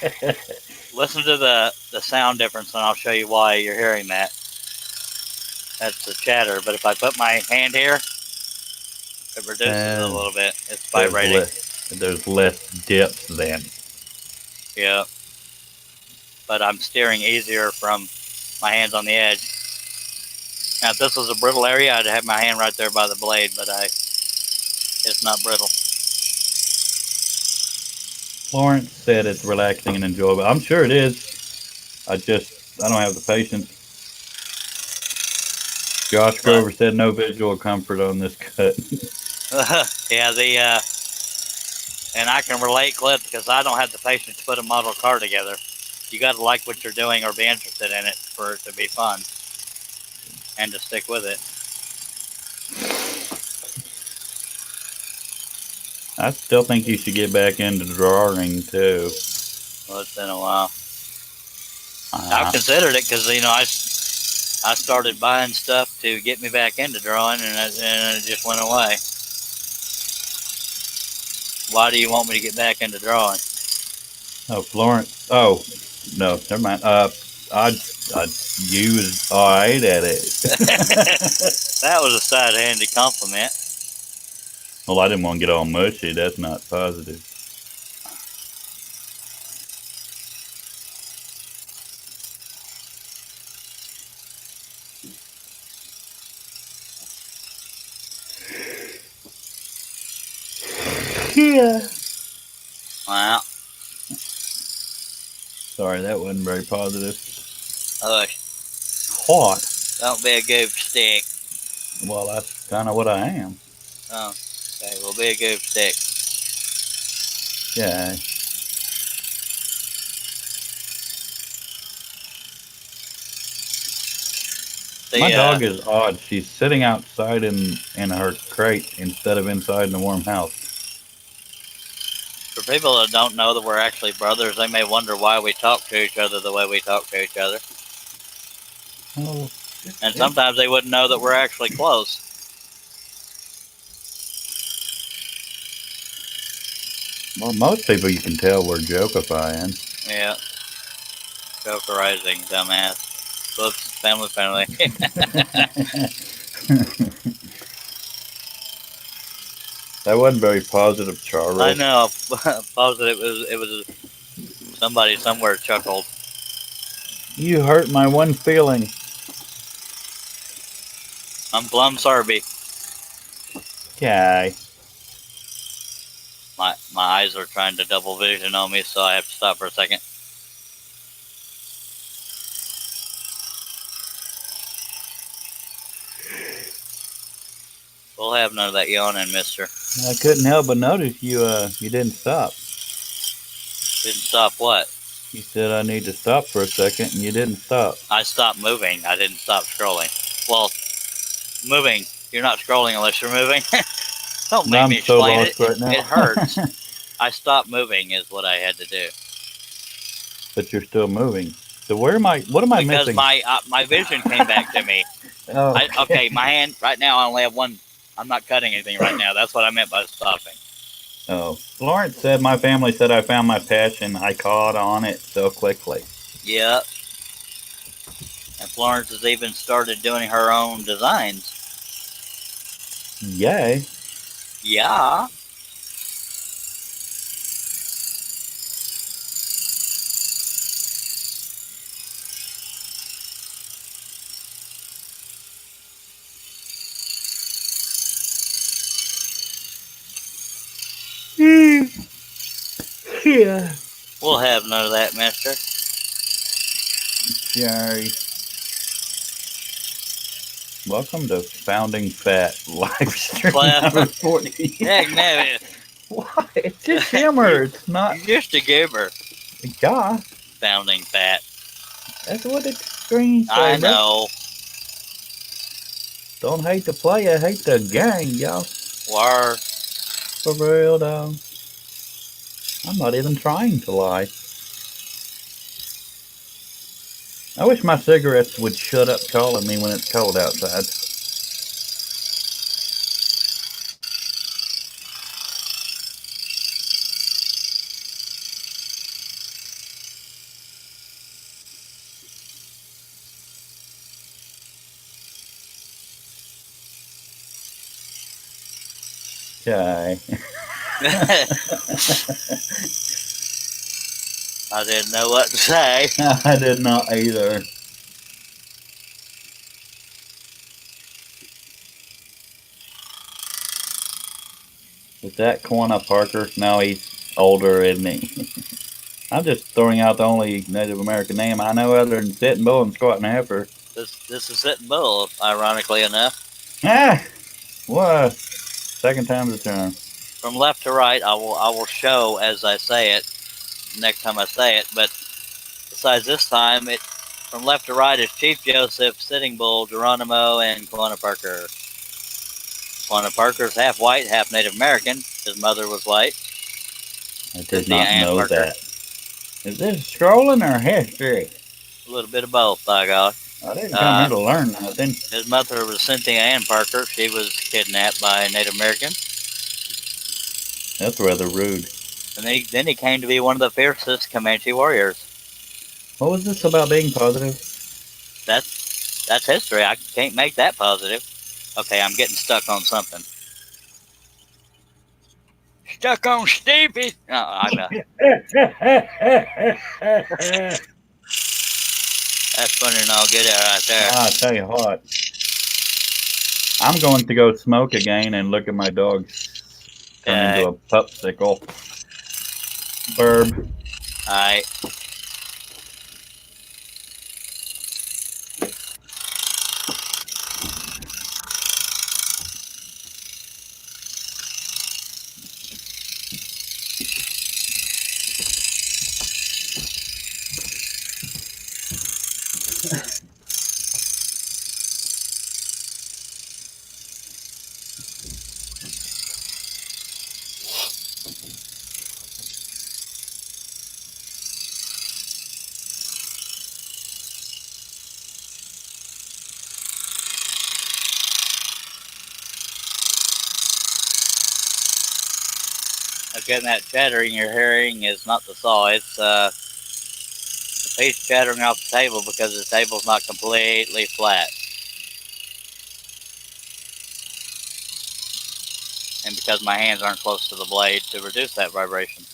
listen to the sound difference, and I'll show you why you're hearing that. That's the chatter. But if I put my hand here, it reduces a little bit. It's vibrating. There's less dips then. Yeah. But I'm steering easier from my hands on the edge. Now, if this was a brittle area, I'd have my hand right there by the blade, but it's not brittle. Lawrence said it's relaxing and enjoyable. I'm sure it is. I don't have the patience. Josh Grover said no visual comfort on this cut. Yeah, and I can relate, Cliff, because I don't have the patience to put a model car together. You got to like what you're doing or be interested in it for it to be fun and to stick with it. I still think you should get back into drawing too. Well, it's been a while. I've considered it because I started buying stuff to get me back into drawing, and it just went away. Why do you want me to get back into drawing? Oh, Florence. Oh, no, never mind. You was all right at it. That was a side-handed compliment. Well, I didn't want to get all mushy. That's not positive. Yeah. Wow. Sorry, that wasn't very positive. Hush. Hot. Don't be a goof stick. Well, that's kind of what I am. Oh, okay. Well, be a goof stick. Yeah. My dog is odd. She's sitting outside in her crate instead of inside in a warm house. For people that don't know that we're actually brothers, they may wonder why we talk to each other the way we talk to each other. Oh. And sometimes they wouldn't know that we're actually close. Well, most people you can tell we're jokifying. Yeah. Jokerizing, dumbass. Whoops, family friendly. That wasn't very positive, Charlie. I know. Positive it was somebody somewhere chuckled. You hurt my one feeling. I'm Plum Sarby. Okay. My eyes are trying to double vision on me, so I have to stop for a second. We'll have none of that yawning, mister. I couldn't help but notice you didn't stop. Didn't stop what? You said I need to stop for a second, and you didn't stop. I stopped moving. I didn't stop scrolling. Well, moving. You're not scrolling unless you're moving. Don't make me explain it. Right now. It hurts. I stopped moving is what I had to do. But you're still moving. So what am I missing? Because my vision came back to me. Oh, okay, my hand right now I only have one. I'm not cutting anything right now. That's what I meant by stopping. Oh, Lawrence said my family said I found my passion. I caught on it so quickly. Yep. And Florence has even started doing her own designs. Yay. Yeah. Yeah. We'll have none of that, mister. Jerry. Welcome to Founding Fat live stream Well, number 40. heck, no. Why? It's just humor. It's not. You're just a giver. Yeah. Founding fat. That's what it's screen say, I bro. know. Don't hate the player, hate the gang, y'all. War. For real, though. I'm not even trying to lie. I wish my cigarettes would shut up calling me when it's cold outside. Okay. I didn't know what to say. I did not either. Is that Quanah Parker? No, he's older, isn't he? I'm just throwing out the only Native American name I know other than Sitting Bull and Squatting Heifer. This is Sitting Bull, ironically enough. Ah! What? Second time's the charm. From left to right, I will show as I say it next time I say it. But besides this time, it from left to right is Chief Joseph, Sitting Bull, Geronimo, and Quanah Parker. Quanah Parker's half white, half Native American. His mother was white. I did Cynthia not Ann know Parker. that. Is this scrolling or history? A little bit of both, by God. I didn't come here to learn nothing. His mother was Cynthia Ann Parker. She was kidnapped by a Native American. That's rather rude. And then he came to be one of the fiercest Comanche warriors. What was this about being positive? That's history. I can't make that positive. Okay, I'm getting stuck on something. Stuck on Stevie. No, I'm that's funny, and I'll get it right there. I tell you what. I'm going to go smoke again and look at my dogs turn into a popsicle. Burb. Alright. Again, that chattering you're hearing is not the saw. It's the piece chattering off the table because the table's not completely flat. And because my hands aren't close to the blade to reduce that vibration.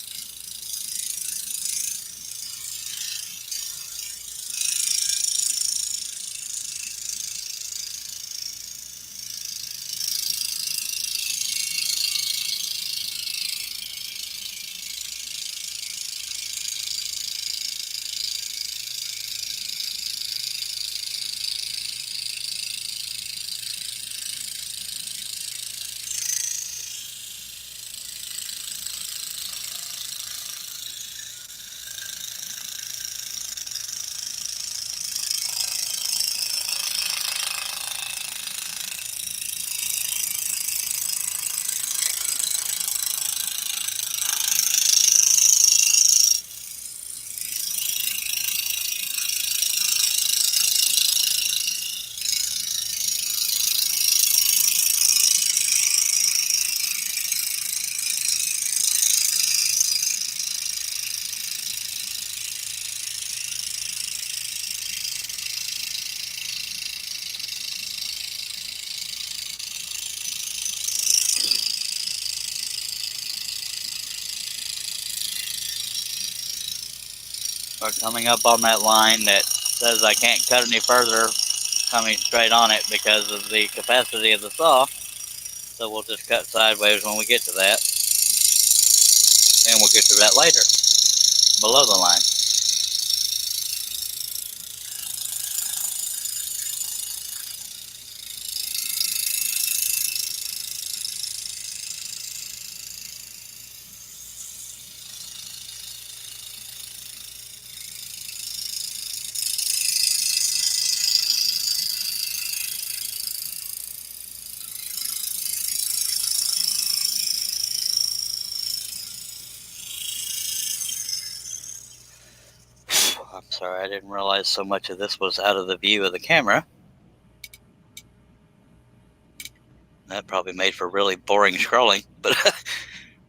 We're coming up on that line that says I can't cut any further coming straight on it because of the capacity of the saw. So we'll just cut sideways when we get to that. And we'll get to that later. below the line. I'm sorry, I didn't realize so much of this was out of the view of the camera. That probably made for really boring scrolling, but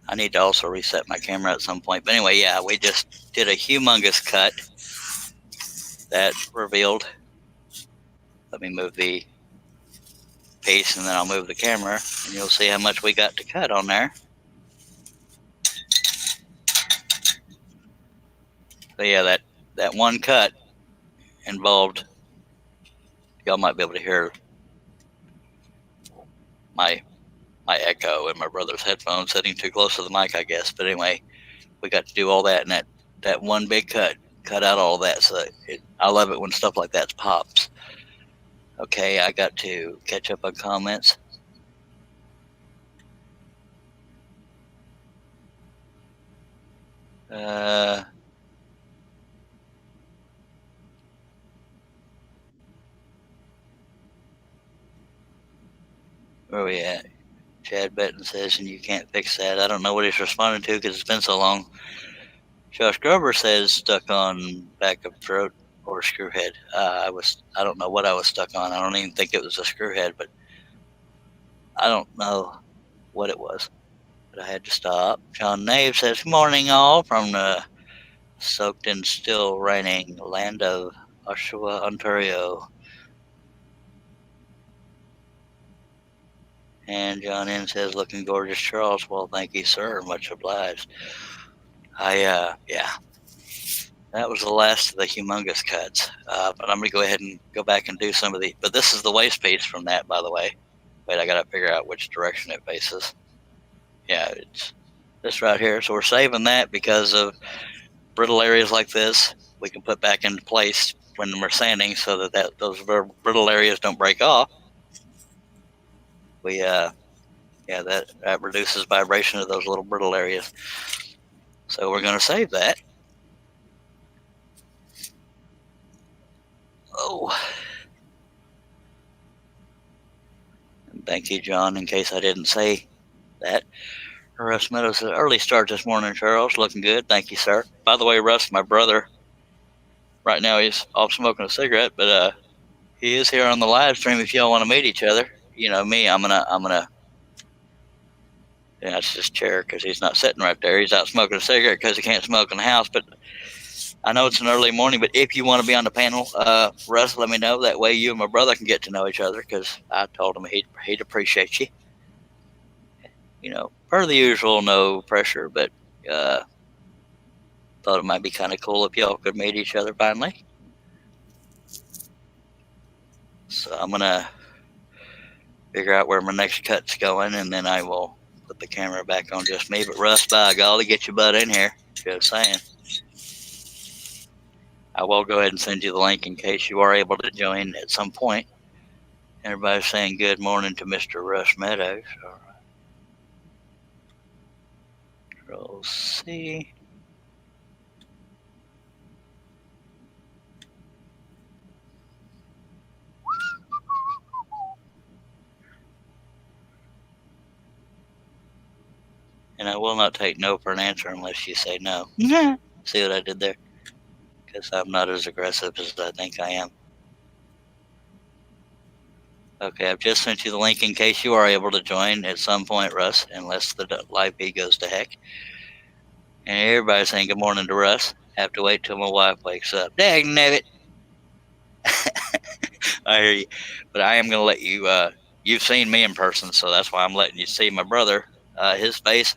I need to also reset my camera at some point. But anyway, yeah, we just did a humongous cut that revealed. Let me move the piece and then I'll move the camera and you'll see how much we got to cut on there. So yeah, that one cut involved, y'all might be able to hear my echo in my brother's headphones sitting too close to the mic, I guess. But anyway, we got to do all that, and that one big cut out all that. So I love it when stuff like that pops. Okay, I got to catch up on comments. Where are we at? Chad Benton says, and you can't fix that. I don't know what he's responding to because it's been so long. Josh Grover says, stuck on back of throat or screw head. I don't know what I was stuck on. I don't even think it was a screw head, but I don't know what it was. But I had to stop. John Nave says, good morning all from the soaked and still raining land of Oshawa, Ontario. And John N says, looking gorgeous, Charles. Well, thank you, sir. Much obliged. Yeah, that was the last of the humongous cuts. But I'm going to go ahead and go back and do some of the, but this is the waist piece from that, by the way. Wait, I got to figure out which direction it faces. Yeah, it's this right here. So we're saving that because of brittle areas like this. We can put back into place when we're sanding so that those brittle areas don't break off. Yeah, that reduces vibration of those little brittle areas. So we're going to save that. Oh. And thank you, John, in case I didn't say that. Russ Meadows said, early start this morning, Charles. Looking good. Thank you, sir. By the way, Russ, my brother, right now he's off smoking a cigarette, but he is here on the live stream if y'all want to meet each other. You know me, I'm gonna yeah, it's just chair because he's not sitting right there. He's out smoking a cigarette because he can't smoke in the house. But I know it's an early morning, but if you want to be on the panel, Russ, let me know. That way you and my brother can get to know each other because I told him he'd appreciate you. You know, per the usual, no pressure, but thought it might be kind of cool if y'all could meet each other finally. So I'm going to figure out where my next cut's going, and then I will put the camera back on just me. But Russ, by golly, get your butt in here. Just saying. I will go ahead and send you the link in case you are able to join at some point. Everybody's saying good morning to Mr. Russ Meadows. All right. Control C. And I will not take no for an answer unless you say no. See what I did there? Because I'm not as aggressive as I think I am. Okay, I've just sent you the link in case you are able to join at some point, Russ, unless the live feed goes to heck. And everybody's saying good morning to Russ. Have to wait till my wife wakes up. Dang nabbit. I hear you. But I am going to let you, you've seen me in person, so that's why I'm letting you see my brother. His face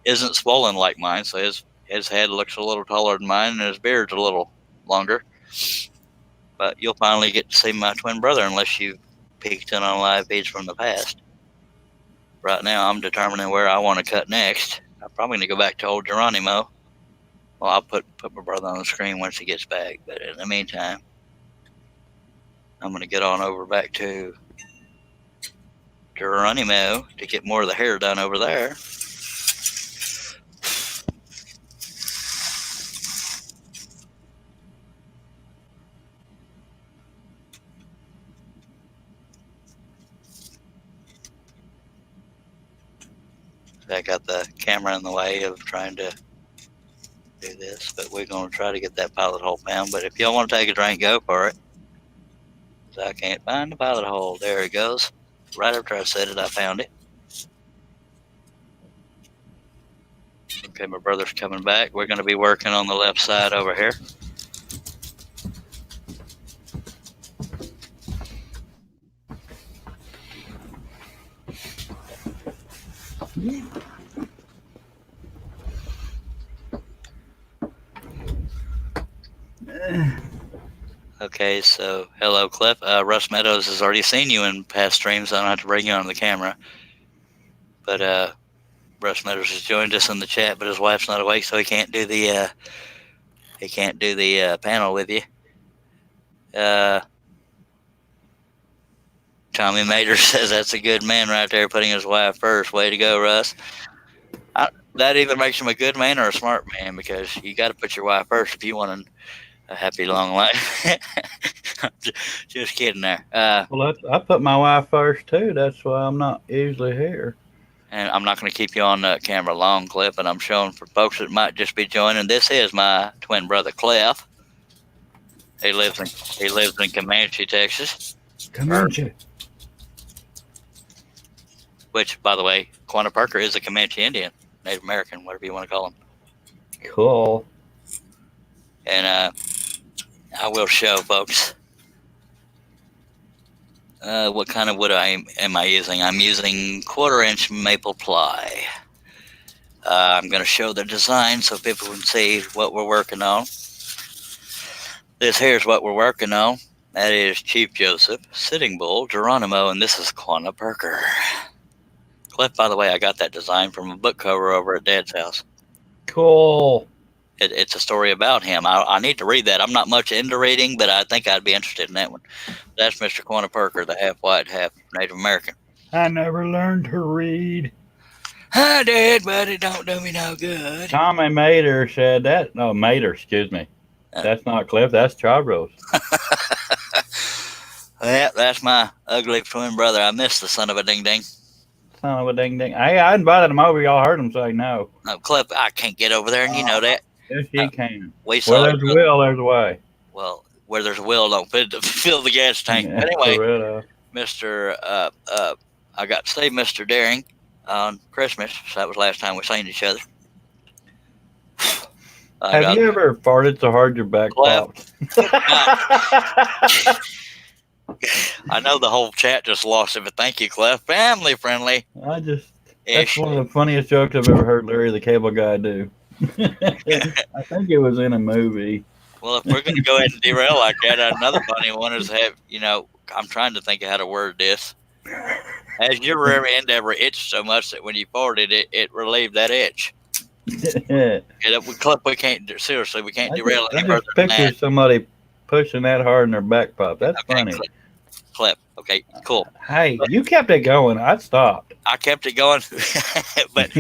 isn't swollen like mine, so his head looks a little taller than mine, and his beard's a little longer. But you'll finally get to see my twin brother unless you peeked in on live feeds from the past. Right now, I'm determining where I want to cut next. I'm probably going to go back to old Geronimo. Well, I'll put my brother on the screen once he gets back. But in the meantime, I'm going to get on over back to Geronimo to get more of the hair done over there. I got the camera in the way of trying to do this, but we're going to try to get that pilot hole found. But if y'all want to take a drink, go for it. I can't find the pilot hole. There it goes. Right after I said it, I found it. Okay, my brother's coming back. We're going to be working on the left side over here. Okay, so hello, Cliff. Russ Meadows has already seen you in past streams. I don't have to bring you on the camera. But Russ Meadows has joined us in the chat, but his wife's not awake, so he can't do the panel with you. Tommy Mater says that's a good man right there, putting his wife first. Way to go, Russ. That either makes him a good man or a smart man, because you got to put your wife first if you want a happy long life. Just kidding there. Well, I put my wife first too. That's why I'm not usually here. And I'm not going to keep you on camera long, Cliff, and I'm showing for folks that might just be joining. This is my twin brother, Cliff. He lives in Comanche, Texas. Comanche. Which, by the way, Quanah Parker is a Comanche Indian, Native American, whatever you want to call him. Cool. And I will show folks what kind of wood am I using. I'm using 1/4-inch maple ply. I'm going to show the design so people can see what we're working on. This here's what we're working on. That is Chief Joseph, Sitting Bull, Geronimo, and this is Quanah Parker. Cliff, by the way, I got that design from a book cover over at Dad's house. Cool. It's a story about him. I need to read that. I'm not much into reading, but I think I'd be interested in that one. That's Mr. Quanah Parker, the half white, half Native American. I never learned to read. I did, but it don't do me no good. Tommy Mater said that. No, Mater, excuse me. That's not Cliff. That's Chavros. Yeah, that's my ugly twin brother. I miss the son of a ding-ding. Son of a ding-ding. Hey, I invited him over. Y'all heard him say no. No, Cliff, I can't get over there, and you know that. Yes, you can. We saw where there's a will, there's a way. Well, where there's a will, don't fill the gas tank. Yeah, anyway, Mr. I got to see Mr. Daring on Christmas. So that was the last time we seen each other. Have you ever farted so hard your back popped? I know the whole chat just lost it, but thank you, Cliff. Family friendly. That's one of the funniest jokes I've ever heard Larry the Cable Guy do. I think it was in a movie. Well, if we're going to go ahead and derail like that, another funny one is I'm trying to think of how to word this. As your rear end ever itched so much that when you farted, it relieved that itch. Clip, we can't derail any further than that. Picture somebody pushing that hard in their back pop. That's funny. Clip. Okay, cool. Hey, you kept it going. I stopped. I kept it going, but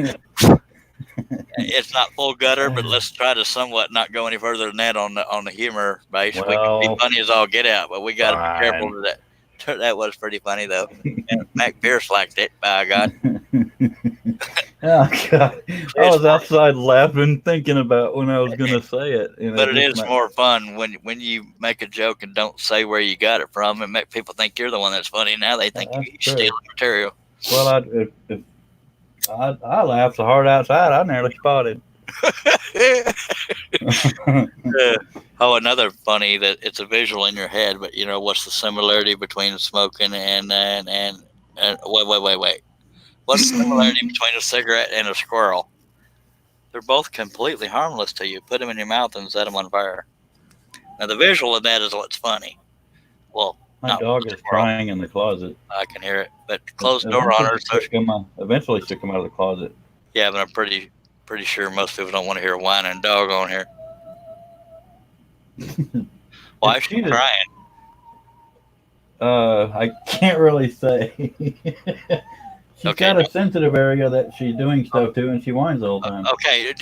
it's not full gutter. But let's try to somewhat not go any further than that on the humor base. Well, we can be funny as all get out, but we got to be careful with that. That was pretty funny though. And Mac Pierce liked it. By God. Oh God! I was outside laughing, thinking about when I was going to say it. But it is more fun when you make a joke and don't say where you got it from, and make people think you're the one that's funny. Now they think you're stealing material. Well, I laughed so hard outside, I nearly spotted. Another funny that it's a visual in your head, but you know what's the similarity between smoking and wait. What's the similarity between a cigarette and a squirrel? They're both completely harmless to you. Put them in your mouth and set them on fire. Now, the visual of that is what's funny. Well, my dog is crying in the closet. I can hear it, but close the door on her. So eventually shook him out of the closet. Yeah, but I'm pretty Pretty sure most people don't want to hear a whining dog on here. Why is she crying? I can't really say. She's Okay, got a sensitive area that she's doing stuff to, and she whines all the time. Okay,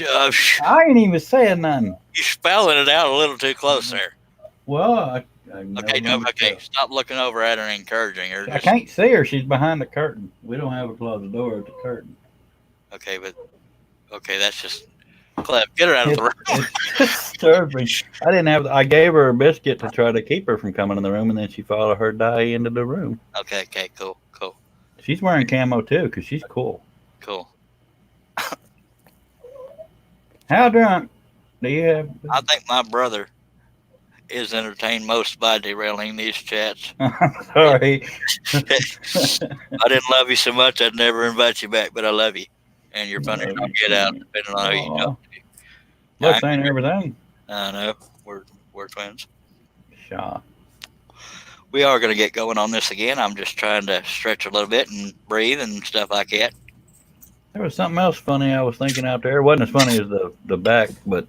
I ain't even saying nothing. you're spelling it out a little too close there. Well, I never Okay, mind okay, stuff. stop looking over at her and encouraging her. I can't see her. She's behind the curtain. We don't have a closet door at the curtain. Okay, but that's just Clef. Get her out of the room. It's disturbing. I gave her a biscuit to try to keep her from coming in the room, and then she followed her dye into the room. Okay, cool. She's wearing camo too, because she's cool. Cool. How drunk do you have? I think my brother is entertained most by derailing these chats. Sorry. I didn't love you so much, I'd never invite you back, but I love you. And you're funny to get out, depending on who you talk to. Looks ain't everything. I know. We're twins. Shaw. We are going to get going on this again. I'm just trying to stretch a little bit and breathe and stuff like that. There was something else funny I was thinking out there. It wasn't as funny as the back, but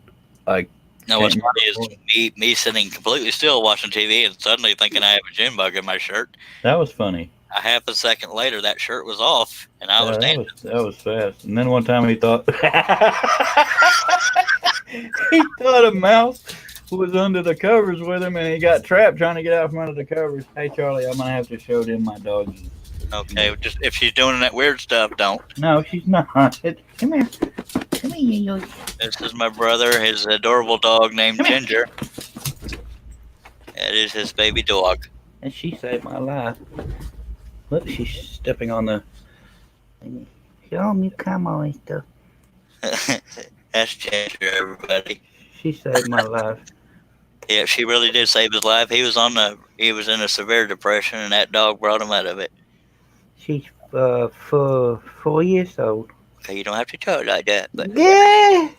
No, what's funny is me sitting completely still watching TV and suddenly thinking I have a gym bug in my shirt. That was funny. A half a second later, that shirt was off, and I was dancing. That was fast. And then one time he thought a mouse was under the covers with him, and he got trapped trying to get out from under the covers. Hey, Charlie, I'm gonna have to show them my dogs. Okay, just if she's doing that weird stuff, don't. No, she's not. Come here. Come here. This is my brother, his adorable dog named Ginger. That is his baby dog. And she saved my life. Look, she's stepping on the. Show me camo and stuff. That's Ginger, everybody. She saved my life. Yeah, she really did save his life. He was in a severe depression, and that dog brought him out of it. She's 4 years old. Okay, you don't have to tell it like that, but. Yeah.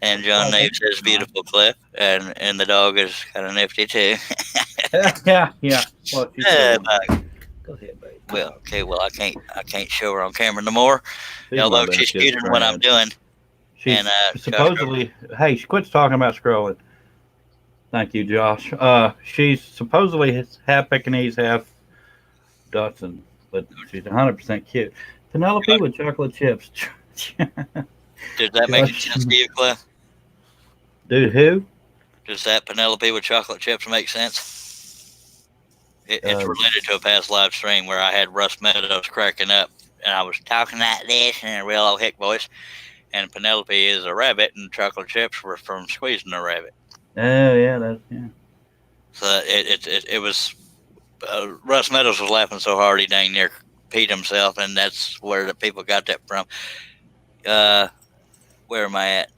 And John names his beautiful Cliff, and the dog is kind of nifty too. yeah. Well, Go ahead, baby. Well, I can't show her on camera no more. Although she's cuter than what I'm doing. She's supposedly. Hey, she quits talking about scrolling. Thank you, Josh. She's supposedly half Pekingese, half Dachshund, but she's 100% cute. Penelope with chocolate chips. Does that make sense to you, Cliff? Dude, who? Does that Penelope with chocolate chips make sense? It's related to a past live stream where I had Russ Meadows cracking up, and I was talking like this in a real old hick voice, and Penelope is a rabbit, and chocolate chips were from squeezing a rabbit. Oh, yeah, yeah. So it was, Russ Meadows was laughing so hard he dang near peed himself, and that's where the people got that from. Where am I at?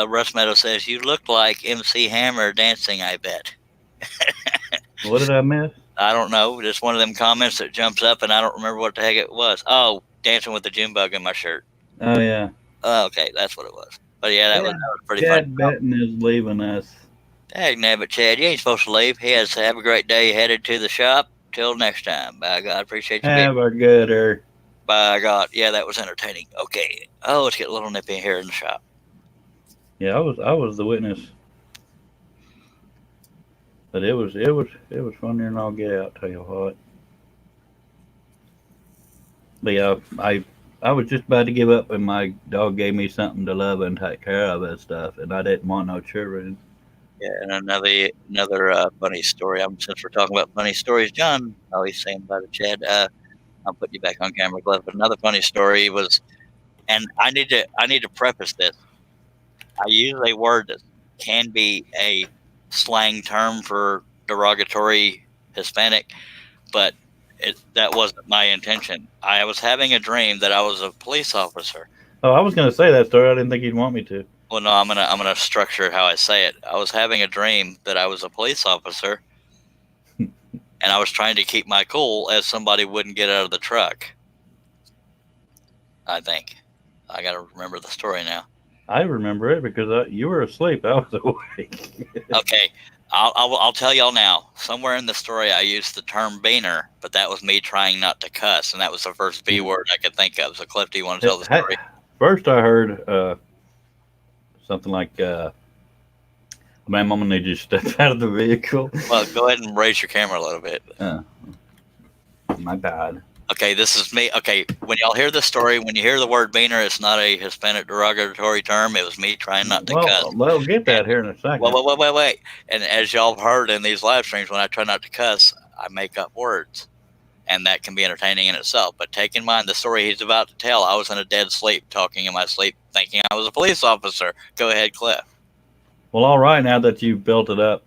Russ Meadows says, "You look like MC Hammer dancing, I bet." What did I miss? I don't know. Just one of them comments that jumps up, and I don't remember what the heck it was. Oh, dancing with the gym bug in my shirt. Oh, yeah. Okay, that's what it was. But yeah, that was pretty Chad funny. Benton is leaving us. Dang nabbit, Chad, you ain't supposed to leave. He has to have a great day headed to the shop. Till next time. By God, appreciate you. Have a gooder. By God, yeah, that was entertaining. Okay. Oh, let's get a little nippy here in the shop. Yeah, I was the witness. But it was funnier than I'll get out, tell you what. But yeah, I was just about to give up, and my dog gave me something to love and take care of and stuff, and I didn't want no children. Yeah, and another funny story. Since we're talking about funny stories, John always saying about it, Chad. I'll put you back on camera, Cliff. But another funny story was, and I need to preface this. I use a word that can be a slang term for derogatory Hispanic, but that wasn't my intention. I was having a dream that I was a police officer. Oh, I was going to say that story. I didn't think you'd want me to. Well, no, I'm gonna structure it how I say it. I was having a dream that I was a police officer, and I was trying to keep my cool as somebody wouldn't get out of the truck. I think I got to remember the story now. I remember it because you were asleep. I was awake. Okay, I'll tell y'all now. Somewhere in the story, I used the term beaner, but that was me trying not to cuss, and that was the first B word I could think of. So, Cliff, do you want to tell the story? first I heard something like, "Ma'am, I'm gonna need you to step out of the vehicle." Well, go ahead and raise your camera a little bit. My bad. Okay, this is me. Okay, when y'all hear this story, when you hear the word beaner, it's not a Hispanic derogatory term. It was me trying not to cuss. Well, we'll get that here in a second. Wait. And as y'all have heard in these live streams, when I try not to cuss, I make up words. And that can be entertaining in itself. But take in mind the story he's about to tell. I was in a dead sleep, talking in my sleep, thinking I was a police officer. Go ahead, Cliff. Well, all right, now that you've built it up.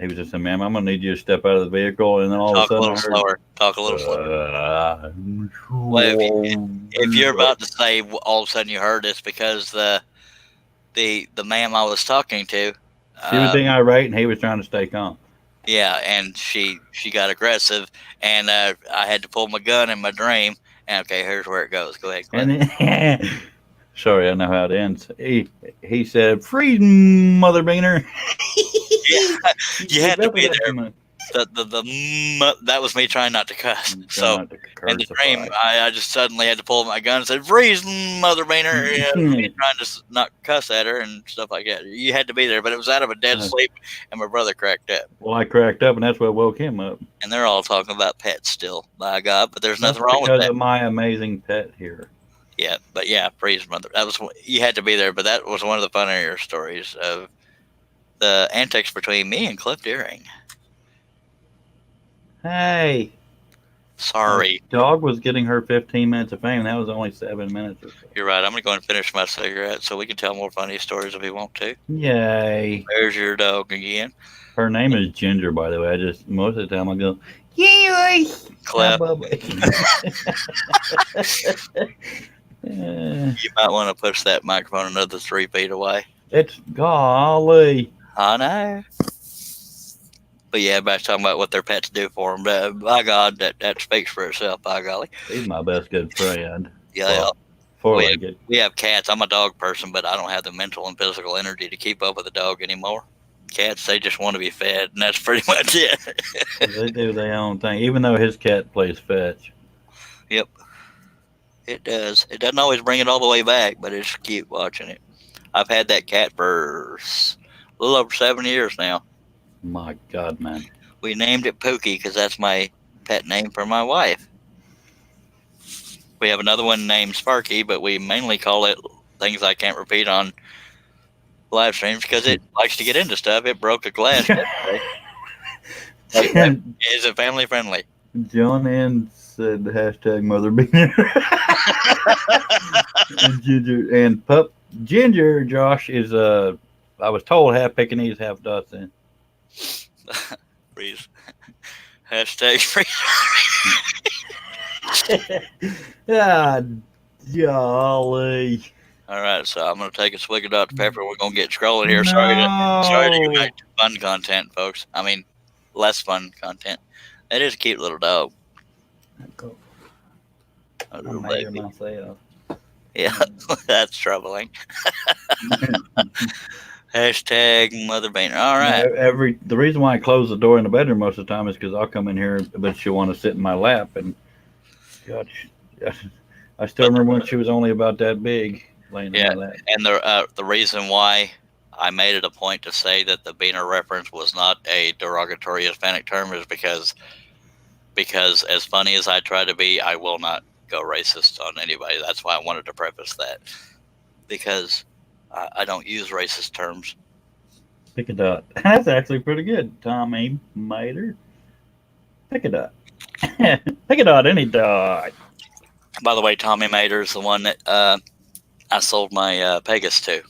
He was just saying, "Ma'am, I'm going to need you to step out of the vehicle." And then all Talk of a a sudden, little slower. Talk a little slower. Well, if you're about to say all of a sudden you heard this because the ma'am I was talking to, she was being irate and he was trying to stay calm. Yeah, and she got aggressive, and I had to pull my gun in my dream. And okay, here's where it goes. Go ahead, Cliff. And then, sorry, I know how it ends. He said, "Freeze, mother beaner." Yeah, you had to be there. That was me trying not to cuss. So in the dream, I just suddenly had to pull my gun and said, "Freeze, mother beaner," trying to not cuss at her and stuff like that. You had to be there, but it was out of a dead sleep, and my brother cracked up. Well, I cracked up, and that's what woke him up. And they're all talking about pets still, by God, but there's nothing wrong with that. that. Because of my amazing pet here. Yeah, but yeah, freeze, mother. That was, you had to be there, but that was one of the funnier stories of the antics between me and Cliff Deering. Hey. Sorry. The dog was getting her 15 minutes of fame. That was only 7 minutes or so. You're right. I'm going to go and finish my cigarette so we can tell more funny stories if we want to. Yay. There's your dog again. Her name is Ginger, by the way. Most of the time I go, yay, Cliff. You might want to push that microphone another 3 feet away. It's golly. I know. But yeah, everybody's talking about what their pets do for them. By God, that speaks for itself, by golly. He's my best good friend. Yeah. We have cats. I'm a dog person, but I don't have the mental and physical energy to keep up with a dog anymore. Cats, they just want to be fed, and that's pretty much it. They do their own thing, even though his cat plays fetch. Yep. It does. It doesn't always bring it all the way back, but it's cute watching it. I've had that cat for a little over 7 years now. My God, man. We named it Pookie because that's my pet name for my wife. We have another one named Sparky, but we mainly call it things I can't repeat on live streams because it likes to get into stuff. It broke a glass yesterday. Is it family friendly? John N said hashtag mother beaner. And Ginger and pup Ginger, Josh, is I was told half Pekingese, half Dachshund. Freeze. Hashtag freeze. Ah, golly. All right, so I'm going to take a swig of Dr. Pepper. We're going to get scrolling here. Sorry to go back to fun content, folks. I mean, less fun content. It is a cute little dog. I'm making myself. Yeah, that's troubling. Hashtag mother beaner. All right. The reason why I close the door in the bedroom most of the time is because I'll come in here, but she'll want to sit in my lap. And God, I still remember when she was only about that big, laying in my lap. And the reason why I made it a point to say that the beaner reference was not a derogatory Hispanic term is because as funny as I try to be, I will not go racist on anybody. That's why I wanted to preface that, because I don't use racist terms. Pick a dot. That's actually pretty good. Tommy Mater. Pick a dot. Pick a dot, any dot. By the way, Tommy Mater is the one that I sold my Pegasus to.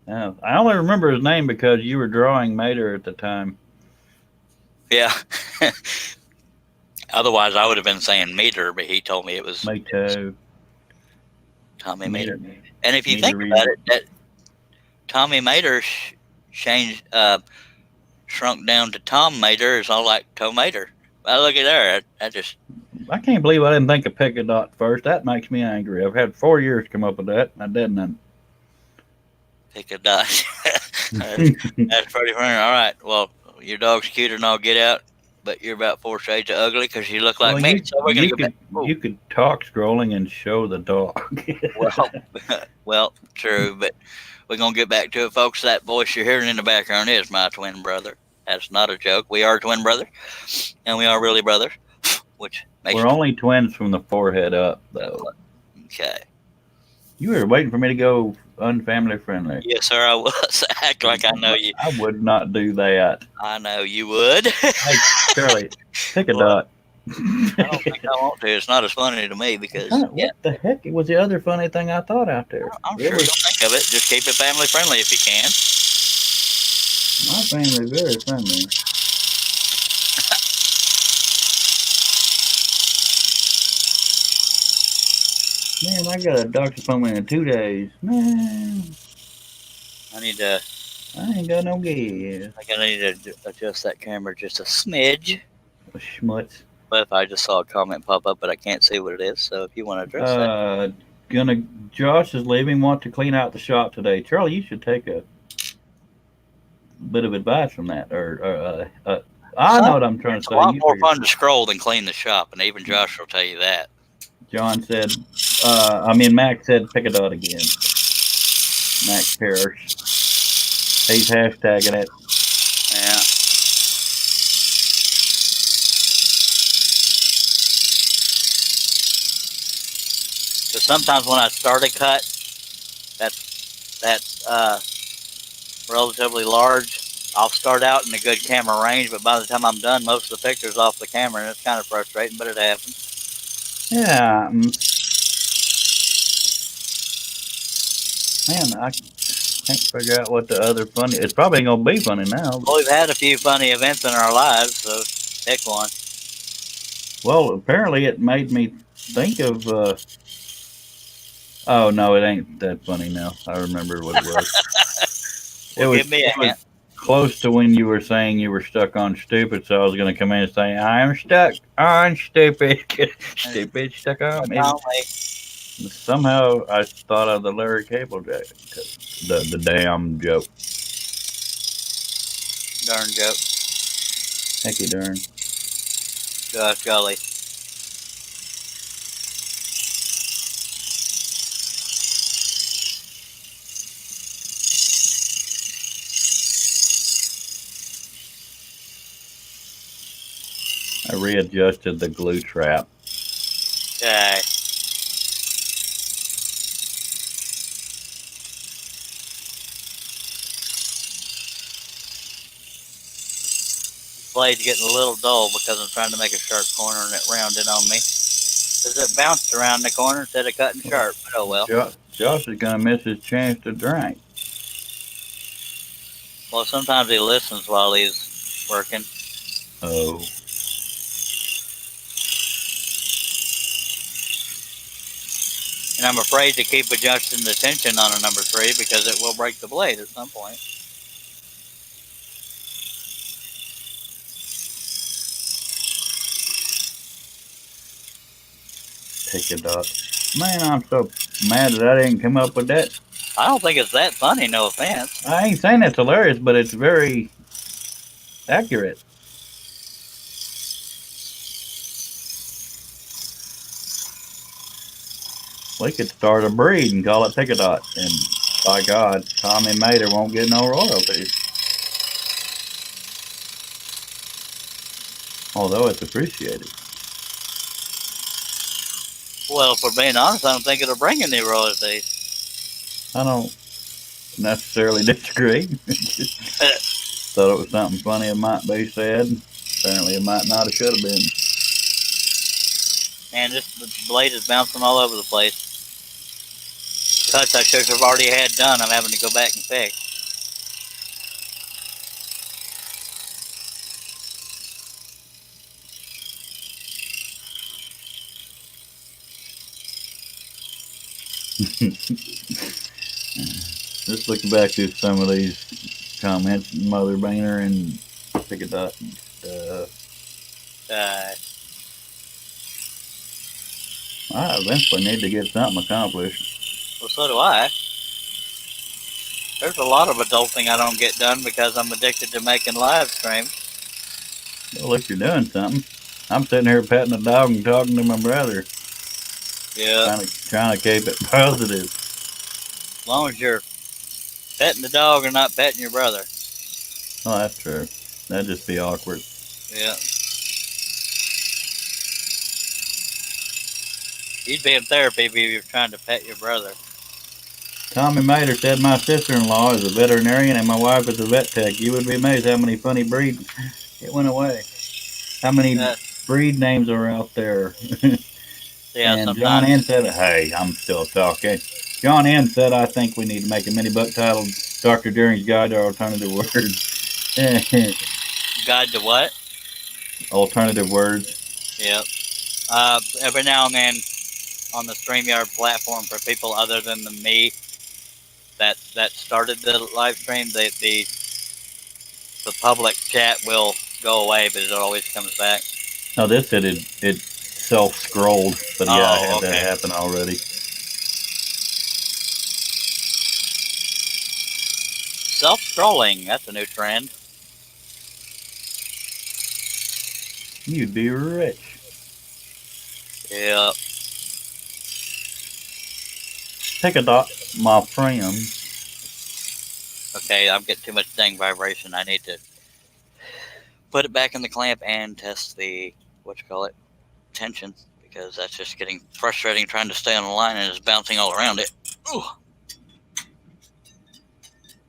Oh, I only remember his name because you were drawing Mater at the time. Yeah. Otherwise, I would have been saying Meter, but he told me it was Mato. Tommy Mater. And if you think about it, that Tommy Mater shrunk down to Tom Mater is all like tomater. Well, look at there. I can't believe I didn't think of pick a dot first. That makes me angry. I've had 4 years to come up with that, and I didn't. Pick a dot. That's pretty funny. All right. Well, your dog's cuter and I'll get out. but you're about 4 shades of ugly because you look like Well, me. So we're gonna you go back. could Oh, you could talk scrolling and show the dog. well, well, true, but we're gonna get back to it, folks. That voice you're hearing in the background is my twin brother. That's not a joke. We are twin brothers, and we are really brothers, which makes We're only twins from the forehead up, though. okay. You were waiting for me to go unfamily friendly. Yes, sir. I was. Act like I know you. I would not do that. I know you would. Hey, Charlie, pick a Well, dot. I don't think I want to. It's not as funny to me because What the heck was the other funny thing I thought out there? I'm sure you'll think of it. Just keep it family friendly if you can. My family very friendly. Man, I got a doctor's appointment in 2 days. Man, I need to. I ain't got no gas. I think I need to adjust that camera just a smidge. Schmutz. But if I just saw a comment pop up, but I can't see what it is. So if you want to address that, Josh is leaving. Want to clean out the shop today. Charlie, you should take a bit of advice from that. I know what I'm trying to it's say. a lot You more figure- fun to scroll than clean the shop, and even Josh will tell you that. John said, Mac said, pick a dot again. Mac Parrish. He's hashtagging it. Yeah. So sometimes when I start a cut, that's relatively large. I'll start out in a good camera range, but by the time I'm done, most of the picture's off the camera, and it's kind of frustrating, but it happens. Yeah. Man, I can't figure out what the other funny. It's probably ain't gonna be funny now. Well, we've had a few funny events in our lives, so pick one. Well, apparently it made me think of. Oh no, it ain't that funny now. I remember what it was. Well, give me a it was hint. close to when you were saying you were stuck on stupid, so I was gonna come in and say I'm stuck on stupid. Stupid stuck on me. Somehow I thought of the Larry Cable Jack, the damn joke. Darn joke. Hecky darn. Gosh golly. I readjusted the glue trap. Okay. Blade's getting a little dull because I'm trying to make a sharp corner and it rounded on me. Because it bounced around the corner instead of cutting sharp. But oh well. Josh is gonna miss his chance to drink. Well, sometimes he listens while he's working. Oh. And I'm afraid to keep adjusting the tension on a number 3 because it will break the blade at some point. Take a dot. Man, I'm so mad that I didn't come up with that. I don't think it's that funny, no offense. I ain't saying it's hilarious, but it's very accurate. We could start a breed and call it Pick-a-Dot, and by God, Tommy Mater won't get no royalties. Although it's appreciated. Well, if we're being honest, I don't think it'll bring any royalties. I don't necessarily disagree. Just thought it was something funny it might be said. Apparently it might not have should have been. Man, the blade is bouncing all over the place. Cuts I should have already had done, I'm having to go back and fix. Just looking back at some of these comments, Mother Boehner and Pick-a-Dot and stuff. I eventually need to get something accomplished. Well, so do I. There's a lot of adulting I don't get done because I'm addicted to making live streams. Well, at least you're doing something. I'm sitting here petting the dog and talking to my brother, Yeah. trying to keep it positive. As long as you're petting the dog and not petting your brother. Oh, that's true. That'd just be awkward. Yeah. You'd be in therapy if you were trying to pet your brother. Tommy Mater said my sister-in-law is a veterinarian and my wife is a vet tech. You would be amazed how many funny breed. It went away. How many breed names are out there? Yeah, and sometimes. John N said, "Hey, I'm still talking." John N said, "I think we need to make a mini book titled Dr. Deering's Guide to Alternative Words." Guide to what? Alternative words. Yep. Every now and then on the StreamYard platform for people other than me that started the live stream, the public chat will go away, but it always comes back. No, this said it self-scrolled, but yeah, I had that happen already. Self-scrolling, that's a new trend. You'd be rich. Yeah. Take a dot, my friend. Okay, I'm getting too much dang vibration. I need to put it back in the clamp and test the, tension, because that's just getting frustrating trying to stay on the line and it's bouncing all around it. Ooh.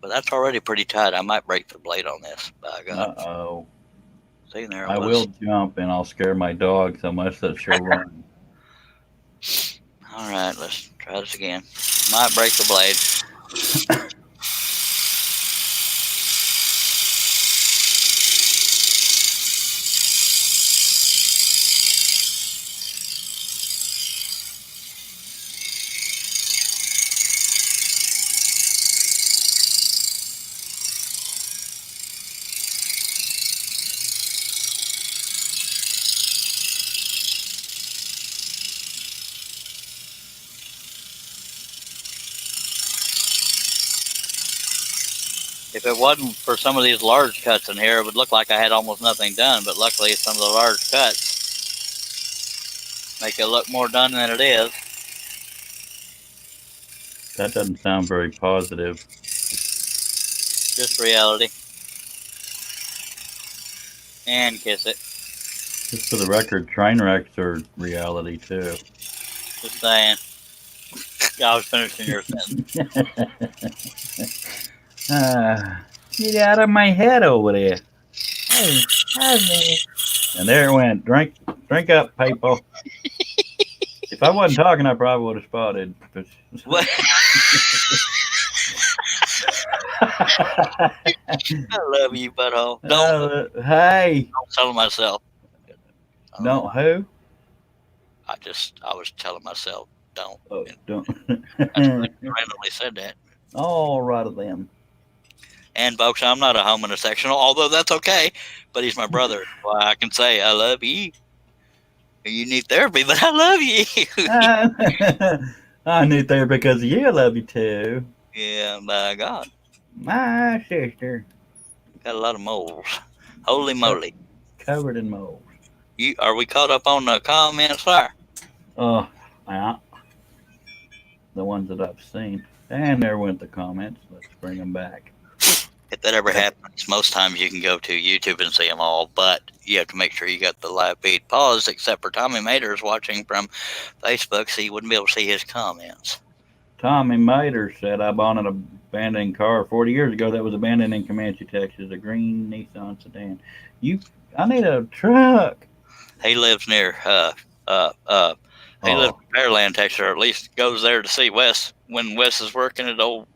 But that's already pretty tight. I might break the blade on this. By God. Uh-oh. See, there I will jump and I'll scare my dog so much that she'll run. All right, let's try this again. Might break the blade. If it wasn't for some of these large cuts in here, it would look like I had almost nothing done, but luckily some of the large cuts make it look more done than it is. That doesn't sound very positive. Just reality. And kiss it. Just for the record, train wrecks are reality too. Just saying. I was finishing your sentence. Get out of my head over there. Hey, and there it went. Drink up, people. If I wasn't talking, I probably would have spotted. What? I love you, butthole. Don't. Hey. I'm telling myself. Don't who? I was telling myself, don't. Oh, don't. I randomly said that. All right of them. And folks, I'm not a homosexual, although that's okay. But he's my brother. Well, I can say I love you. You need therapy, but I love you. I need therapy because you. I love you too. Yeah, by God. My sister. Got a lot of moles. Holy moly. Covered in moles. Are we caught up on the comments there? Yeah. The ones that I've seen. And there went the comments. Let's bring them back. If that ever happens, most times you can go to YouTube and see them all, but you have to make sure you got the live feed paused, except for Tommy Mater's watching from Facebook, so you wouldn't be able to see his comments. Tommy Mater said, I bought an abandoned car 40 years ago that was abandoned in Comanche, Texas, a green Nissan sedan. I need a truck. He lives near, he lives in Pearland, Texas, or at least goes there to see Wes when Wes is working at old,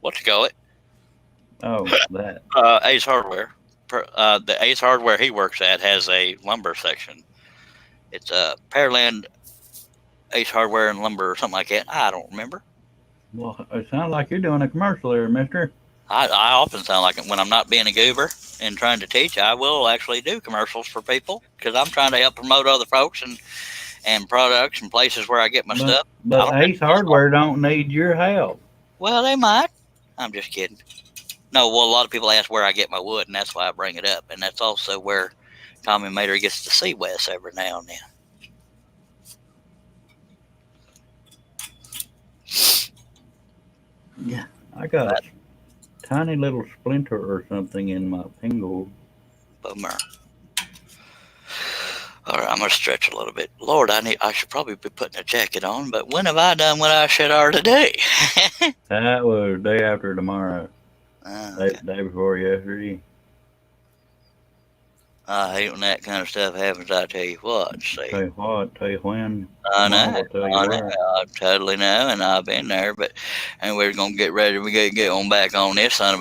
Oh, that. Ace Hardware. The Ace Hardware he works at has a lumber section. It's Pearland Ace Hardware and Lumber or something like that. I don't remember. Well, it sounds like you're doing a commercial there, mister. I often sound like it when I'm not being a goober and trying to teach. I will actually do commercials for people because I'm trying to help promote other folks and products and places where I get my stuff. But Ace Hardware don't need your help. Well, they might. I'm just kidding. No, well, a lot of people ask where I get my wood, and that's why I bring it up. And that's also where Tommy Mater gets to see Wes every now and then. Yeah, I got a tiny little splinter or something in my pingle. Bummer. All right, I'm gonna stretch a little bit. Lord, I should probably be putting a jacket on, but when have I done what I should are today? That was day after tomorrow. Okay. Day before yesterday. I hate when that kind of stuff happens. I tell you what. See, Tell you what, tell you when. I Tomorrow know, will tell you I know, where. I totally know, and I've been there. But and we're gonna get ready. We gotta get on back on this son of a